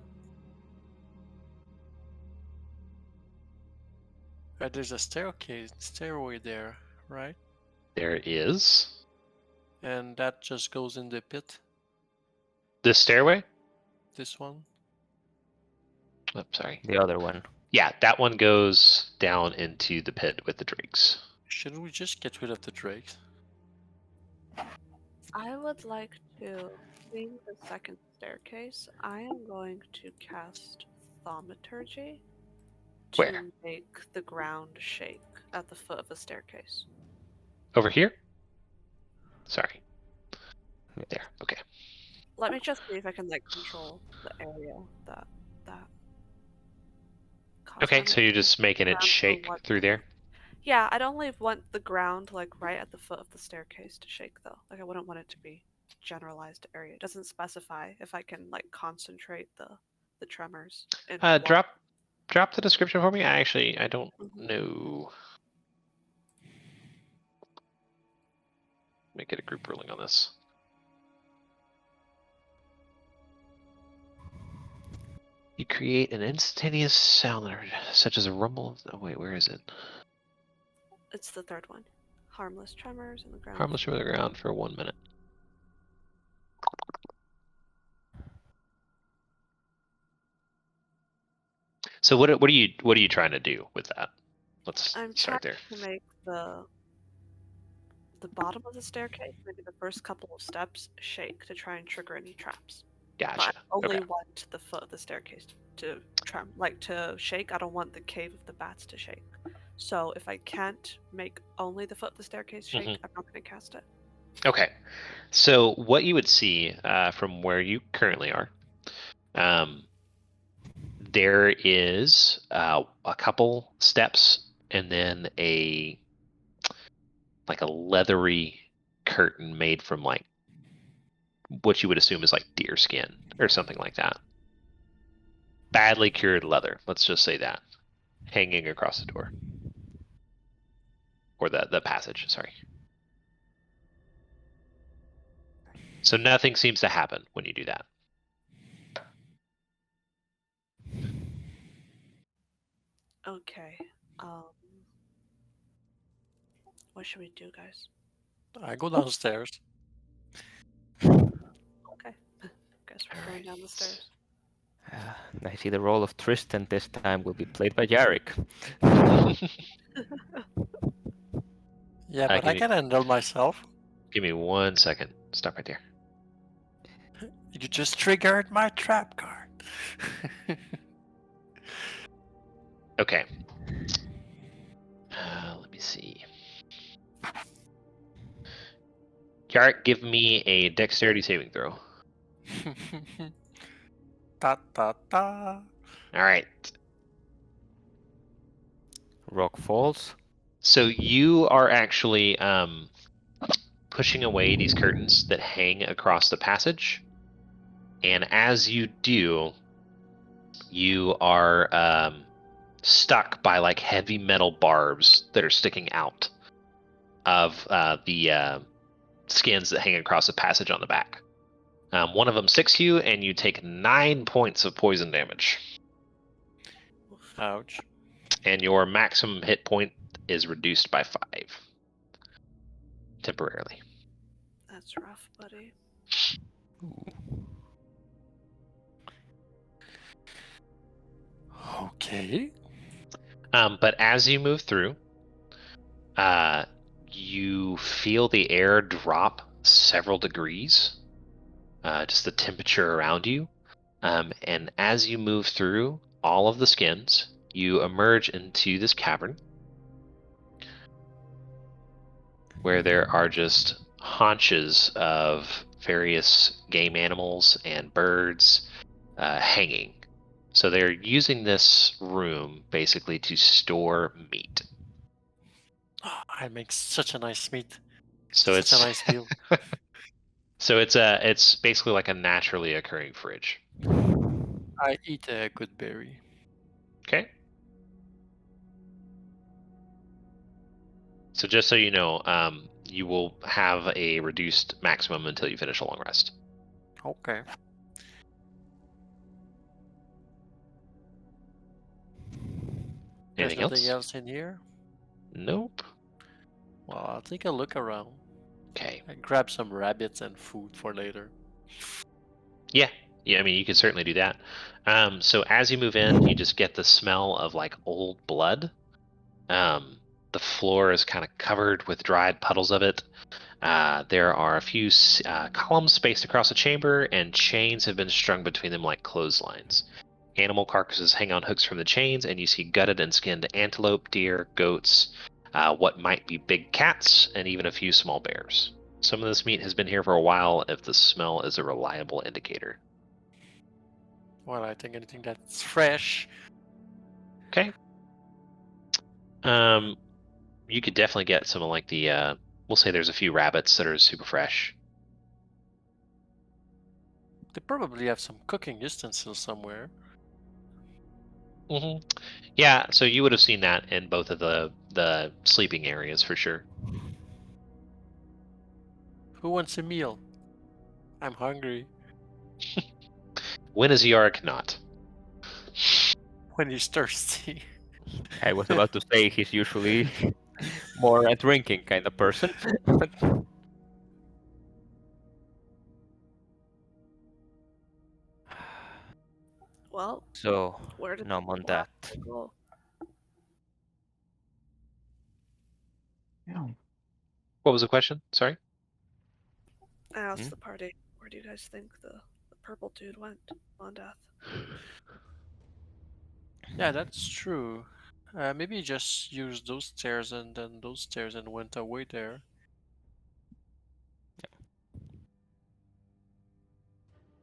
There's a stairway there, right? There is And that just goes in the pit. this stairway. This one. Oh, sorry. The other one. Yeah, that one goes down into the pit with the drakes. Shouldn't we just get rid of the drakes? I would like to, being the second staircase, I am going to cast Thaumaturgy to Where? make the ground shake at the foot of the staircase. Over here? Sorry. There. Okay. Let me just see if I can like control the area that. Okay, caused so you're just making it ground to shake what- through there? Yeah, I don't want the ground like right at the foot of the staircase to shake though. Like I wouldn't want it to be generalized area. It doesn't specify if I can like concentrate the tremors. In one- Drop the description for me. I don't Mhm. know. Make it a group ruling on this. You create an instantaneous sound such as a rumble. Oh wait, where is it? It's the third one. Harmless tremors in the ground. Harmless from the ground for 1 minute. So what are you trying to do with that? Let's I'm start trying there. to make the bottom of the staircase, maybe the first couple of steps, shake to try and trigger any traps. But Gotcha. I only Okay. want the foot of the staircase to to shake. I don't want the cave of the bats to shake. So if I can't make only the foot of the staircase shake, Mhm. I'm not going to cast it. Okay. So what you would see from where you currently are, there is a couple steps and then a leathery curtain made from like what you would assume is like deer skin or something like that. Badly cured leather, let's just say that, hanging across the door. Or the passage, sorry. So nothing seems to happen when you do that. Okay. What should we do, guys? I go downstairs. Okay. Guess we're going down the stairs. I see the role of Tristan this time will be played by Jarek. Yeah, I but I can- can handle myself. Give me 1 second. Stop right there. You just triggered my trap card. Okay. Let me see. Yark, give me a dexterity saving throw. Ta ta ta. All right. Rock falls. So you are actually pushing away these curtains that hang across the passage. And as you do, you are stuck by like heavy metal barbs that are sticking out of the skins that hang across the passage on the back. One of them sticks you, and you take 9 points of poison damage. Ouch. And your maximum hit point is reduced by 5 temporarily. That's rough, buddy. Okay. But as you move through, you feel the air drop several degrees, just the temperature around you. And as you move through all of the skins, you emerge into this cavern where there are just haunches of various game animals and birds hanging. So they're using this room basically to store meat. Oh, I make such a nice meat. So Such it's a nice meal. so it's basically like a naturally occurring fridge. I eat a good berry. Okay. So just so you know, you will have a reduced maximum until you finish a long rest. Okay. There's Anything nothing else? else in here? Nope. Well, I'll take a look around. Okay. I grab some rabbits and food for later. Yeah, I mean, you could certainly do that. So as you move in, you just get the smell of like old blood. The floor is kind of covered with dried puddles of it. There are a few columns spaced across the chamber, and chains have been strung between them like clotheslines. Animal carcasses hang on hooks from the chains, and you see gutted and skinned antelope, deer, goats, what might be big cats, and even a few small bears. Some of this meat has been here for a while if the smell is a reliable indicator. Well, I think anything that's fresh. Okay. You could definitely get some of like the, we'll say there's a few rabbits that are super fresh. They probably have some cooking utensils somewhere. Mm-hmm. Yeah, so you would have seen that in both of the sleeping areas for sure. Who wants a meal? I'm hungry. When is Yorick not? When he's thirsty. I was about to say he's usually more a drinking kind of person. Well, So, where did no the on black that. go? Yeah. What was the question? Sorry? I asked Hmm? the party, where do you guys think the purple dude went? Mondath. Yeah, that's true. Maybe he just used those stairs and then those stairs and went away there.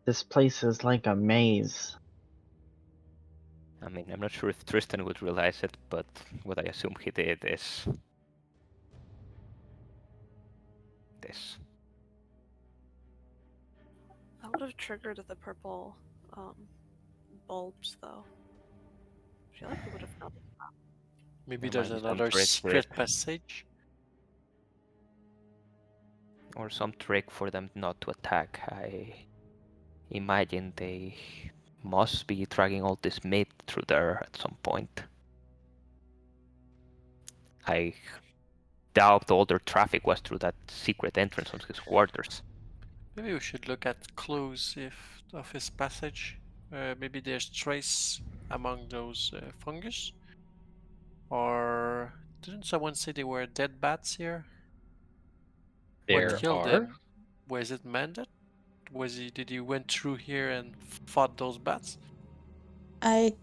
This place is like a maze. I mean, I'm not sure if Tristan would realize it, but what I assume he did is this. That would have triggered the purple bulbs, though. I feel like we would have known. Maybe There there's might be some another trick secret with- passage. Or some trick for them not to attack. I imagine they must be dragging all this meat through there at some point. I doubt all their traffic was through that secret entrance of his quarters. Maybe we should look at clues of his passage. Maybe there's trace among those fungus. Or didn't someone say there were dead bats here? There What killed are. them? Was it Mandat? Did he went through here and fought those bats? I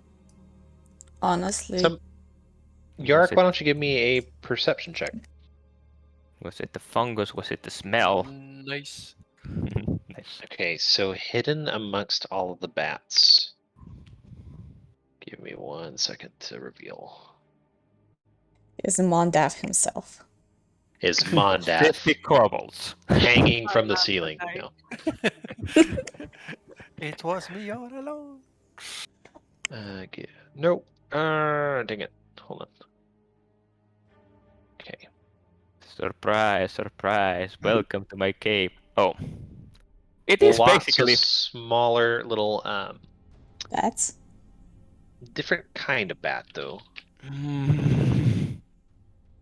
honestly Yorick, it- why don't you give me a perception check? Was it the fungus? Was it the smell? Nice. Nice. Okay, so hidden amongst all of the bats. Give me 1 second to reveal. is Mondath himself. Is Mondath 50 kobolds. hanging from the Mondath ceiling? tonight. No. It was me all along. Nope. Dang it. Hold on. Okay. Surprise, surprise. Welcome to my cave. Oh. It is Lots basically of smaller little That's different kind of bat though.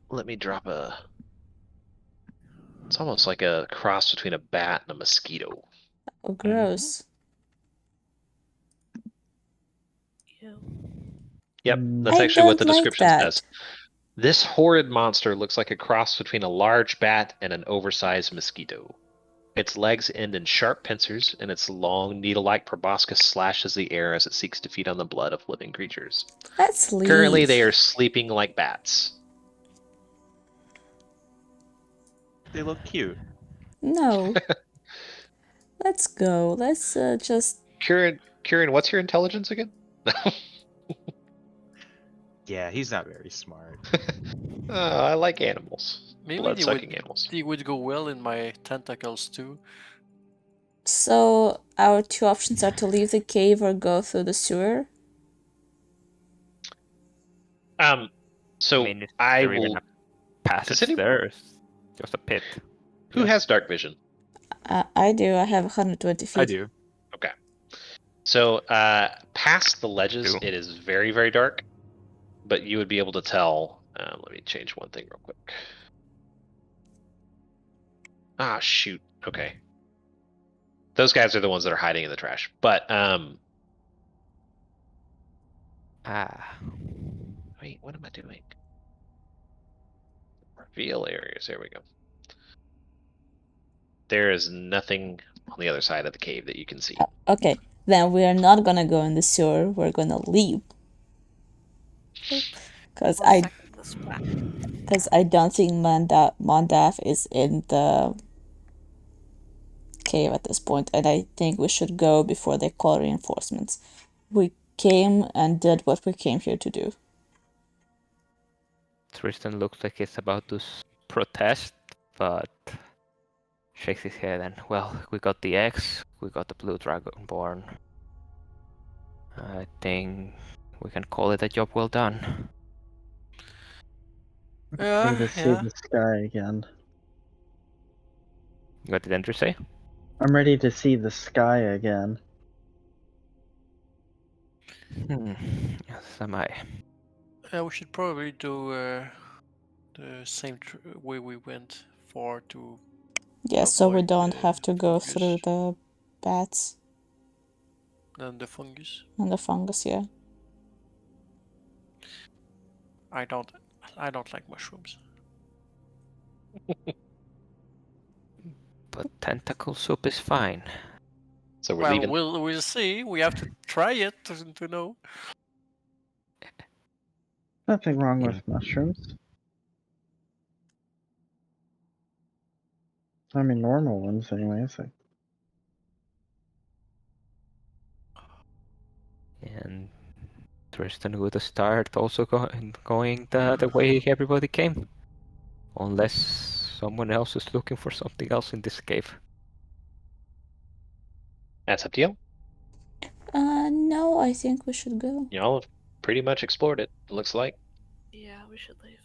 let me drop a. It's almost like a cross between a bat and a mosquito. Oh, gross. Ew. Yep, Mm. that's I actually what the don't like description that. says. This horrid monster looks like a cross between a large bat and an oversized mosquito. Its legs end in sharp pincers, and its long, needle-like proboscis slashes the air as it seeks to feed on the blood of living creatures. Let's leave. Currently, they are sleeping like bats. They look cute. No. Let's go. Let's just. Kieran, what's your intelligence again? Yeah, he's not very smart. I like animals. Maybe Blood-sucking animals. they would go well in my tentacles too. So, our two options are to leave the cave or go through the sewer. So I mean, is I there even will. a passage any- there? Or is it just a pit? Who has dark vision? I do. I have 120 feet. I do. Okay. So past the ledges, Cool. it is very, very dark, but you would be able to tell. Let me change one thing real quick. Ah, shoot. Okay. Those guys are the ones that are hiding in the trash. But wait, what am I doing? Reveal areas. There we go. There is nothing on the other side of the cave that you can see. Okay, then we are not gonna go in the sewer. We're gonna leave. Because I'll second this plan. I don't think Mondaf is in the cave at this point, and I think we should go before they call reinforcements. We came and did what we came here to do. Tristan looks like he's about to protest, but shakes his head and, well, we got the X, we got the Blue Dragonborn. I think we can call it a job well done. I need to see Yeah. the sky again. What did Andrew say? I'm ready to see the sky again. Yes, am I. Yeah, we should probably do the same way we went for to. Yeah, so we Avoid don't the have to go fungus. through the bats And the fungus. and the fungus, yeah. I don't like mushrooms. But tentacle soup is fine. So we're Well, leaving. we'll see. We have to try it to know. Nothing wrong with mushrooms. I mean, normal ones, anyways. And Tristan would start also going the way everybody came. Unless someone else is looking for something else in this cave. That's up to you. No, I think we should go. Y'all have pretty much explored it. It looks like. Yeah, we should leave.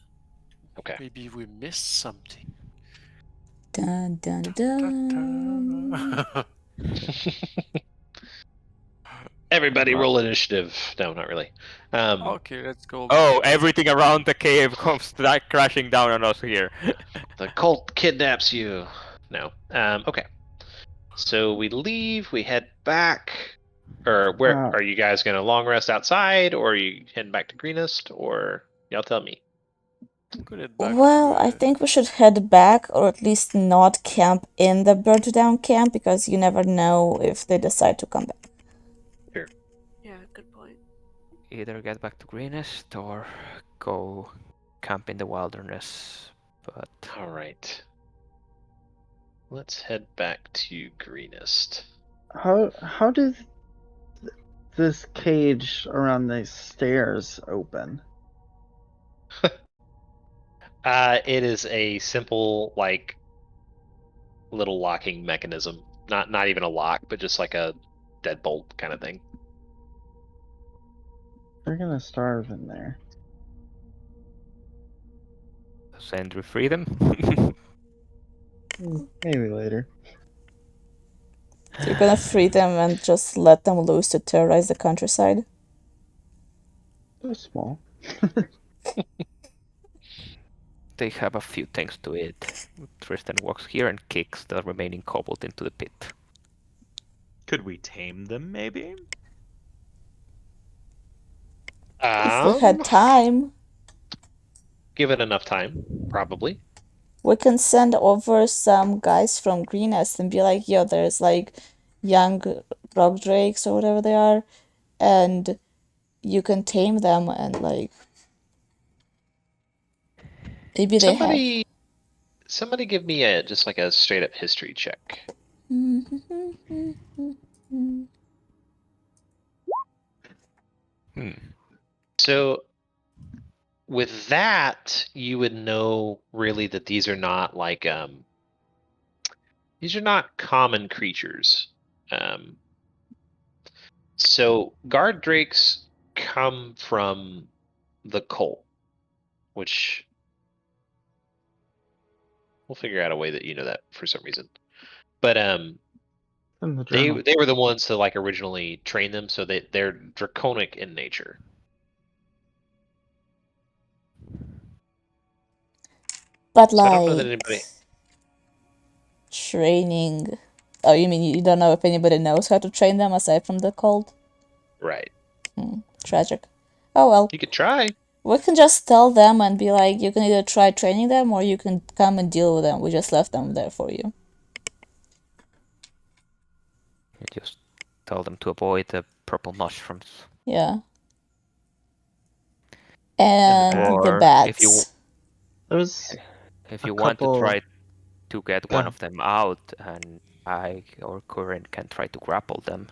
Okay. Maybe we missed something. Dun dun dun. Ta-ta. Everybody roll initiative. No, not really. Okay, let's go. Oh, everything around the cave comes crashing down on us here. The cult kidnaps you. No. Okay. So we leave. We head back. Or where are you guys gonna long rest outside, or are you heading back to Greenest, or y'all tell me. Well, I think we should head back, or at least not camp in the Burnt Down camp, because you never know if they decide to come back. Sure. Yeah, good point. Either get back to Greenest or go camp in the wilderness. But All right. Let's head back to Greenest. How does this cage around these stairs open? It is a simple, like, little locking mechanism. Not even a lock, but just like a deadbolt kind of thing. They're gonna starve in there. does Andrew free them? Maybe later. You're gonna free them and just let them loose to terrorize the countryside? They're small. they have a few things to eat. Tristan walks here and kicks the remaining kobold into the pit. Could we tame them, maybe? If we had time, Given enough time, probably. we can send over some guys from Greenest and be like, yo, there's like young rock drakes or whatever they are, and you can tame them and like maybe they have. Somebody give me just like a straight up history check. So with that, you would know really that these are not like these are not common creatures. So guard drakes come from the cult, which we'll figure out a way that you know that for some reason. But In the they journal. were the ones to like originally train them, so they're draconic in nature. But So I don't know that like anybody. training. Oh, you mean you don't know if anybody knows how to train them aside from the cult? Right. Tragic. Oh well. You could try. We can just tell them and be like, you can either try training them or you can come and deal with them. We just left them there for you. You just tell them to avoid the purple mushrooms. Yeah. And the Or bats. if you There's if a you want to couple- try to get one Yeah. of them out, and I or Curran can try to grapple them.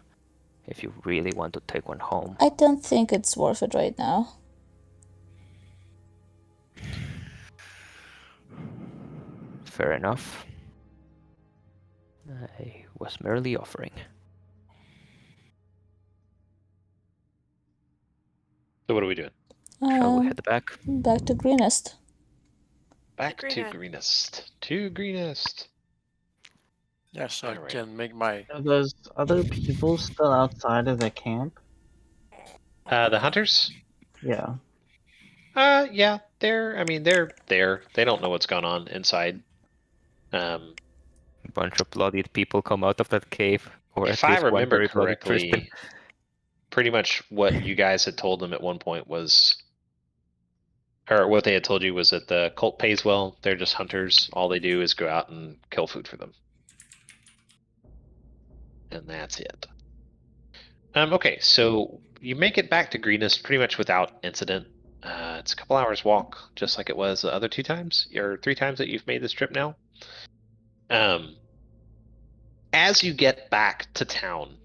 If you really want to take one home. I don't think it's worth it right now. Fair enough. I was merely offering. So what are we doing? Shall we head back? Back to Greenest. Back to Greenest. Greenest. To Greenest. Yeah, so I Alright. can make my. Are those other people still outside of the camp? The hunters? Yeah. Yeah, they're there. They don't know what's going on inside. A bunch of bloodied people come out of that cave. Or If at I least one remember very bloodied Tristan. correctly, pretty much what you guys had told them at one point was, or what they had told you was that the cult pays well. They're just hunters. All they do is go out and kill food for them. And that's it. Okay, so you make it back to Greenest pretty much without incident. It's a couple hours walk, just like it was the other 2 times, or 3 times that you've made this trip now. As you get back to town,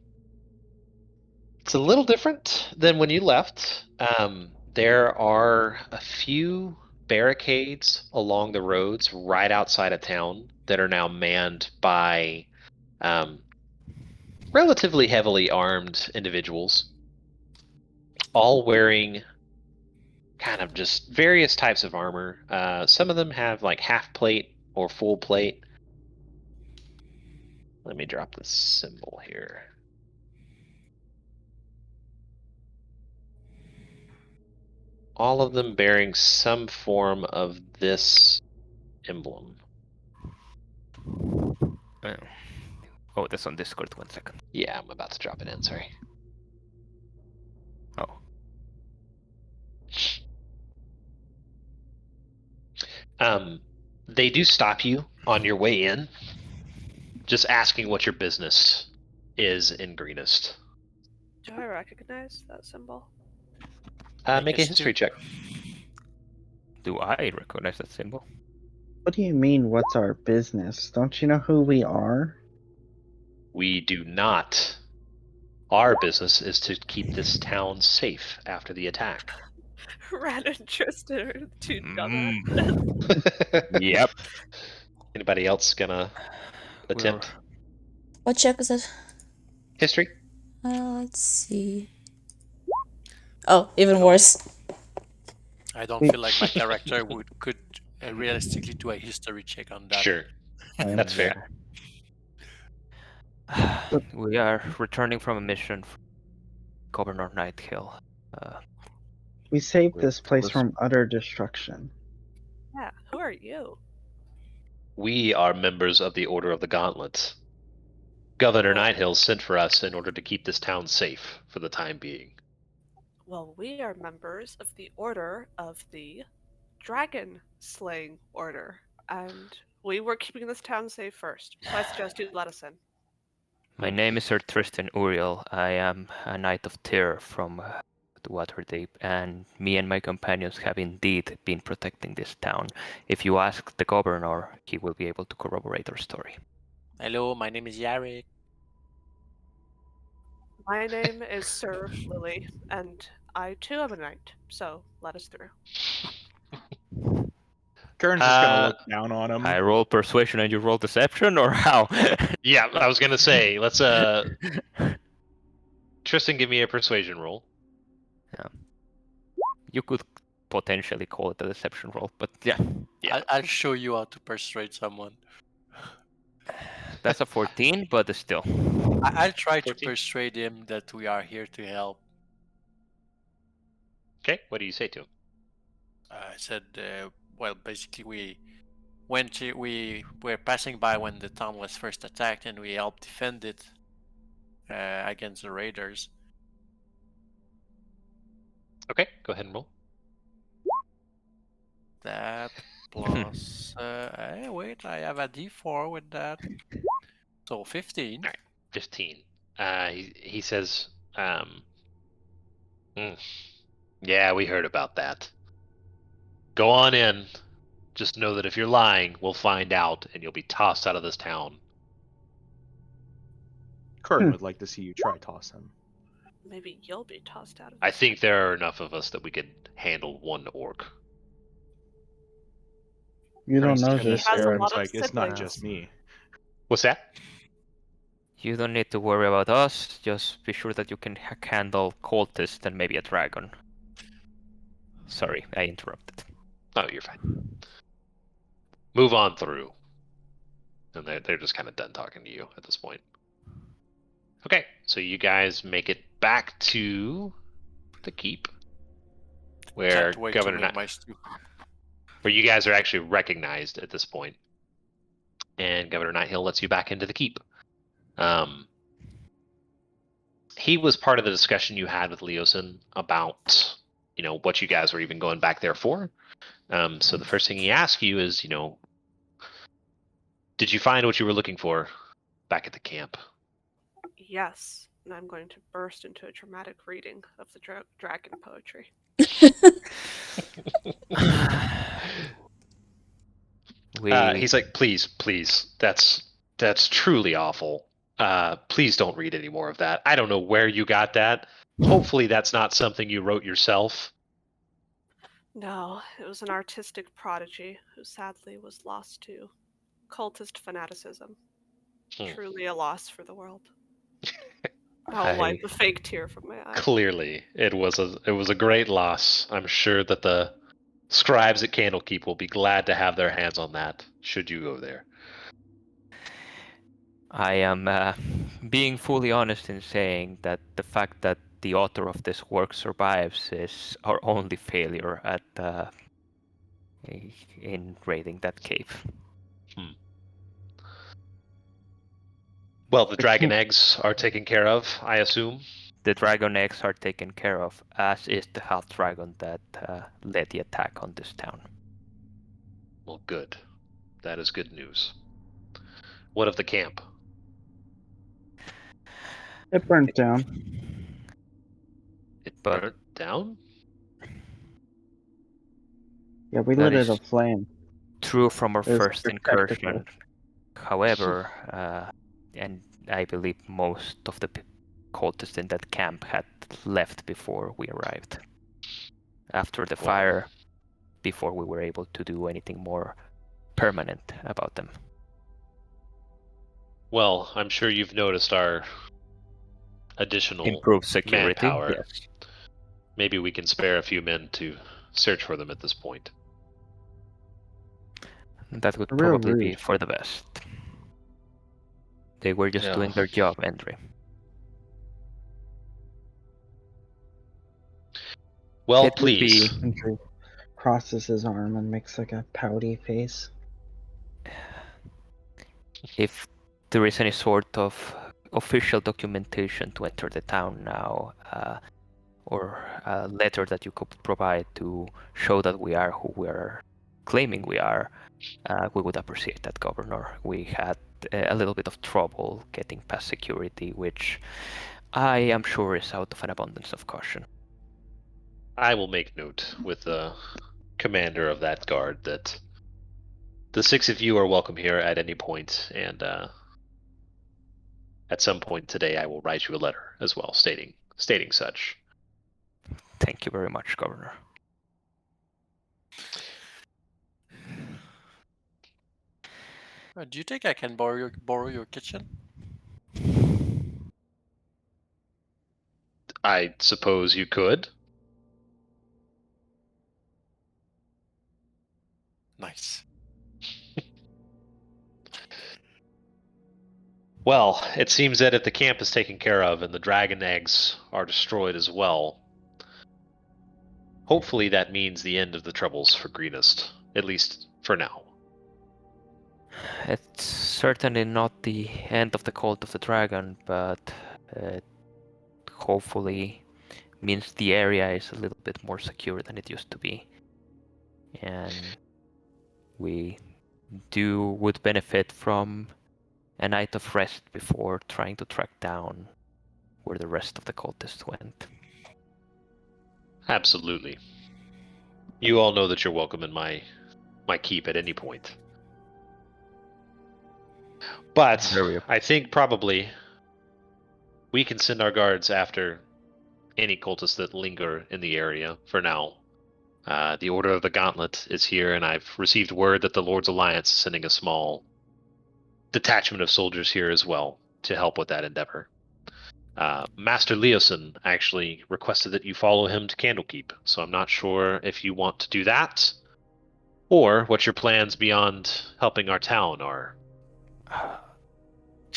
it's a little different than when you left. There are a few barricades along the roads right outside of town that are now manned by relatively heavily armed individuals, all wearing kind of just various types of armor. Some of them have like half plate or full plate. Let me drop the symbol here. All of them bearing some form of this emblem. Oh, that's on Discord. 1 second. Yeah, I'm about to drop it in, sorry. Oh. They do stop you on your way in, just asking what your business is in Greenest. Do I recognize that symbol? Make a history check. Do I recognize that symbol? What do you mean, what's our business? Don't you know who we are? We do not. Our business is to keep this town safe after the attack. Red and Tristan are the two Mm. Yep. Anybody else gonna attempt What check is it? history? Let's see. Oh, even worse. I don't feel like my character could realistically do a history check on that. Sure, that's fair. We are returning from a mission from Governor Nighthill. We saved With- this place with- from utter destruction. Yeah, who are are you? We are members of the Order of the Gauntlet. Governor Well- Nighthill sent for us in order to keep this town safe for the time being. Well, we are members of the Order of the Dragon Slaying Order, and we were keeping this town safe first. So I suggest you let us in. My name is Sir Tristan Uriel. I am a Knight of Terror from the Waterdeep, and me and my companions have indeed been protecting this town. If you ask the governor, he will be able to corroborate our story. Hello, my name is Yarrick. My name is Sir Lily, and I too am a knight, so let us through. Kern's just gonna look down on him. I roll persuasion and you roll deception, or how? Yeah, I was gonna say, let's Tristan, give me a persuasion roll. You could potentially call it a deception roll, but yeah, I'll show you how to persuade someone. that's a 14, but still. I'll try to 14. persuade him that we are here to help. Okay, what do you say to him? I said, well, basically we were passing by when the town was first attacked, and we helped defend it against the raiders. Okay, go ahead and roll. That plus, wait, I have a D4 with that, so 15. 15. He says, yeah, we heard about that. Go on in. Just know that if you're lying, we'll find out, and you'll be tossed out of this town. Kern would like to see you try toss him. Maybe you'll be tossed out of I this. think there are enough of us that we could handle one orc. You don't Kern's know looking at this, He has a Aaron. lot of like it's not siblings. just me. What's that? You don't need to worry about us. Just be sure that you can handle cultists and maybe a dragon. Sorry, I interrupted. Oh, you're fine. Move on through. And they're just kind of done talking to you at this point. Okay, so you guys make it back to the keep, where Can't wait to Governor make my stew. where you guys are actually recognized at this point, and Governor Nighthill lets you back into the keep. He was part of the discussion you had with Leosin about, what you guys were even going back there for. So the first thing he asks you is, did you find what you were looking for back at the camp? Yes, and I'm going to burst into a dramatic reading of the dragon poetry. He's like, please, that's truly awful. Please don't read any more of that. I don't know where you got that. Hopefully that's not something you wrote yourself. No, it was an artistic prodigy who sadly was lost to cultist fanaticism. Truly a loss for the world. I'll wipe a fake tear from my eye. Clearly, it was a great loss. I'm sure that the scribes at Candlekeep will be glad to have their hands on that, should you go there. I am being fully honest in saying that the fact that the author of this work survives is our only failure at in raiding that cave. Well, the dragon eggs are taken care of, I assume. The dragon eggs are taken care of, as is the half dragon that led the attack on this town. Well, good. That is good news. What of the camp? It burnt down. It burnt down? Yeah, we That lit it is aflame. true from our It was first pretty incursion. tactical. However, and I believe most of the cultists in that camp had left before we arrived. After the fire, before we were able to do anything more permanent about them. Well, I'm sure you've noticed our additional Improved security. manpower. Yes. Maybe we can spare a few men to search for them at this point. That would Real probably be rude. for the best. They were just doing their job, Andre. Well, It would be- please. Infantry crosses his arm and makes like a pouty face. If there is any sort of official documentation to enter the town now, or a letter that you could provide to show that we are who we are claiming we are, we would appreciate that, Governor. We had a little bit of trouble getting past security, which I am sure is out of an abundance of caution. I will make note with the commander of that guard that the 6 of you are welcome here at any point, and at some point today I will write you a letter as well, stating such. Thank you very much, Governor. Do you think I can borrow your kitchen? I suppose you could. Nice. Well, it seems that if the camp is taken care of and the dragon eggs are destroyed as well, hopefully that means the end of the troubles for Greenest, at least for now. It's certainly not the end of the Cult of the Dragon, but hopefully means the area is a little bit more secure than it used to be. And we would benefit from a night of rest before trying to track down where the rest of the cultists went. Absolutely. You all know that you're welcome in my keep at any point. But I think probably we can send our guards after any cultists that linger in the area for now. The Order of the Gauntlet is here, and I've received word that the Lord's Alliance is sending a small detachment of soldiers here as well to help with that endeavor. Master Leosin actually requested that you follow him to Candlekeep, so I'm not sure if you want to do that, or what your plans beyond helping our town are.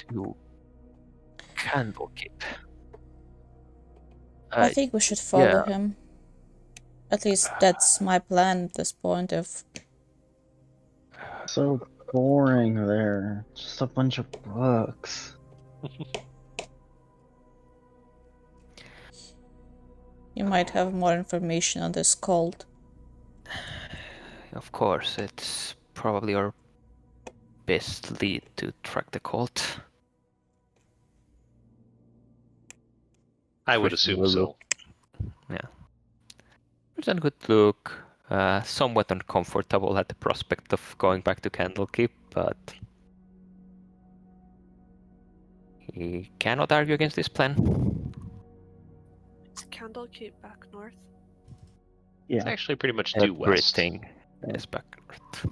To Candlekeep. I think we should follow him. At least that's my plan at this point. If So boring there. Just a bunch of books. you might have more information on this cult. Of course, it's probably our best lead to track the cult. I would Christian assume will so. look- Yeah. Christian could look somewhat uncomfortable at the prospect of going back to Candlekeep, but he cannot argue against this plan. Is Candlekeep back north? It's Yeah. actually pretty much due west. Everything is back north.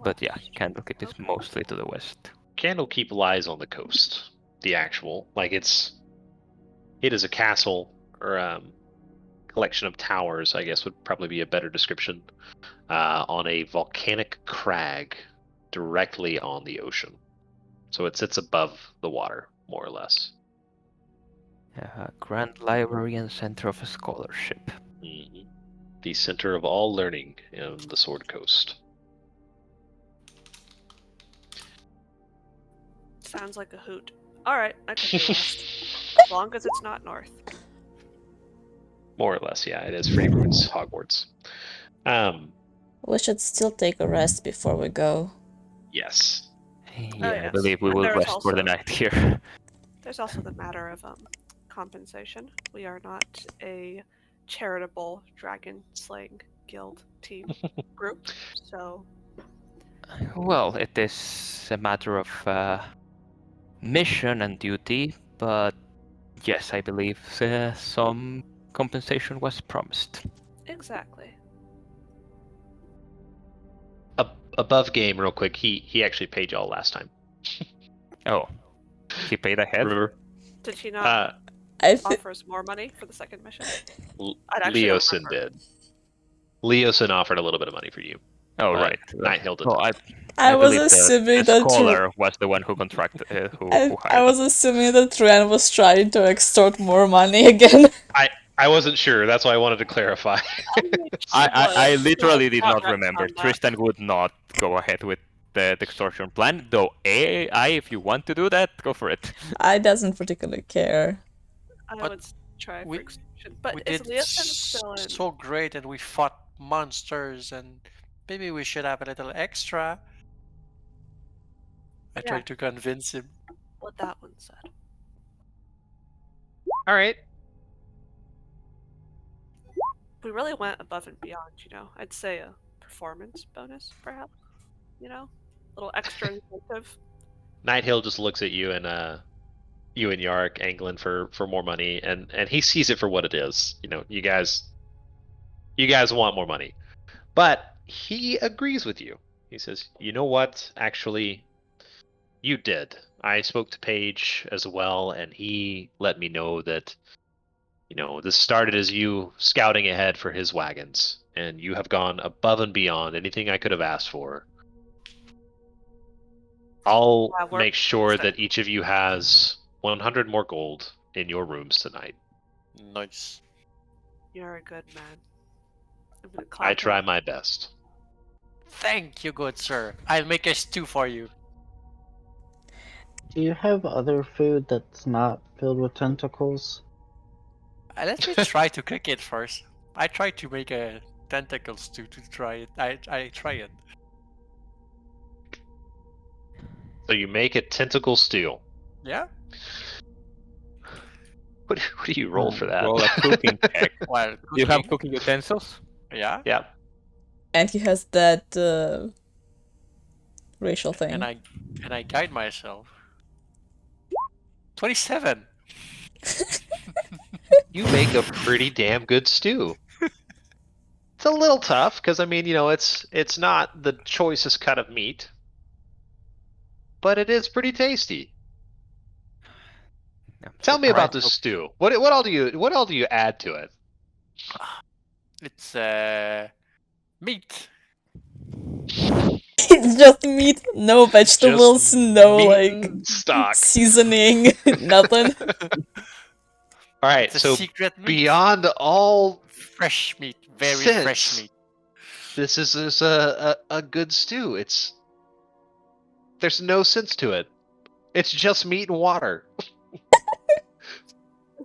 But yeah, Candlekeep is Okay. mostly to the west. Candlekeep lies on the coast. The actual, it is a castle or collection of towers, I guess would probably be a better description, on a volcanic crag directly on the ocean. So it sits above the water, more or less. Grand Library and Center of Scholarship. Mhm. The center of all learning in the Sword Coast. Sounds like a hoot. Alright, I can do west. As long as it's not north. More or less, yeah. It is Freebroods, Hogwarts. We should still take a rest before we go. Yes. Yeah, I yes. believe we And will there's rest for the also- night here. There's also the matter of compensation. We are not a charitable dragon slaying guild team group, so Well, it is a matter of mission and duty, but yes, I believe some compensation was promised. exactly. Above game, real quick. He actually paid y'all last time. Oh, he paid ahead? Remember? Did he not I thi- offer us more money for the second mission? I'd actually don't Leosin remember. did. Leosin offered a little bit of money for you. Oh, right. Nighthill did Oh, not. I was believe assuming the that scholar was the one who contracted, who I hired was assuming that Ren was trying to extort more money again. I wasn't sure. That's why I wanted to clarify. I literally did not Progress remember. on that. Tristan would not go ahead with the extortion plan, though AI, if you want to do that, go for it. I doesn't particularly care. I But would try for we- extortion. But we is did Leosin still in? so great, and we fought monsters, and maybe we should have a little extra. I Yeah. tried to convince him. What that one said. All right. We really went above and beyond, you know. I'd say a performance bonus, perhaps. You know, a little extra incentive. Nighthill just looks at you and Yarrick angling for more money, and he sees it for what it is. You know, you guys want more money, but he agrees with you. He says, "You know what? Actually, you did. I spoke to Paige as well, and he let me know that, you know, this started as you scouting ahead for his wagons, and you have gone above and beyond anything I could have asked for. I'll Yeah, we're make sure set. that each of you has 100 more gold in your rooms tonight. Nice. You're a good man. I'm gonna clap I your- try my best." Thank you, good sir. I'll make a stew for you. Do you have other food that's not filled with tentacles? Let me try to cook it first. I tried to make a tentacle stew to try it. I try it. So you make a tentacle stew. Yeah. What do you roll for that? Roll a cooking check. Well, Do you have cooking, cooking utensils? yeah, Yeah. And he has that racial thing. and I guide myself. 27. You make a pretty damn good stew. It's a little tough because I mean, you know, it's not the choicest cut of meat, but it is pretty tasty. Yeah, Tell me about surprise. this stew. What all do you add to it? It's meat. It's just meat, no vegetables, Just no meat like and stock. seasoning, nothing. All right, It's a so secret meat. beyond all, Fresh meat, very sense, fresh meat. this is a good stew. There's no sense to it. It's just meat and water.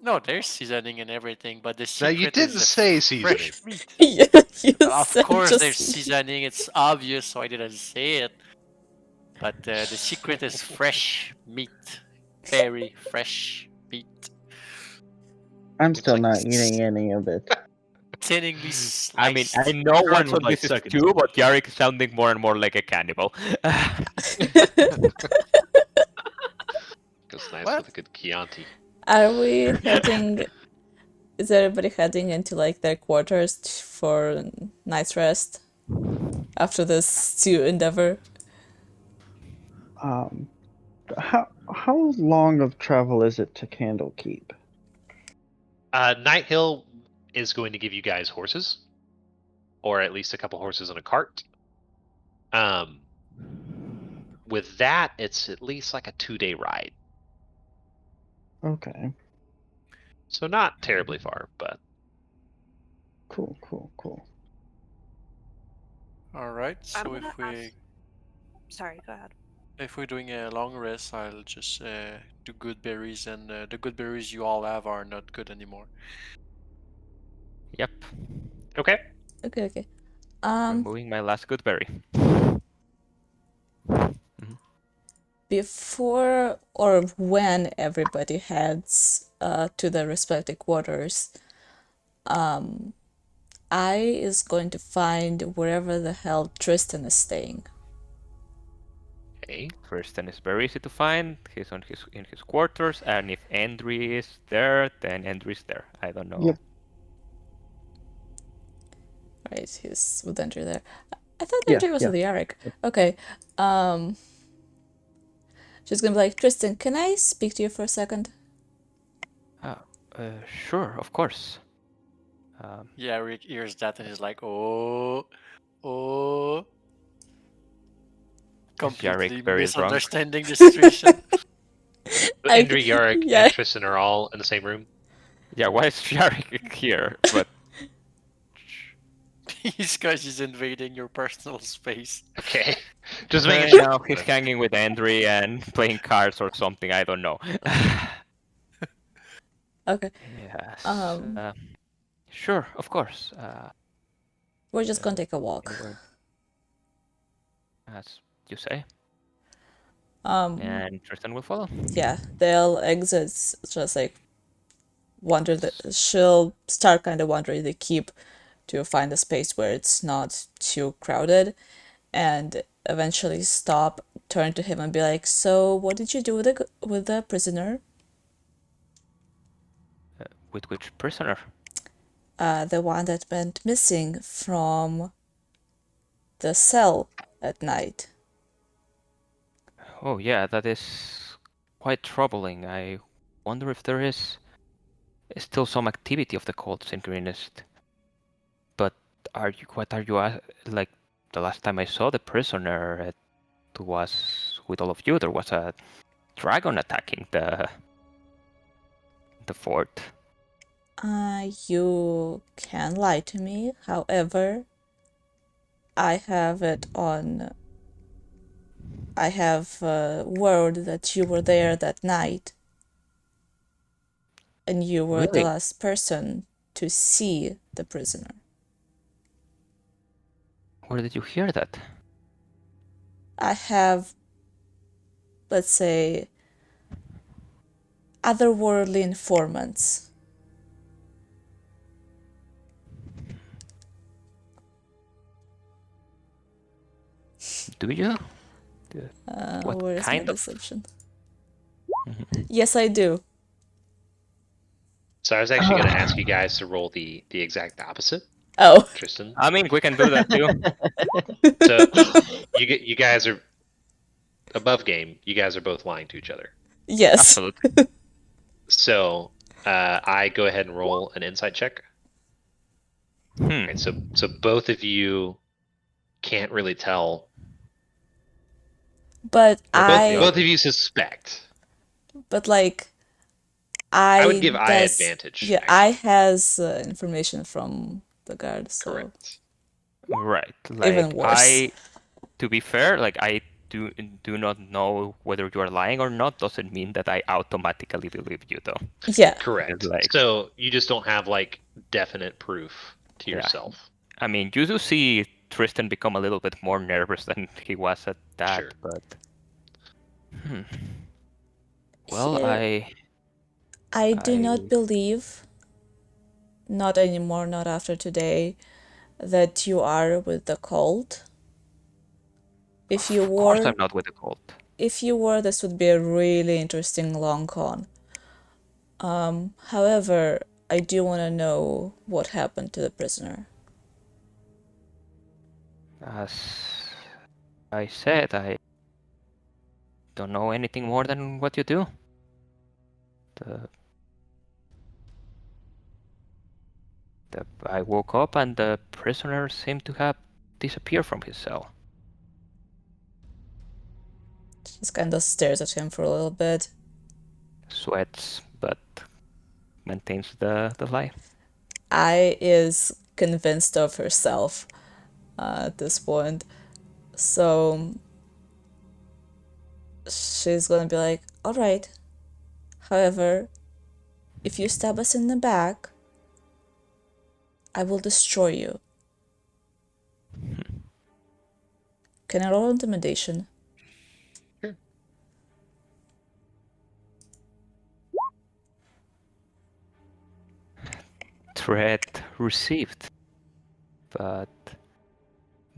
No, there's seasoning and everything, but the Now secret you is didn't the say seasoning. fresh meat. Yeah, you Of said course, just there's seasoning. It's obvious, so I didn't say it. But the secret is fresh meat, very fresh meat. I'm Looks still like not s- eating any of it. Thinning these I mean, sliced. I know Sure, one would of like this is seconds. stew, but Yarrick is sounding more and more like a cannibal. Goes nice What? with a good Chianti. Are we heading? Is everybody heading into like their quarters for night's rest after this stew endeavor? How long of travel is it to Candlekeep? Nighthill is going to give you guys horses, or at least a couple horses and a cart. With that, it's at least like a 2-day ride, Okay, so not terribly far, but cool. All right. I'm So gonna if we ask- Sorry, go ahead. if we're doing a long rest, I'll just do good berries, and the good berries you all have are not good anymore. Yep, okay. Okay. removing my last good berry. Before or when everybody heads to their respective quarters, I is going to find wherever the hell Tristan is staying. Okay. Tristan is very easy to find. He's in his quarters, and if Endry is there, then Endry is there. I don't know. Yep. Right, he's with Andrew there. I thought Yeah, Andrew was yeah. with Yarrick. Okay. She's gonna be like, Tristan, can I speak to you for a second? Sure, of course. Yeah, Rick hears that and he's like, oh. Completely very drunk? misunderstanding the situation. But Indri, Yarrick, yeah. and Tristan are all in the same room. Yeah, why is Sharik here? But These guys is invading your personal space. Okay. Just right making sure. now he's hanging with Andre and playing cards or something. I don't know. Okay, Yes. Um, Sure, of course. we're just gonna take a walk. Anywhere, as you say, Um, and Tristan will follow. yeah, they'll exit, just like she'll start kind of wandering the keep to find a space where it's not too crowded, and eventually stop, turn to him and be like, so what did you do with the prisoner? With which prisoner? The one that went missing from the cell at night. Oh yeah, that is quite troubling. I wonder if there is still some activity of the cult synchronist. But what are you like? The last time I saw the prisoner, it was with all of you. There was a dragon attacking the fort. You can lie to me. However, I have word that you were there that night, and you were the Really? last person to see the prisoner. Where did you hear that? I have, let's say, otherworldly informants. Do you? What Where is kind my of? deception? Mhm. Yes, I do. So I was actually going to ask you guys to roll the exact opposite, Oh, Tristan. I mean, we can do that too. So you guys are above game. You guys are both lying to each other. yes. Absolutely. So I go ahead and roll an insight check. Okay, so both of you can't really tell. But Both of you suspect. But like, I would give I does- advantage. Yeah, actually. I has information from the guard, so Correct. Right. Like even worse. to be fair, like I do not know whether you are lying or not. Doesn't mean that I automatically believe you, though. Yeah, Correct. Like- So you just don't have like definite proof to Yeah. yourself. I mean, you do see Tristan become a little bit more nervous than he was at that, Sure. but. Well, Here, I do I- not believe, not anymore, not after today, that you are with the cult. If you Of course, were, I'm not with the cult. if you were, this would be a really interesting long con. However, I do want to know what happened to the prisoner. As I said, I don't know anything more than what you do. I woke up and the prisoner seemed to have disappeared from his cell. Just kind of stares at him for a little bit. Sweats, but maintains the lie. I is convinced of herself at this point. So she's gonna be like, alright. However, if you stab us in the back, I will destroy you. Can I roll intimidation? Sure. Threat received. But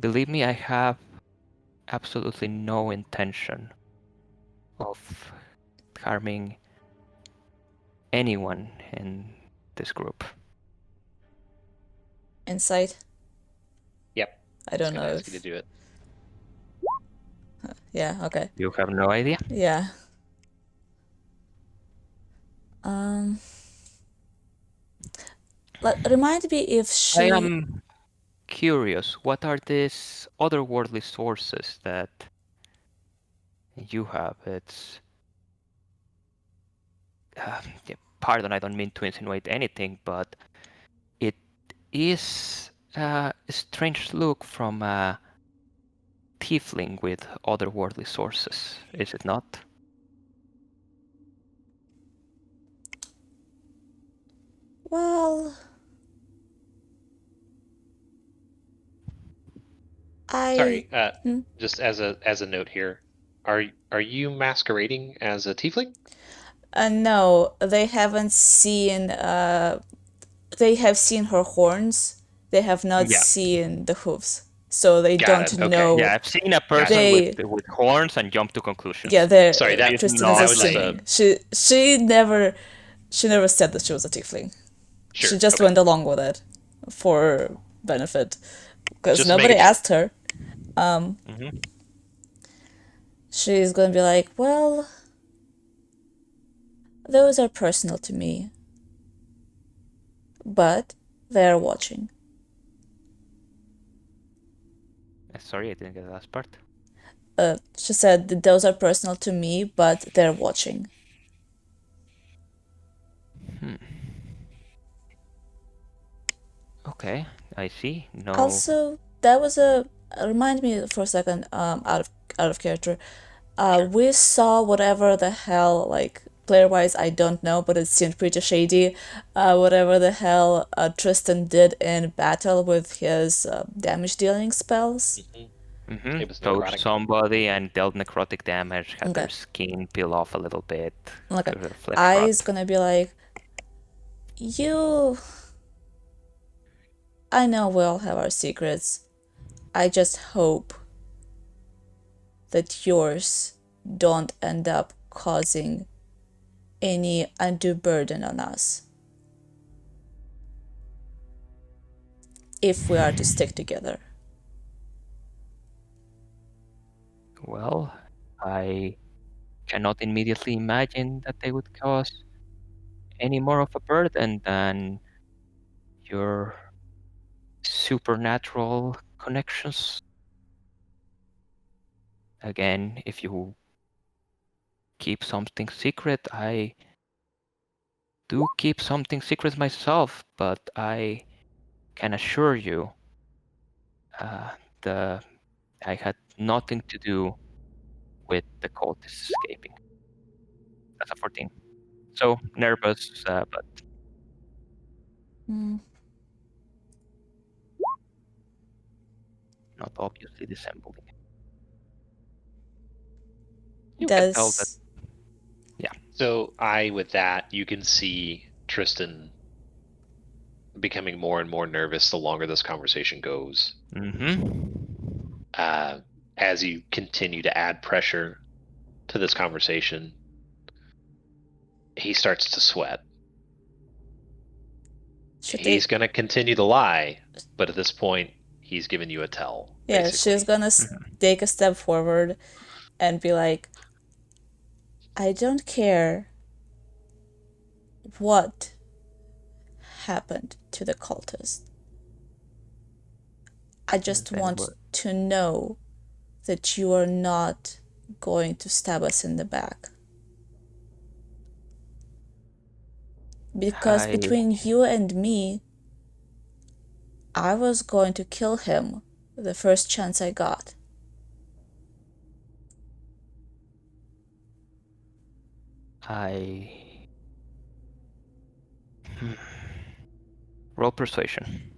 believe me, I have absolutely no intention of harming anyone in this group. Insight? Yep. I don't Gonna know ask you to if... do it. Yeah, okay. You have no idea? Yeah. Remind me if she... I am curious, what are these otherworldly sources that you have? It's yeah, pardon, I don't mean to insinuate anything, but it is a strange look from a tiefling with otherworldly sources, is it not? Well, I Sorry, Hmm? just as a note here, are you masquerading as a tiefling? no, they haven't seen. They have seen her horns. They have not Yeah. seen the hooves, so they Got don't it, okay. know. Yeah, I've seen a person They- with horns and jump to conclusions. Yeah, they're Sorry, that- Tristan that is was just assuming. She never said that she was a tiefling. Sure. She just okay. went along with it for benefit because Just nobody making sure. asked her. Mhm. She's gonna be like, well, those are personal to me, but they're watching. Sorry, I didn't get the last part. She said that those are personal to me, but they're watching. Okay, I see. No. Also, that was a remind me for a second, out of character. We saw whatever the hell, like player wise, I don't know, but it seemed pretty shady. Whatever the hell Tristan did in battle with his damage dealing spells. Mhm. It was Touched necrotic. somebody and dealt necrotic damage, had their Okay. skin peel off a little bit. Okay. Sort of flesh I's rot. gonna be like, you. I know we all have our secrets. I just hope that yours don't end up causing any undue burden on us. If we are to stick together. Well, I cannot immediately imagine that they would cause any more of a burden than your supernatural connections. Again, if you keep something secret, I do keep something secret myself, but I can assure you I had nothing to do with the cultists escaping. That's a 14. So nervous, but Hmm. not obviously dissembling. You can tell that. Does So with that, you can see Tristan becoming more and more nervous the longer this conversation goes. As you continue to add pressure to this conversation, he starts to sweat. should He's they? going to continue to lie, but at this point, he's given you a tell. Yeah, basically. she's gonna take a step forward and be like, I don't care what happened to the cultist. I just Then want what? to know that you are not going to stab us in the back. Because I- between you and me, I was going to kill him the first chance I got. Roll persuasion.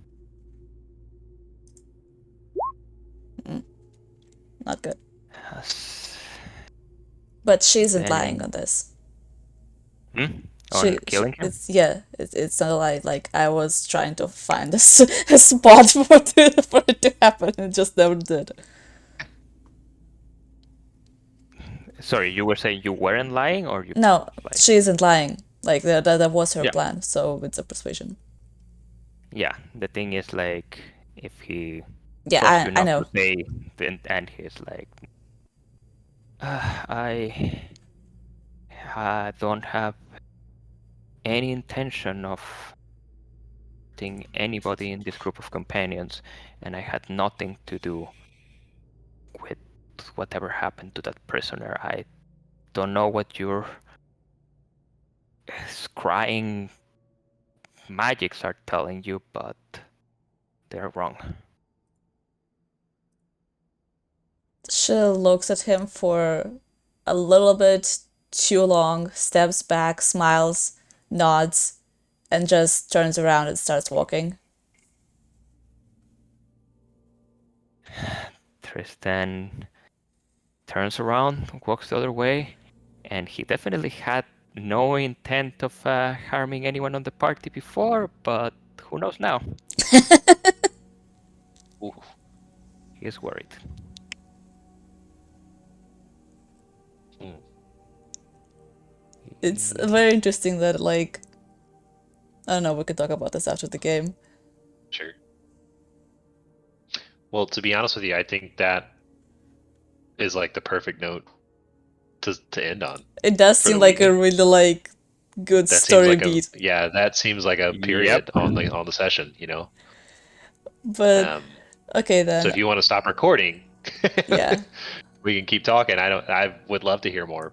Not good. Yes. But she isn't Then- lying on this. On killing him? It's not a lie. Like, I was trying to find a spot for it to happen and just never did. Sorry, you were saying you weren't lying, or you? No, Like- she isn't lying. Like, that was her Yeah. plan, so it's a persuasion. Yeah, the thing is, like, if he Yeah, trusts you I not know. to say, then, and he's like, I don't have any intention of hurting anybody in this group of companions, and I had nothing to do with whatever happened to that prisoner. I don't know what your scrying magics are telling you, but they're wrong. She looks at him for a little bit too long, steps back, smiles, nods, and just turns around and starts walking. Tristan turns around, walks the other way, and he definitely had no intent of harming anyone on the party before, but who knows now? Ooh. He is worried. It's very interesting that, like, I don't know, we could talk about this after the game. Sure. Well, to be honest with you, I think that is like the perfect note to end on. It does For seem the like a week. really, like, good That story seems like beat. yeah, that seems like a period on the session, you know. But, okay then. So if you want to stop recording, Yeah. we can keep talking. I would love to hear more.